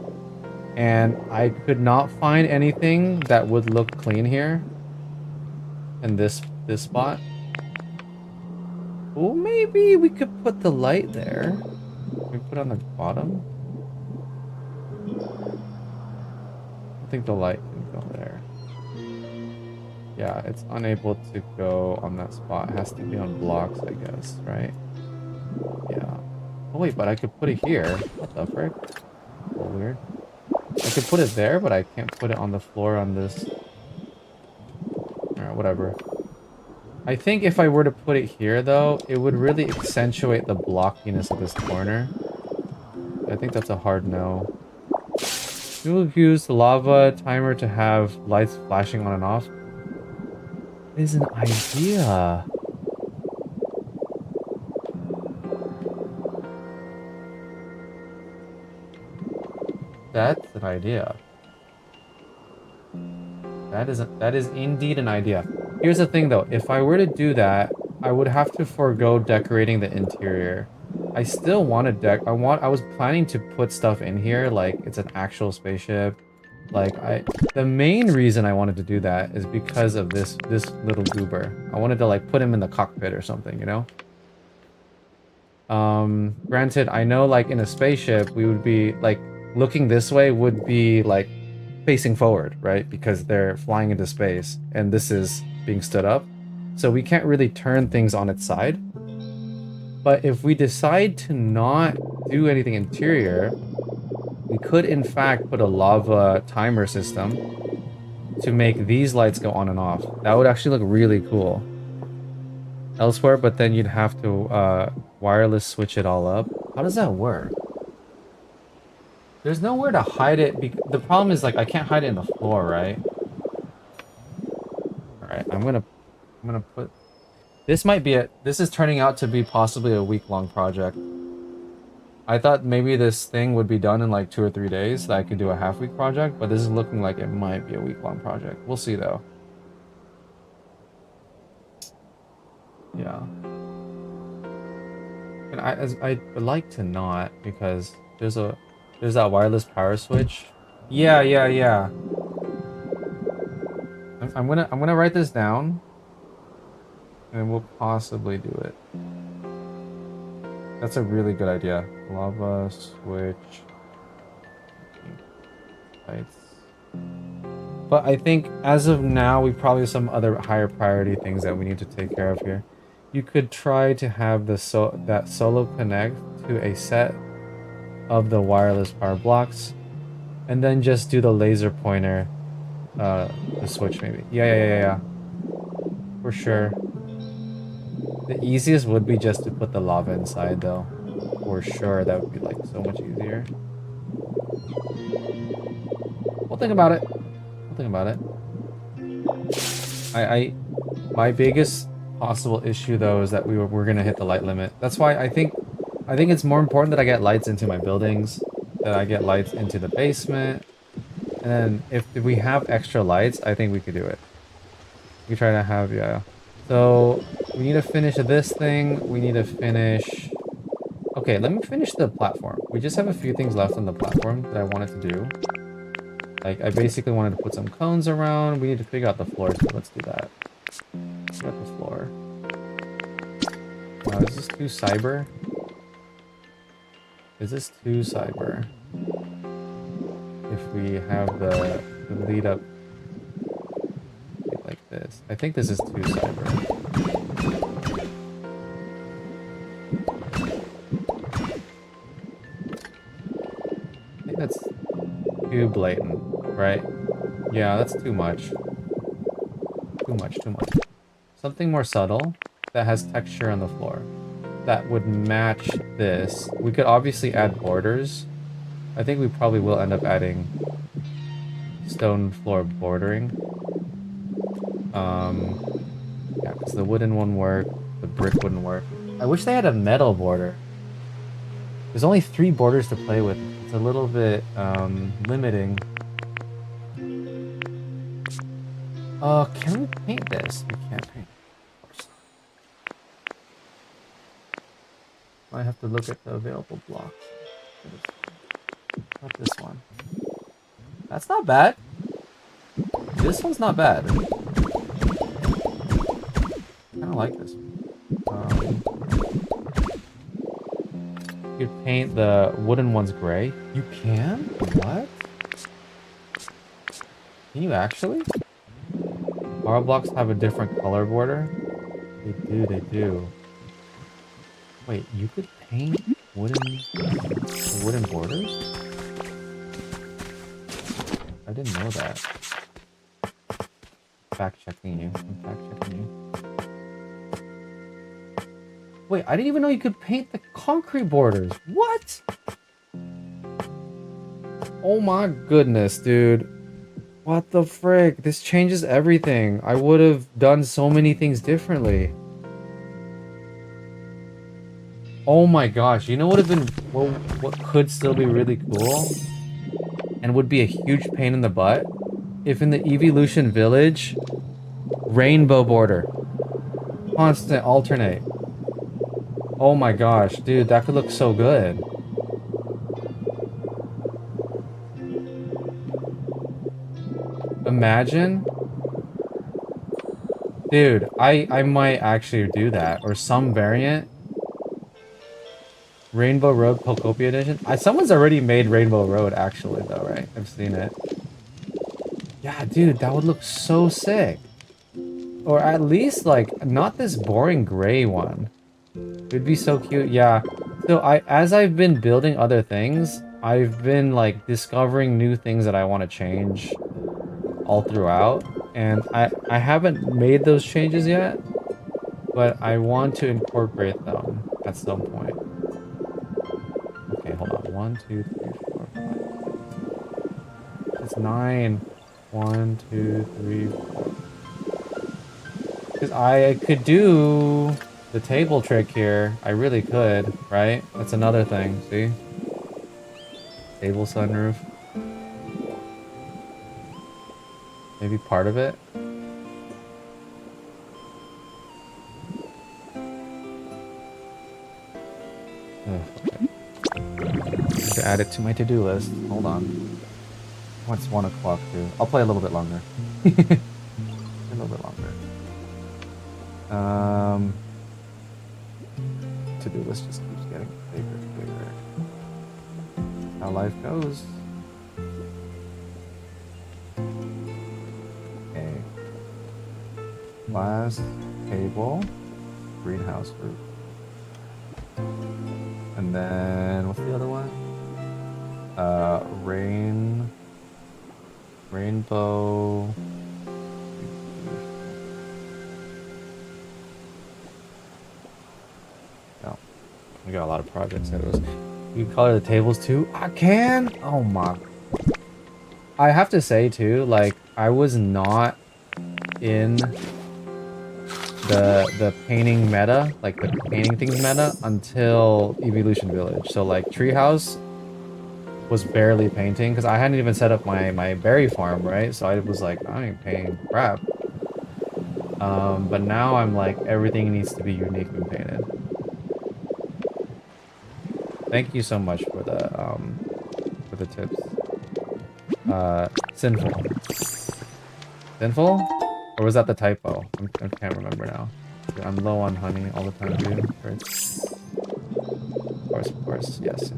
and I could not find anything that would look clean here. In this spot. Well, maybe we could put the light there. We put it on the bottom. I think the light can go there. Yeah, it's unable to go on that spot. It has to be on blocks, I guess, right? Yeah. Oh wait, but I could put it here. What the frick? A little weird. I could put it there, but I can't put it on the floor on this. Alright, whatever. I think if I were to put it here, though, it would really accentuate the blockiness of this corner. I think that's a hard no. We will use the lava timer to have lights flashing on and off. Is an idea. That's an idea. That is indeed an idea. Here's the thing though, if I were to do that, I would have to forego decorating the interior. I still want to I was planning to put stuff in here, like it's an actual spaceship. Like the main reason I wanted to do that is because of this little goober. I wanted to like put him in the cockpit or something, you know? Granted, I know like in a spaceship, we would be like looking this way would be like facing forward, right? Because they're flying into space and this is being stood up. So we can't really turn things on its side. But if we decide to not do anything interior, we could in fact put a lava timer system to make these lights go on and off. That would actually look really cool. Elsewhere, but then you'd have to wireless switch it all up. How does that work? There's nowhere to hide it. The problem is, like, I can't hide it in the floor, right? Alright, I'm gonna put... This might be it. This is turning out to be possibly a week-long project. I thought maybe this thing would be done in like 2 or 3 days, that I could do a half-week project, but this is looking like it might be a week-long project. We'll see, though. Yeah. And I would like to not, because there's that wireless power switch. Yeah. I'm gonna write this down, and we'll possibly do it. That's a really good idea. Lava switch lights. But I think as of now, we probably have some other higher priority things that we need to take care of here. You could try to have that solo connect to a set of the wireless power blocks, and then just do the laser pointer, the switch maybe. Yeah. For sure. The easiest would be just to put the lava inside, though. For sure, that would be like so much easier. We'll think about it. My biggest possible issue though is that we're gonna hit the light limit. That's why I think it's more important that I get lights into my buildings, that I get lights into the basement, and then if we have extra lights, I think we could do it. We try to have, yeah. So we need to finish this thing. We need to finish. Okay, let me finish the platform. We just have a few things left on the platform that I wanted to do. Like, I basically wanted to put some cones around. We need to figure out the floor, so let's do that. Figure out the floor. Is this too cyber? Is this too cyber? If we have the lead up like this. I think this is too cyber. I think that's too blatant, right? Yeah, that's too much. Too much. Something more subtle that has texture on the floor that would match this. We could obviously add borders. I think we probably will end up adding stone floor bordering. Yeah, because the wooden wouldn't work, the brick wouldn't work. I wish they had a metal border. There's only 3 borders to play with. It's a little bit limiting. Can we paint this? We can't paint. I have to look at the available blocks. Not this one. That's not bad. This one's not bad. I kind of like this one. You could paint the wooden ones gray. You can? What? Can you actually? Power blocks have a different color border? They do. Wait, you could paint wooden borders? I didn't know that. Fact checking you. I'm fact checking you. Wait, I didn't even know you could paint the concrete borders. What? Oh my goodness, dude. What the frick? This changes everything. I would have done so many things differently. Oh my gosh, you know what would have been, what could still be really cool and would be a huge pain in the butt? If in the Evolution Village, rainbow border. Constant, alternate. Oh my gosh, dude, that could look so good. Imagine. Dude, I might actually do that. Or some variant. Rainbow Road Pokopia Edition. Someone's already made Rainbow Road, actually, though, right? I've seen it. Yeah, dude, that would look so sick. Or at least, like, not this boring gray one. It'd be so cute, yeah. So, as I've been building other things, I've been, like, discovering new things that I want to change all throughout. And I haven't made those changes yet, but I want to incorporate them at some point. Okay, hold on. 1, 2, 3, 4, 5. It's 9. 1, 2, 3, 4. Because I could do the table trick here. I really could, right? That's another thing, see? Table sunroof. Maybe part of it. Okay. I have to add it to my to-do list. Hold on. Oh, it's 1 o'clock too. I'll play a little bit longer. A little bit longer. To-do list just keeps getting bigger and bigger. How life goes. Okay. Glass table, greenhouse roof. And then what's the other one? Rainbow. No, we got a lot of projects. You can color the tables too. I can. Oh my. I have to say too, like I was not in the painting meta, like the painting things meta, until Evolution Village. So like Treehouse was barely painting because I hadn't even set up my berry farm, right? So I was like, I ain't painting crap. But now I'm like, everything needs to be unique and painted. Thank you so much for the tips. Sinful. Sinful? Or was that the typo? I can't remember now. I'm low on honey all the time, dude. Of course. Yes.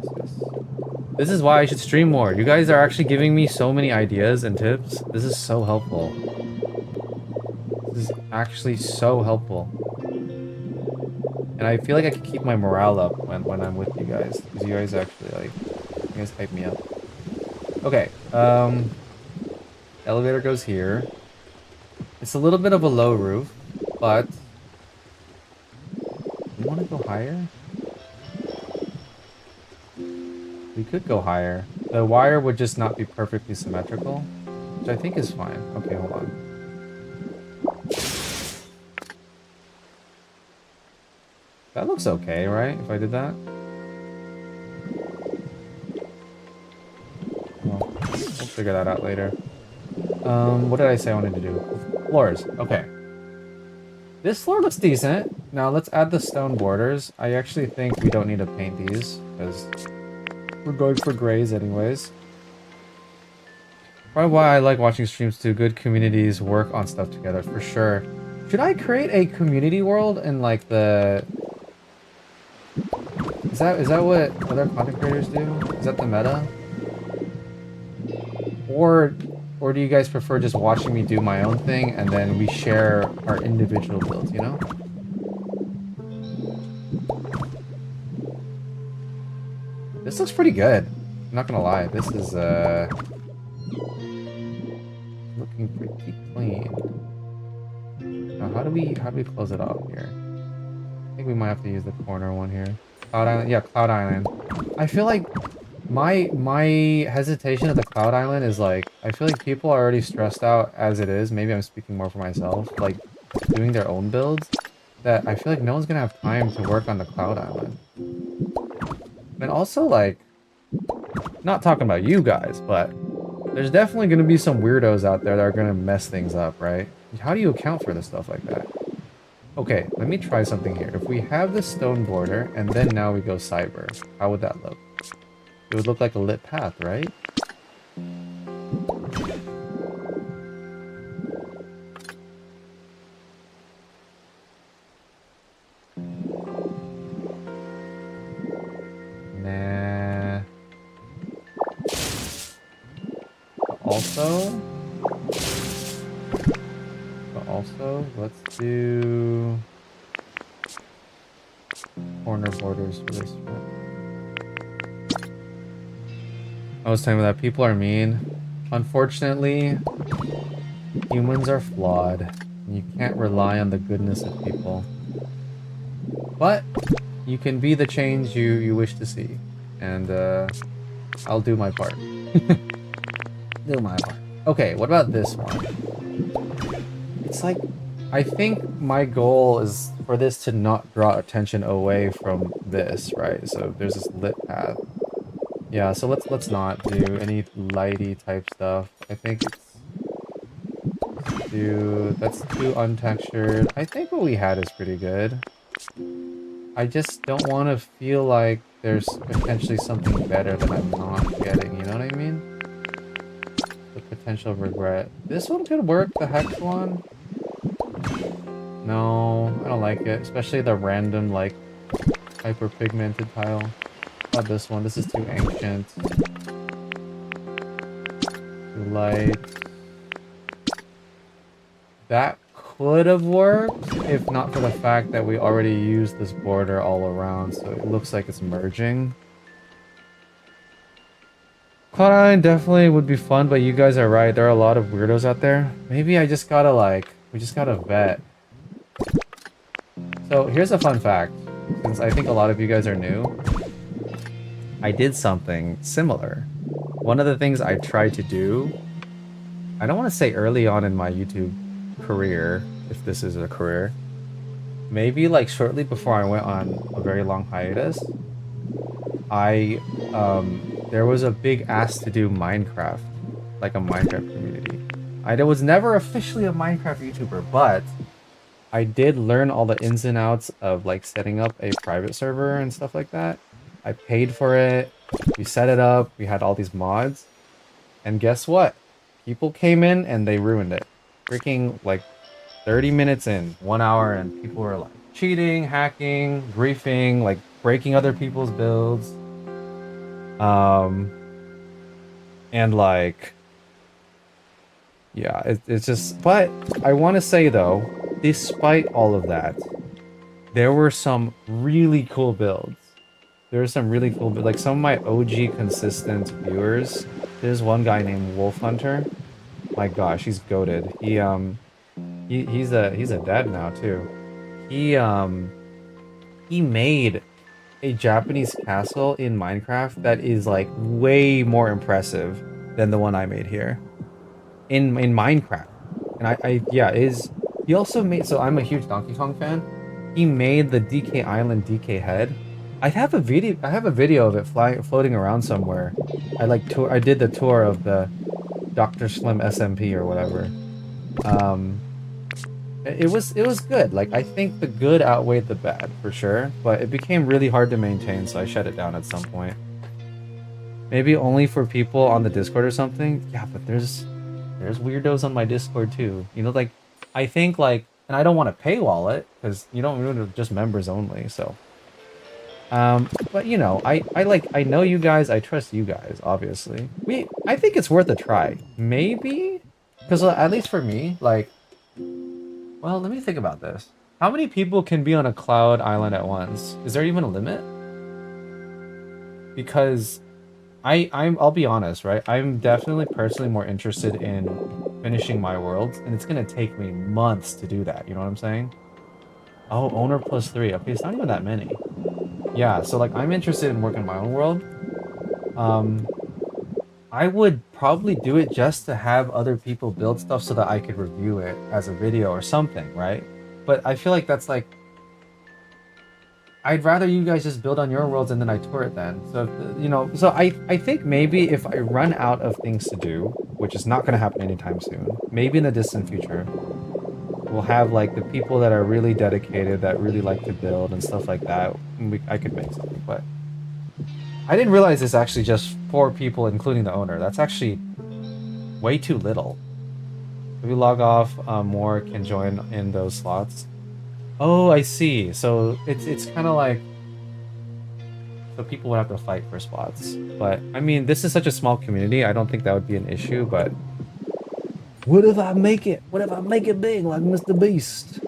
This is why I should stream more. You guys are actually giving me so many ideas and tips. This is so helpful. This is actually so helpful. And I feel like I can keep my morale up when I'm with you guys. Because you guys actually, like, you guys hype me up. Okay, elevator goes here. It's a little bit of a low roof, but you want to go higher? We could go higher. The wire would just not be perfectly symmetrical, which I think is fine. Okay, hold on. That looks okay, right? If I did that? Well, we'll figure that out later. What did I say I wanted to do? Floors. Okay. This floor looks decent. Now let's add the stone borders. I actually think we don't need to paint these because we're going for grays anyways. Probably why I like watching streams too. Good communities work on stuff together for sure. Should I create a community world in like the... Is that what other content creators do? Is that the meta? Or do you guys prefer just watching me do my own thing and then we share our individual builds, you know? This looks pretty good. I'm not gonna lie. This is looking pretty clean. Now how do we close it off here? I think we might have to use the corner one here. Cloud Island, yeah, Cloud Island. I feel like my hesitation at the Cloud Island is like, I feel like people are already stressed out as it is. Maybe I'm speaking more for myself, like doing their own builds, that I feel like no one's gonna have time to work on the Cloud Island. And also, like, not talking about you guys, but there's definitely gonna be some weirdos out there that are gonna mess things up, right? How do you account for this stuff like that? Okay, let me try something here. If we have the stone border and then now we go cyber, how would that look? It would look like a lit path, right? Nah. Also, let's do corner borders for this one. I was talking about that. People are mean. Unfortunately, humans are flawed. You can't rely on the goodness of people. But you can be the change you wish to see. And I'll do my part. do my part. Okay, what about this one? It's like, I think my goal is for this to not draw attention away from this, right? So there's this lit path. Yeah, so let's not do any lighty type stuff. I think that's too untextured. I think what we had is pretty good. I just don't want to feel like there's potentially something better that I'm not getting, you know what I mean? The potential regret. This one could work, the hex one. No, I don't like it, especially the random, like, hyper-pigmented tile. How about this one? This is too ancient. Too light. That could have worked, if not for the fact that we already used this border all around, so it looks like it's merging. Prayin definitely would be fun, but you guys are right, there are a lot of weirdos out there. Maybe I just gotta, like, we just gotta vet. So here's a fun fact, since I think a lot of you guys are new. I did something similar. One of the things I tried to do, I don't want to say early on in my YouTube career, if this is a career, maybe like shortly before I went on a very long hiatus, there was a big ask to do Minecraft, like a Minecraft community. I was never officially a Minecraft YouTuber, but I did learn all the ins and outs of like setting up a private server and stuff like that. I paid for it, we set it up, we had all these mods, and guess what? People came in and they ruined it. Freaking like 30 minutes in, 1 hour, and people were like cheating, hacking, griefing, like breaking other people's builds. And like, yeah, it's just, but I want to say though, despite all of that, there were some really cool builds. There were some really cool, like some of my OG consistent viewers. There's one guy named Wolf Hunter. My gosh, he's goated. He's a dad now too. He made a Japanese castle in Minecraft that is like way more impressive than the one I made here in Minecraft. And yeah, he also made, so I'm a huge Donkey Kong fan. He made the DK Island DK head. I have a video of it floating around somewhere. I did the tour of the Dr. SLiem SMP or whatever. It was good. Like, I think the good outweighed the bad for sure, but it became really hard to maintain, so I shut it down at some point. Maybe only for people on the Discord or something. Yeah, but there's weirdos on my Discord too. You know, like, I think like, and I don't want to paywall it because you don't really, just members only. So, but you know, I know you guys. I trust you guys. Obviously, I think it's worth a try. Maybe, because at least for me, like, well, let me think about this. How many people can be on a cloud island at once? Is there even a limit? Because I'll be honest, right? I'm definitely personally more interested in finishing my worlds, and it's gonna take me months to do that, you know what I'm saying? Oh, owner plus 3. Okay, it's not even that many. Yeah, so like I'm interested in working my own world. I would probably do it just to have other people build stuff so that I could review it as a video or something, right? But I feel like that's like, I'd rather you guys just build on your worlds and then I tour it then. So, you know, so I think maybe if I run out of things to do, which is not going to happen anytime soon, maybe in the distant future, we'll have like the people that are really dedicated, that really like to build and stuff like that. I could make something, but I didn't realize it's actually just 4 people, including the owner. That's actually way too little. If we log off, more can join in those slots. Oh, I see. So it's kind of like, so people would have to fight for spots. But I mean, this is such a small community. I don't think that would be an issue. But what if I make it? What if I make it big like Mr. Beast?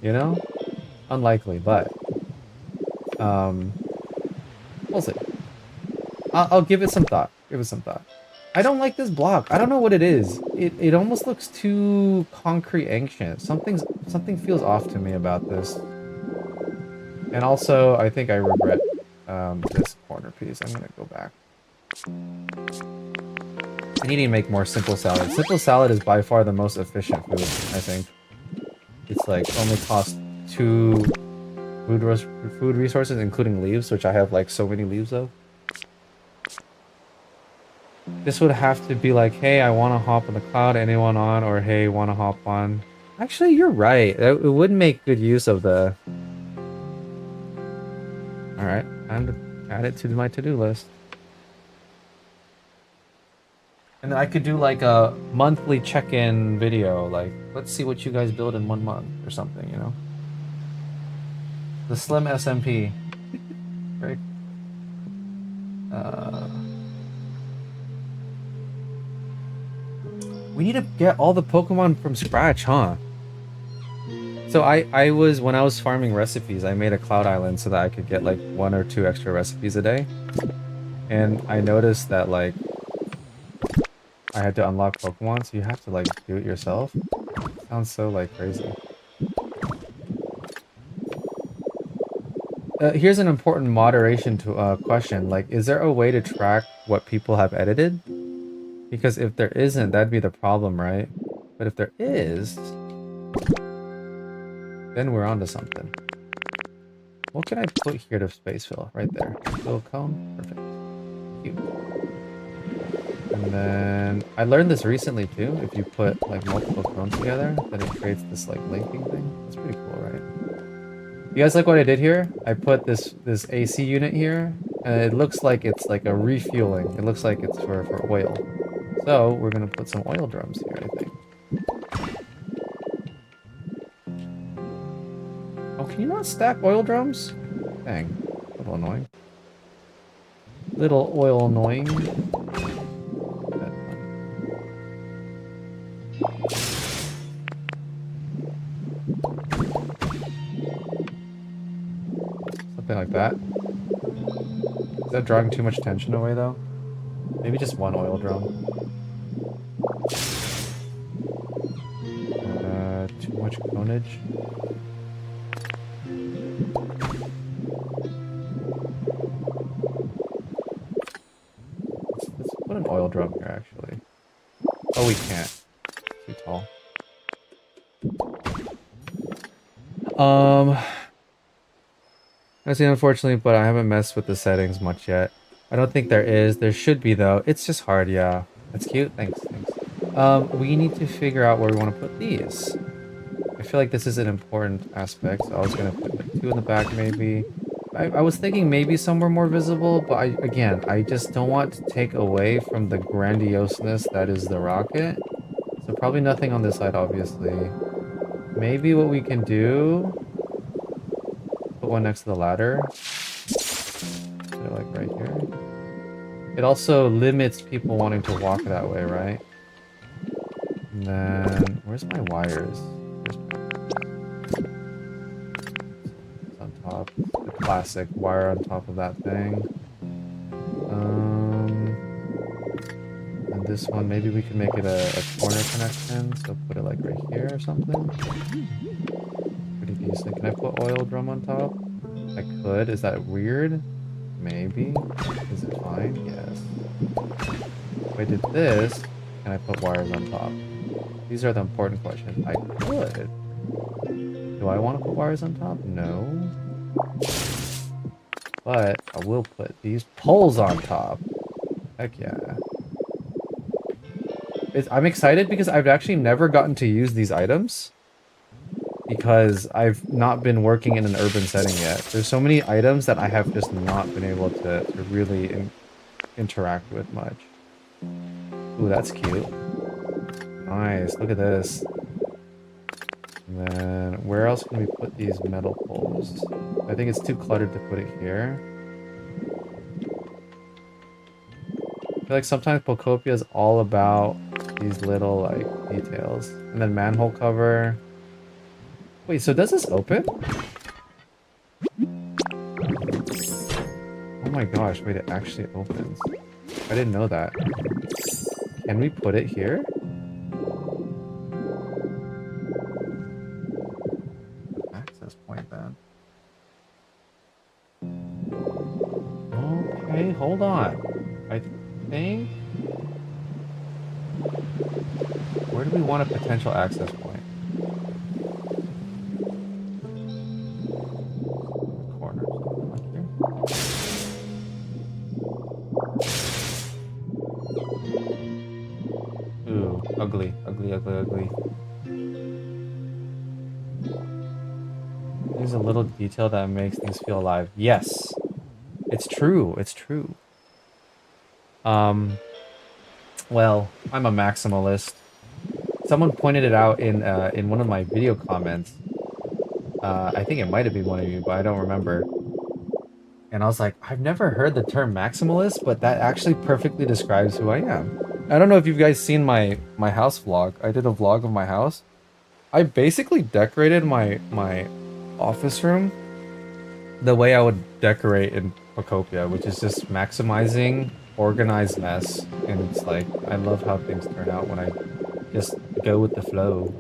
You know, unlikely, but we'll see. I'll give it some thought. Give it some thought. I don't like this block. I don't know what it is. It almost looks too concrete ancient. Something feels off to me about this. And also, I think I regret this corner piece. I'm gonna go back. I need to make more simple salad. Simple salad is by far the most efficient food, I think. It's like only costs 2 food resources, including leaves, which I have like so many leaves of. This would have to be like, hey, I want to hop on the cloud, anyone on? Or hey, want to hop on? Actually, you're right. It would make good use of the... Alright, time to add it to my to-do list. And then I could do like a monthly check-in video, like, let's see what you guys build in 1 month or something, you know? The SLiem SMP. Right? We need to get all the Pokemon from scratch, huh? So I was, when I was farming recipes, I made a cloud island so that I could get like 1 or 2 extra recipes a day. And I noticed that like, I had to unlock Pokemon, so you have to like do it yourself. Sounds so like crazy. Here's an important moderation to question. Like, is there a way to track what people have edited? Because if there isn't, that'd be the problem, right? But if there is, then we're onto something. What can I put here to space fill? Right there. Little cone? Perfect. Cute. And then I learned this recently too. If you put like multiple cones together, then it creates this like linking thing. That's pretty cool, right? You guys like what I did here? I put this AC unit here, and it looks like it's like a refueling. It looks like it's for oil. So we're gonna put some oil drums here, I think. Oh, can you not stack oil drums? Dang, a little annoying. Little oil annoying. Something like that. Is that drawing too much tension away though? Maybe just 1 oil drum. Too much conage. Let's put an oil drum here actually. Oh, we can't. Too tall. I see, unfortunately, but I haven't messed with the settings much yet. I don't think there is. There should be though. It's just hard, yeah. That's cute. Thanks. We need to figure out where we want to put these. I feel like this is an important aspect, so I was gonna put like 2 in the back maybe. I was thinking maybe somewhere more visible, but again, I just don't want to take away from the grandioseness that is the rocket. So probably nothing on this side, obviously. Maybe what we can do... Put 1 next to the ladder. Put it like right here. It also limits people wanting to walk that way, right? And then... Where's my wires? On top, the classic wire on top of that thing. And this one, maybe we can make it a corner connection, so put it like right here or something. Pretty decent. Can I put oil drum on top? I could. Is that weird? Maybe. Is it fine? Yes. If I did this, can I put wires on top? These are the important questions. I could. Do I want to put wires on top? No. But I will put these poles on top. Heck yeah. I'm excited because I've actually never gotten to use these items. Because I've not been working in an urban setting yet. There's so many items that I have just not been able to really interact with much. Ooh, that's cute. Nice, look at this. And then, where else can we put these metal poles? I think it's too cluttered to put it here. I feel like sometimes Pokopia is all about these little, like, details. And then manhole cover. Wait, so does this open? Oh my gosh, wait, it actually opens. I didn't know that. Can we put it here? Access point then. Okay, hold on. I think... we want a potential access point? Corner, something like here. Ooh, ugly, ugly, ugly, ugly. There's a little detail that makes things feel alive. Yes, it's true. It's true. Well, I'm a maximalist. Someone pointed it out in one of my video comments. I think it might have been one of you, but I don't remember. And I was like, I've never heard the term maximalist, but that actually perfectly describes who I am. I don't know if you've guys seen my house vlog. I did a vlog of my house. I basically decorated my office room the way I would decorate in Pokopia, which is just maximizing organized mess. And it's like, I love how things turn out when I just go with the flow.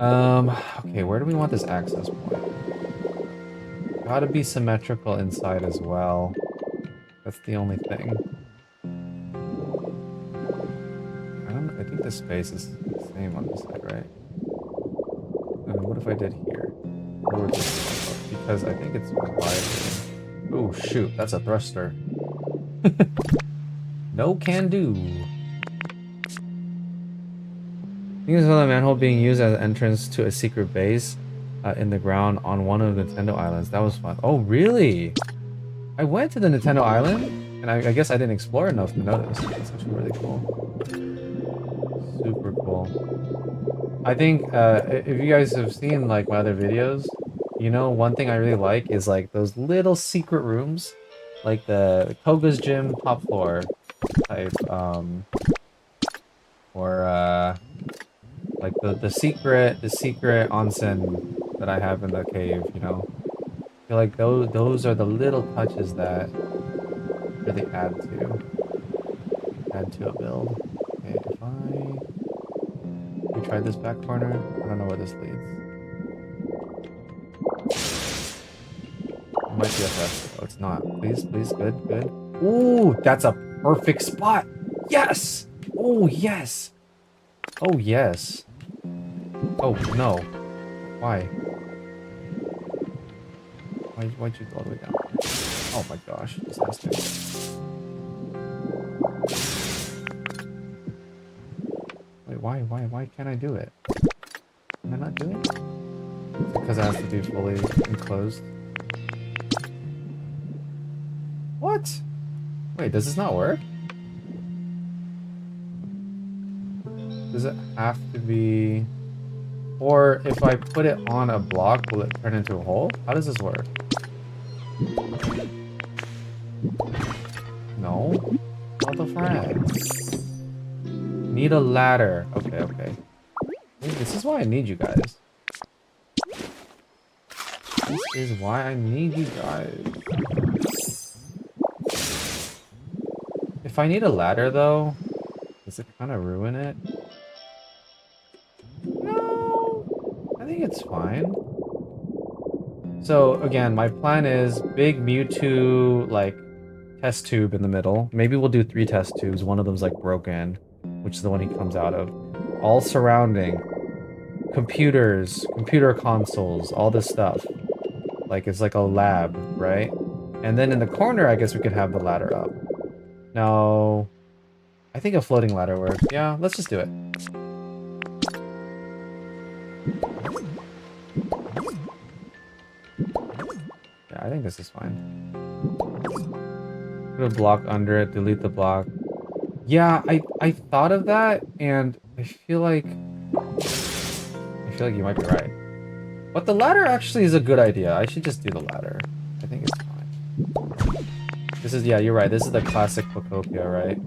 Okay, where do we want this access point? Gotta be symmetrical inside as well. That's the only thing. I think the space is the same on this side, right? What if I did here? Or this one? Because I think it's wide. Oh shoot, that's a thruster. No can do. I think it's another manhole being used as an entrance to a secret base in the ground on one of the Nintendo Islands. That was fun. Oh, really? I went to the Nintendo Island, and I guess I didn't explore enough to notice. That's actually really cool. Super cool. I think if you guys have seen like my other videos, you know, one thing I really like is like those little secret rooms, like the Koga's Gym top floor type, or like the secret onsen that I have in the cave, you know. I feel like those are the little touches that really add to a build. Okay, if we try this back corner, I don't know where this leads. It might be a fest. Oh, it's not. Please, please, good, good. Ooh, that's a perfect spot. Yes. Oh yes. Oh yes. Oh no. Why? Why'd you go all the way down? Oh my gosh, disaster. Wait, why can't I do it? Can I not do it? Because it has to be fully enclosed. What? Wait, does this not work? Does it have to be... Or if I put it on a block, will it turn into a hole? How does this work? No? What the frack? Need a ladder. Okay, okay. Wait, this is why I need you guys. This is why I need you guys. If I need a ladder though, does it kind of ruin it? No, I think it's fine. So again, my plan is big Mewtwo like test tube in the middle. Maybe we'll do 3 test tubes. One of them's like broken, which is the one he comes out of. All surrounding computers, computer consoles, all this stuff. Like it's like a lab, right? And then in the corner, I guess we could have the ladder up. No, I think a floating ladder works. Yeah, let's just do it. Yeah, I think this is fine. Put a block under it, delete the block. Yeah, I thought of that, and I feel like you might be right. But the ladder actually is a good idea. I should just do the ladder. I think it's fine. This is, yeah, you're right. This is the classic Pokopia, right?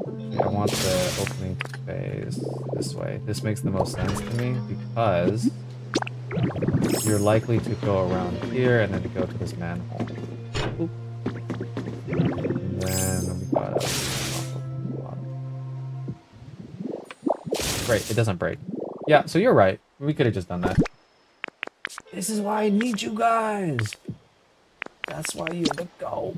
Okay, I want the opening to face this way. This makes the most sense to me because you're likely to go around here and then to go to this manhole. Oop. And then we got a... Great, it doesn't break. Yeah, so you're right. We could have just done that. This is why I need you guys. That's why you let go.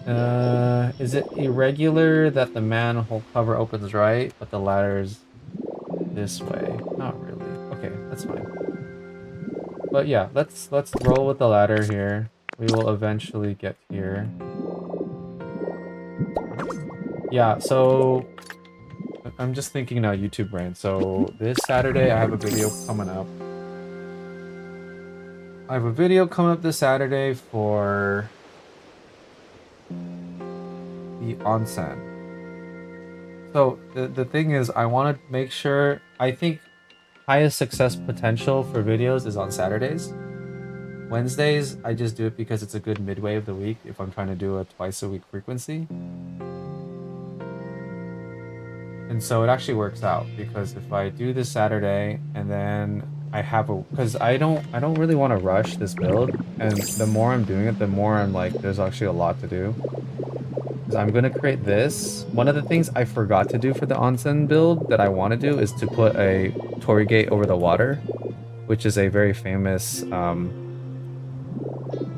Is it irregular that the manhole cover opens right, but the ladder's this way? Not really. Okay, that's fine. But yeah, let's roll with the ladder here. We will eventually get here. Yeah, so I'm just thinking now, YouTube brain. So this Saturday I have a video coming up. I have a video coming up this Saturday for the onsen. So the thing is, I want to make sure, I think highest success potential for videos is on Saturdays. Wednesdays, I just do it because it's a good midway of the week if I'm trying to do a twice a week frequency. And so it actually works out because if I do this Saturday and then I have a, because I don't really want to rush this build, and the more I'm doing it, the more I'm like, there's actually a lot to do. Because I'm gonna create this. One of the things I forgot to do for the onsen build that I want to do is to put a torii gate over the water, which is a very famous, I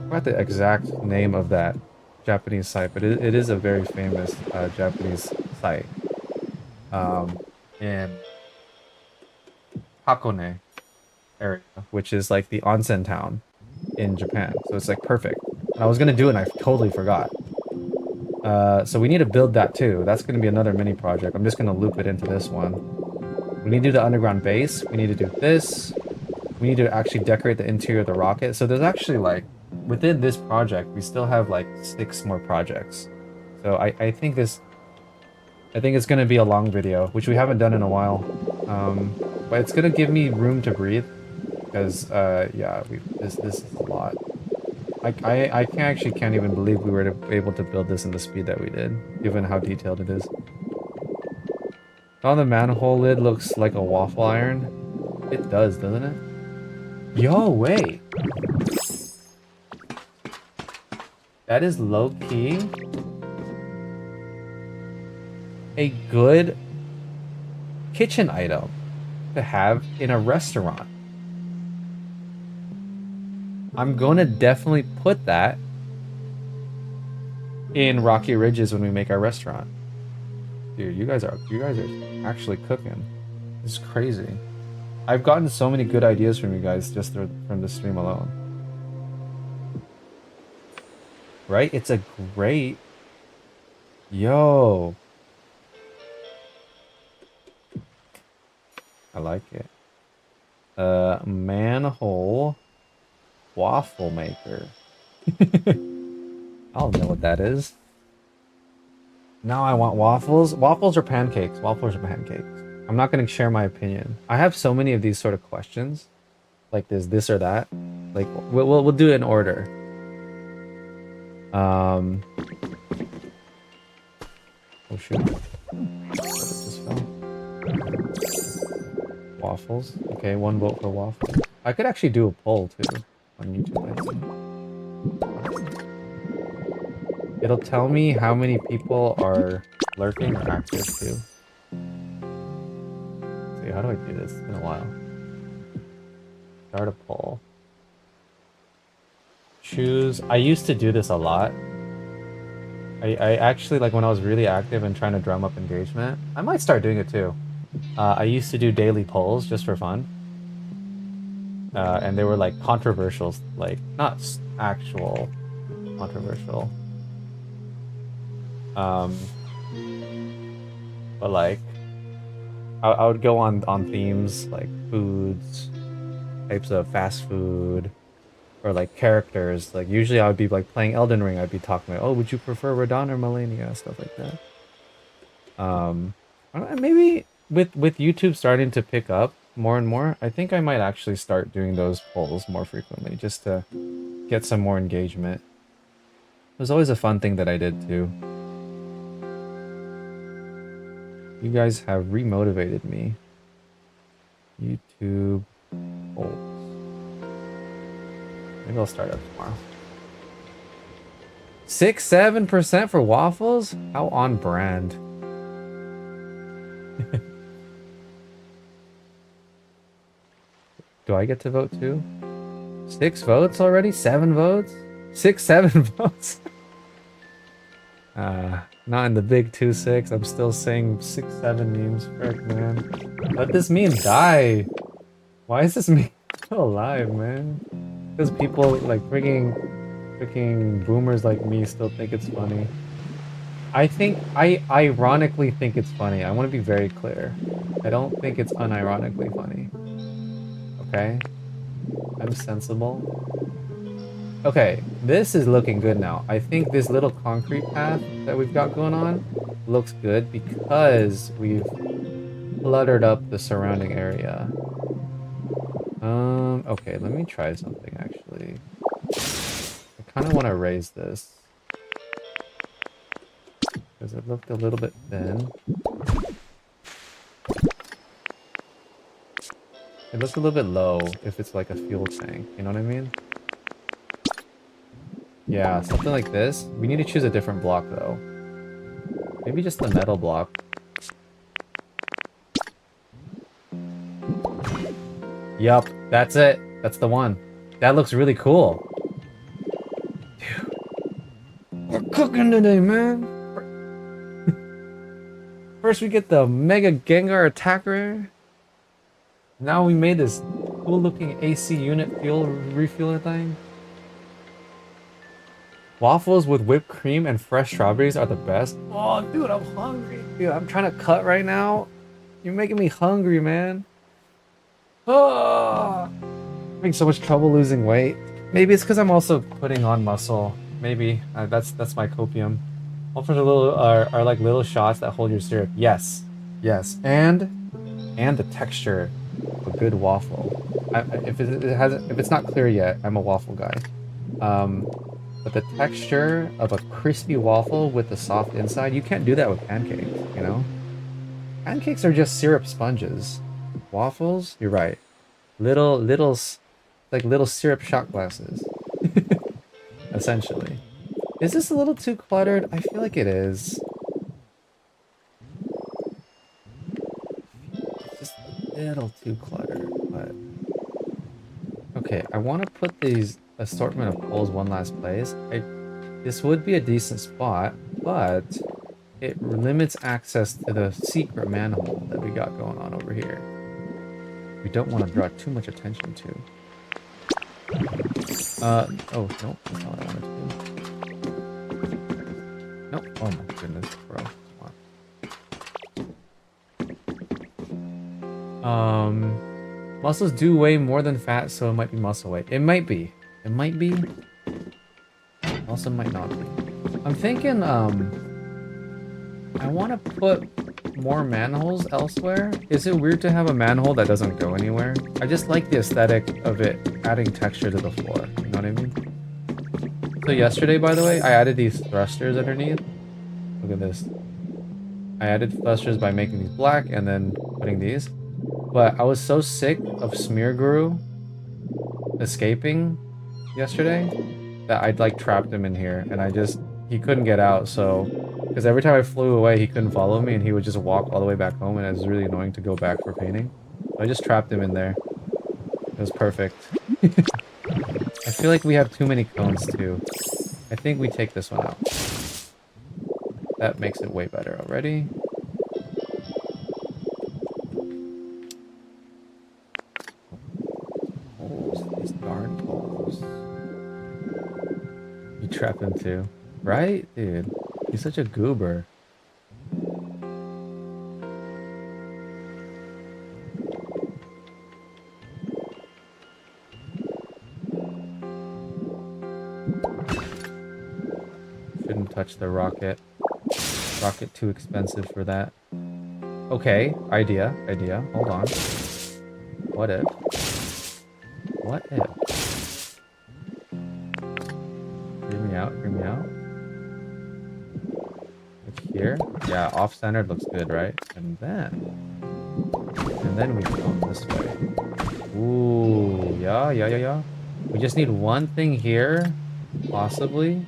forgot the exact name of that Japanese site, but it is a very famous Japanese site. In Hakone area, which is like the onsen town in Japan. So it's like perfect. And I was gonna do it and I totally forgot. So we need to build that too. That's gonna be another mini project. I'm just gonna loop it into this one. We need to do the underground base. We need to do this. We need to actually decorate the interior of the rocket. So there's actually like, within this project, we still have like 6 more projects. So I think this, I think it's going to be a long video, which we haven't done in a while. But it's going to give me room to breathe because, yeah, this is a lot. I can't even believe we were able to build this in the speed that we did, given how detailed it is. Oh, the manhole lid looks like a waffle iron. It does, doesn't it? Yo, wait. That is low-key a good kitchen item to have in a restaurant. I'm gonna definitely put that in Rocky Ridges when we make our restaurant. Dude, you guys are actually cooking. This is crazy. I've gotten so many good ideas from you guys just from the stream alone. Right? It's a great... Yo. I like it. Manhole waffle maker. I don't know what that is. Now I want waffles. Waffles or pancakes? Waffles or pancakes? I'm not going to share my opinion. I have so many of these sort of questions. Like this or that. Like we'll do it in order. Oh shoot. Just fell. Waffles. Okay, 1 vote for waffles. I could actually do a poll too on YouTube, I think. It'll tell me how many people are lurking or active too. Let's see, how do I do this? It's been a while. Start a poll. Choose. I used to do this a lot. I actually, like when I was really active and trying to drum up engagement, I might start doing it too. I used to do daily polls just for fun. And they were like controversial, like not actual controversial. But like, I would go on themes like foods, types of fast food, or like characters. Like usually I would be like playing Elden Ring. I'd be talking like, oh, would you prefer Radon or Melania? Stuff like that. Maybe with YouTube starting to pick up more and more, I think I might actually start doing those polls more frequently just to get some more engagement. It was always a fun thing that I did too. You guys have remotivated me. YouTube polls. Maybe I'll start up tomorrow. 6-7% for waffles? How on brand. Do I get to vote too? 6 votes already? 7 votes? 6-7 votes? Not in the big 2-6. I'm still saying 6-7 memes. Frick, man. Let this meme die. Why is this meme still alive, man? Because people like freaking boomers like me still think it's funny. I ironically think it's funny. I want to be very clear. I don't think it's unironically funny. Okay? I'm sensible. Okay, this is looking good now. I think this little concrete path that we've got going on looks good because we've cluttered up the surrounding area. Okay, let me try something actually. I kind of want to raise this because it looked a little bit thin. It looks a little bit low if it's like a fuel tank, you know what I mean? Yeah, something like this. We need to choose a different block though. Maybe just the metal block. Yup, that's it. That's the one. That looks really cool. Dude. We're cooking today, man. First we get the Mega Gengar attacker. Now we made this cool looking AC unit fuel refueler thing. Waffles with whipped cream and fresh strawberries are the best. Oh, dude, I'm hungry. Dude, I'm trying to cut right now. You're making me hungry, man. Oh, I'm having so much trouble losing weight. Maybe it's because I'm also putting on muscle. Maybe that's my copium. Waffles are like little shots that hold your syrup. Yes, yes, and the texture of a good waffle. If it's not clear yet, I'm a waffle guy. But the texture of a crispy waffle with the soft inside, you can't do that with pancakes, you know? Pancakes are just syrup sponges. Waffles, you're right. Like little syrup shot glasses. Essentially. Is this a little too cluttered? I feel like it is. It's just a little too cluttered, but... Okay, I want to put these assortment of poles one last place. This would be a decent spot, but it limits access to the secret manhole that we got going on over here. We don't want to draw too much attention to. Oh, nope, that's not what I wanted to do. Nope, oh my goodness, bro. Come on. Muscles do weigh more than fat, so it might be muscle weight. It might be. It might be. Also might not be. I'm thinking, I want to put more manholes elsewhere. Is it weird to have a manhole that doesn't go anywhere? I just like the aesthetic of it adding texture to the floor. You know what I mean? So yesterday, by the way, I added these thrusters underneath. Look at this. I added thrusters by making these black and then putting these. But I was so sick of Smear Guru escaping yesterday that I'd like trapped him in here and he couldn't get out, so because every time I flew away he couldn't follow me and he would just walk all the way back home and it was really annoying to go back for painting. So I just trapped him in there. It was perfect. I feel like we have too many cones too. I think we take this one out. That makes it way better already. These darn poles. You trap him too. Right? Dude. He's such a goober. Shouldn't touch the rocket. Rocket too expensive for that. Okay, idea. Hold on. What if? Hear me out. Like here? Yeah, off-centered looks good, right? And then we go this way. Ooh, yeah. We just need one thing here, possibly.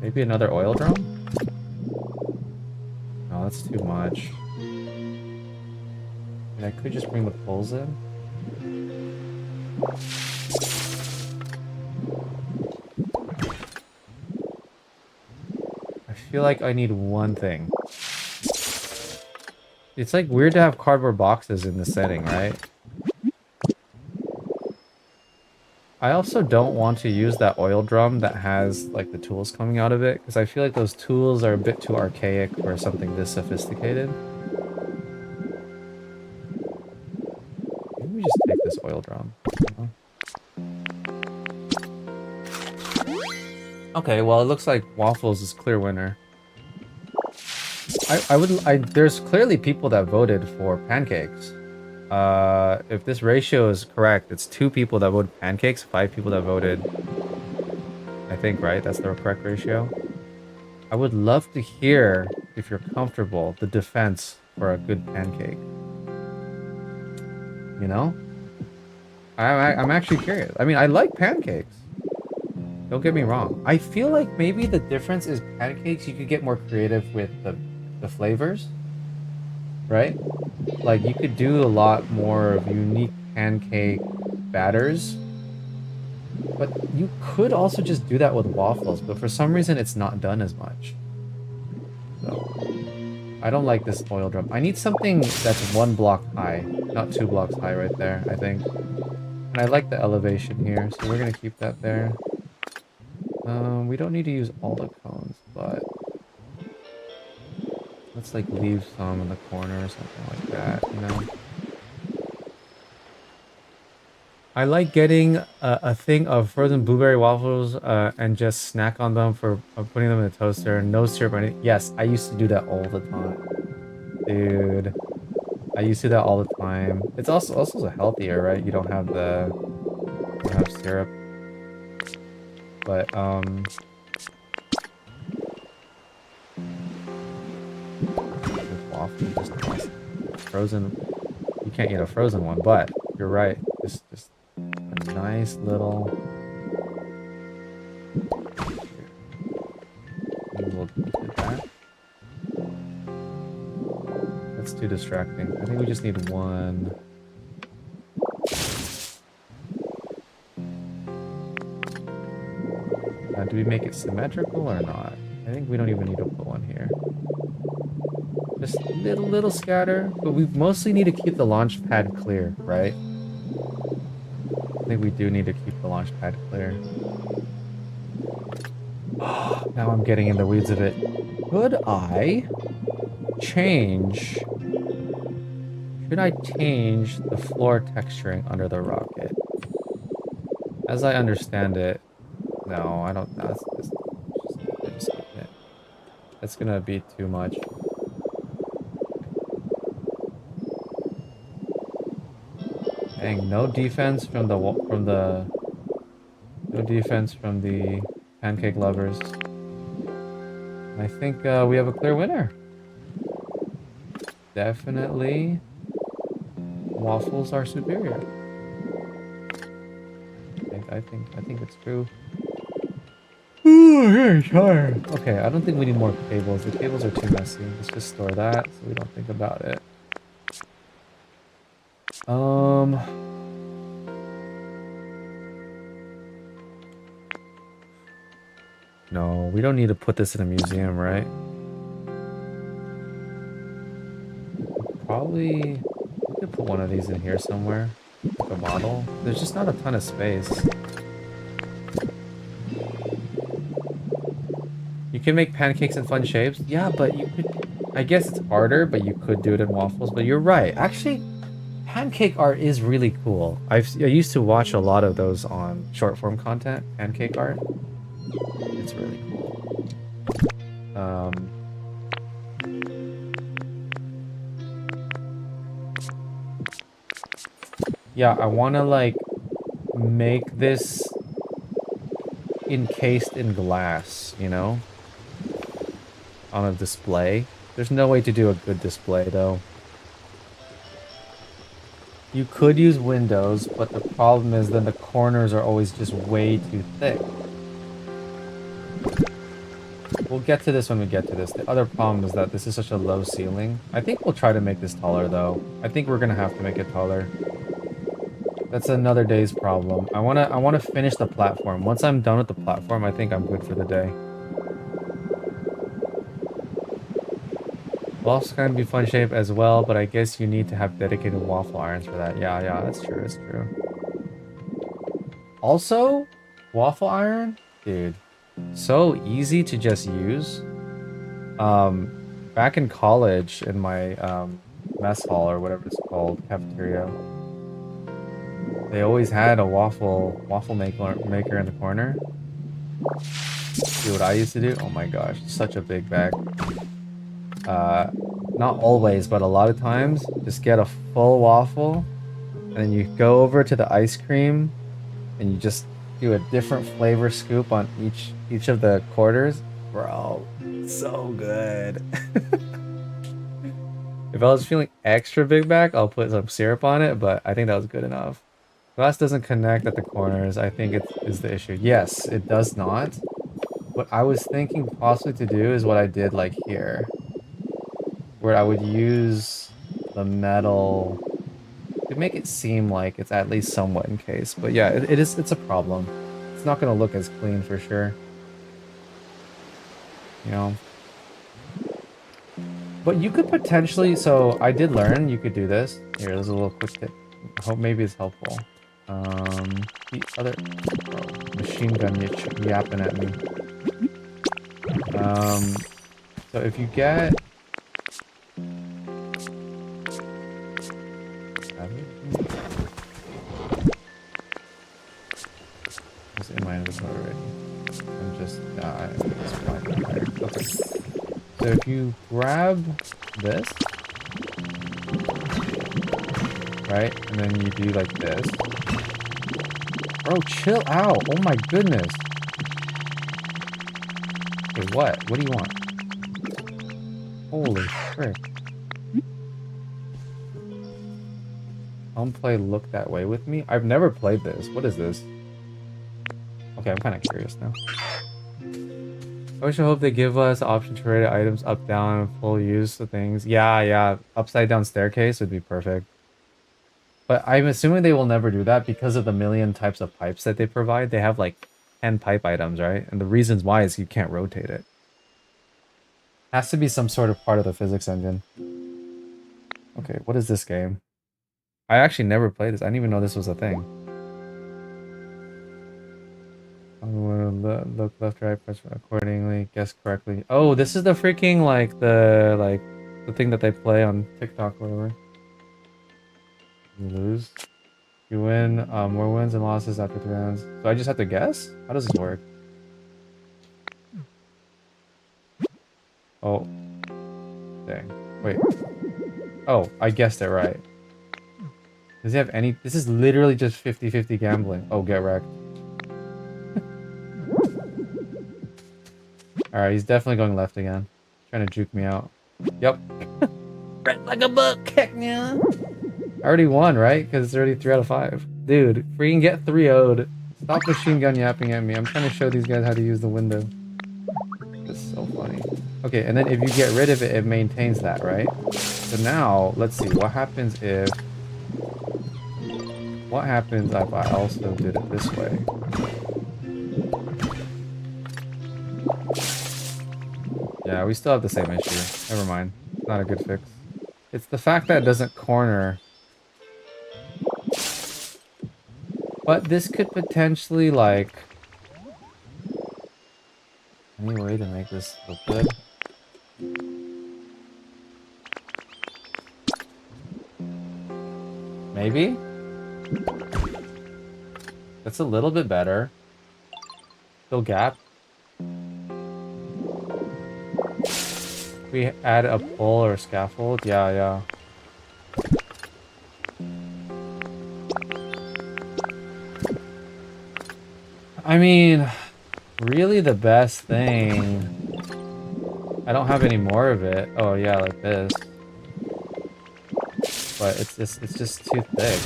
Maybe another oil drum? No, that's too much. And I could just bring the poles in. feel like I need one thing. It's like weird to have cardboard boxes in the setting, right? I also don't want to use that oil drum that has like the tools coming out of it, because I feel like those tools are a bit too archaic for something this sophisticated. Maybe we just take this oil drum. Okay, well it looks like Waffles is clear winner. There's clearly people that voted for pancakes. If this ratio is correct, it's 2 people that voted pancakes, 5 people that voted, I think, right? That's the correct ratio. I would love to hear, if you're comfortable, the defense for a good pancake. You know? I'm actually curious. I mean, I like pancakes. Don't get me wrong. I feel like maybe the difference is pancakes, you could get more creative with the flavors. Right? Like, you could do a lot more of unique pancake batters. But you could also just do that with waffles, but for some reason it's not done as much. So, I don't like this oil drum. I need something that's 1 block high, not 2 blocks high right there, I think. And I like the elevation here, so we're gonna keep that there. We don't need to use all the cones, but let's like leave some in the corner or something like that, you know? I like getting a thing of frozen blueberry waffles and just snack on them for putting them in the toaster. No syrup or anything. Yes, I used to do that all the time. Dude. I used to do that all the time. It's also healthier, right? You don't have syrup. But waffle, just nice. Frozen. You can't eat a frozen one, but you're right. Just a nice little. We'll do that. That's too distracting. I think we just need one. Do we make it symmetrical or not? I think we don't even need to put one here. Just little scatter, but we mostly need to keep the launch pad clear, right? I think we do need to keep the launch pad clear. Now I'm getting in the weeds of it. Could I change... Should I change the floor texturing under the rocket? As I understand it, no, I don't. That's gonna be too much. Dang, no defense from the pancake lovers. I think we have a clear winner. Definitely, waffles are superior. I think it's true. Very tired. Okay, I don't think we need more cables. The cables are too messy. Let's just store that so we don't think about it. No, we don't need to put this in a museum, right? Probably we could put one of these in here somewhere. Like a model. There's just not a ton of space. You can make pancakes in fun shapes. Yeah, but you could... I guess it's harder, but you could do it in waffles. But you're right. Actually, pancake art is really cool. I used to watch a lot of those on short form content. Pancake art. It's really cool. Yeah, I want to like make this encased in glass, you know? On a display. There's no way to do a good display though. You could use windows, but the problem is then the corners are always just way too thick. We'll get to this when we get to this. The other problem is that this is such a low ceiling. I think we'll try to make this taller though. I think we're gonna have to make it taller. That's another day's problem. I wanna finish the platform. Once I'm done with the platform, I think I'm good for the day. Waffles can be fun shape as well, but I guess you need to have dedicated waffle irons for that. Yeah, yeah, that's true, that's true. Also, waffle iron, dude, so easy to just use. Back in college, in my mess hall or whatever it's called, cafeteria, they always had a waffle maker in the corner. See what I used to do? Oh my gosh, such a big bag. Not always, but a lot of times, just get a full waffle, and then you go over to the ice cream, and you just do a different flavor scoop on each of the quarters. Bro, so good. If I was feeling extra big back, I'll put some syrup on it, but I think that was good enough. Glass doesn't connect at the corners. I think it is the issue. Yes, it does not. What I was thinking possibly to do is what I did like here, where I would use the metal to make it seem like it's at least somewhat encased. But yeah, it's a problem. It's not gonna look as clean for sure. You know. But you could potentially, so I did learn you could do this. Here, there's a little quick tip. I hope maybe it's helpful. The other machine gun yapping at me. So if you get what's in my inventory already? I'm just okay. So if you grab this, right, and then you do like this. Bro, chill out. Oh my goodness. Okay, what? What do you want? Holy frick. Come play Look That Way with me? I've never played this. What is this? Okay, I'm kind of curious now. I wish I hope they give us the option to rate items up, down, and full use of things. Yeah, yeah. Upside down staircase would be perfect. But I'm assuming they will never do that because of the million types of pipes that they provide. They have like 10 pipe items, right? And the reasons why is you can't rotate it. Has to be some sort of part of the physics engine. Okay, what is this game? I actually never played this. I didn't even know this was a thing. Look left, right, press accordingly, guess correctly. Oh, this is the freaking the thing that they play on TikTok or whatever. You lose. You win more wins and losses after 3 rounds. So I just have to guess? How does this work? Oh. Dang. Wait. Oh, I guessed it right. Does he have any? This is literally just 50-50 gambling. Oh, get wrecked. Alright, he's definitely going left again. Trying to juke me out. Yep. Red like a buck, heck yeah. I already won, right? Because it's already 3 out of 5. Dude, freaking get 3-0'd. Stop machine gun yapping at me. I'm trying to show these guys how to use the window. This is so funny. Okay, and then if you get rid of it, it maintains that, right? So now, let's see. What happens if... What happens if I also did it this way? Yeah, we still have the same issue. Never mind. Not a good fix. It's the fact that it doesn't corner. But this could potentially, like... Any way to make this look good? Maybe? That's a little bit better. Still gap. We add a pole or a scaffold? Yeah, yeah. I mean, really the best thing... I don't have any more of it. Oh yeah, like this. But it's just too thick.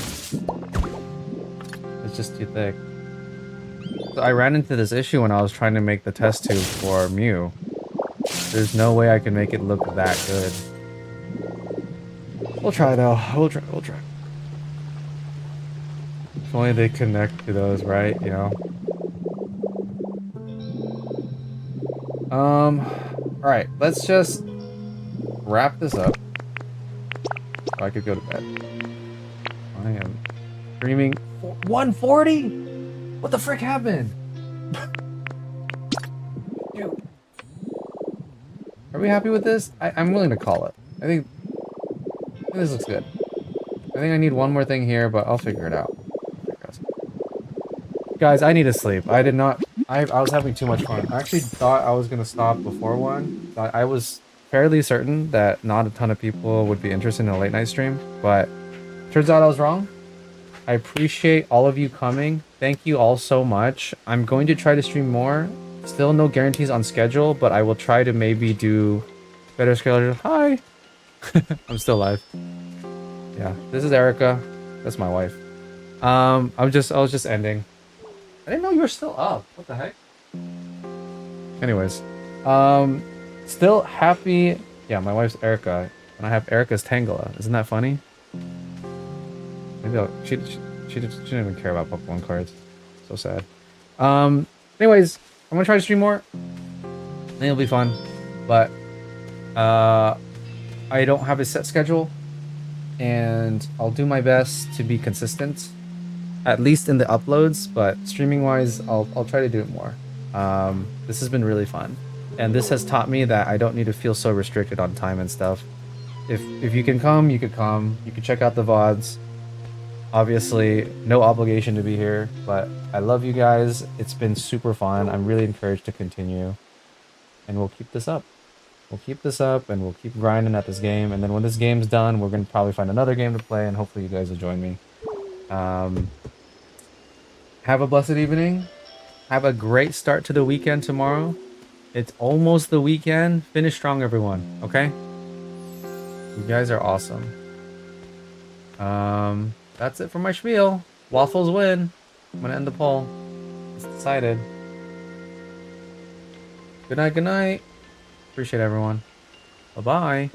It's just too thick. So I ran into this issue when I was trying to make the test tube for Mew. There's no way I can make it look that good. We'll try though. We'll try. If only they connect to those, right? You know? Alright, let's just... wrap this up so I could go to bed. I am streaming 140? What the frick happened? Dude. Are we happy with this? I'm willing to call it. I think this looks good. I think I need one more thing here, but I'll figure it out. Guys, I need to sleep. I was having too much fun. I actually thought I was going to stop before 1. I was fairly certain that not a ton of people would be interested in a late night stream, but turns out I was wrong. I appreciate all of you coming. Thank you all so much. I'm going to try to stream more. Still no guarantees on schedule, but I will try to maybe do better schedule. Hi! I'm still live. Yeah, this is Erica. That's my wife. I was just ending. I didn't know you were still up. What the heck? Anyways, still happy. Yeah, my wife's Erica, and I have Erica's Tangela. Isn't that funny? Maybe she didn't even care about Pokemon cards. So sad. Anyways, I'm gonna try to stream more. I think it'll be fun, but I don't have a set schedule, and I'll do my best to be consistent. At least in the uploads, but streaming wise, I'll try to do it more. This has been really fun, and this has taught me that I don't need to feel so restricted on time and stuff. If you can come, you could come. You could check out the VODs. Obviously, no obligation to be here, but I love you guys. It's been super fun. I'm really encouraged to continue, and we'll keep this up. We'll keep this up, and we'll keep grinding at this game. And then when this game's done, we're gonna probably find another game to play, and hopefully you guys will join me. Have a blessed evening. Have a great start to the weekend tomorrow. It's almost the weekend. Finish strong, everyone. Okay? You guys are awesome. That's it for my spiel. Waffles win. I'm gonna end the poll. It's decided. Good night, good night. Appreciate everyone. Bye-bye.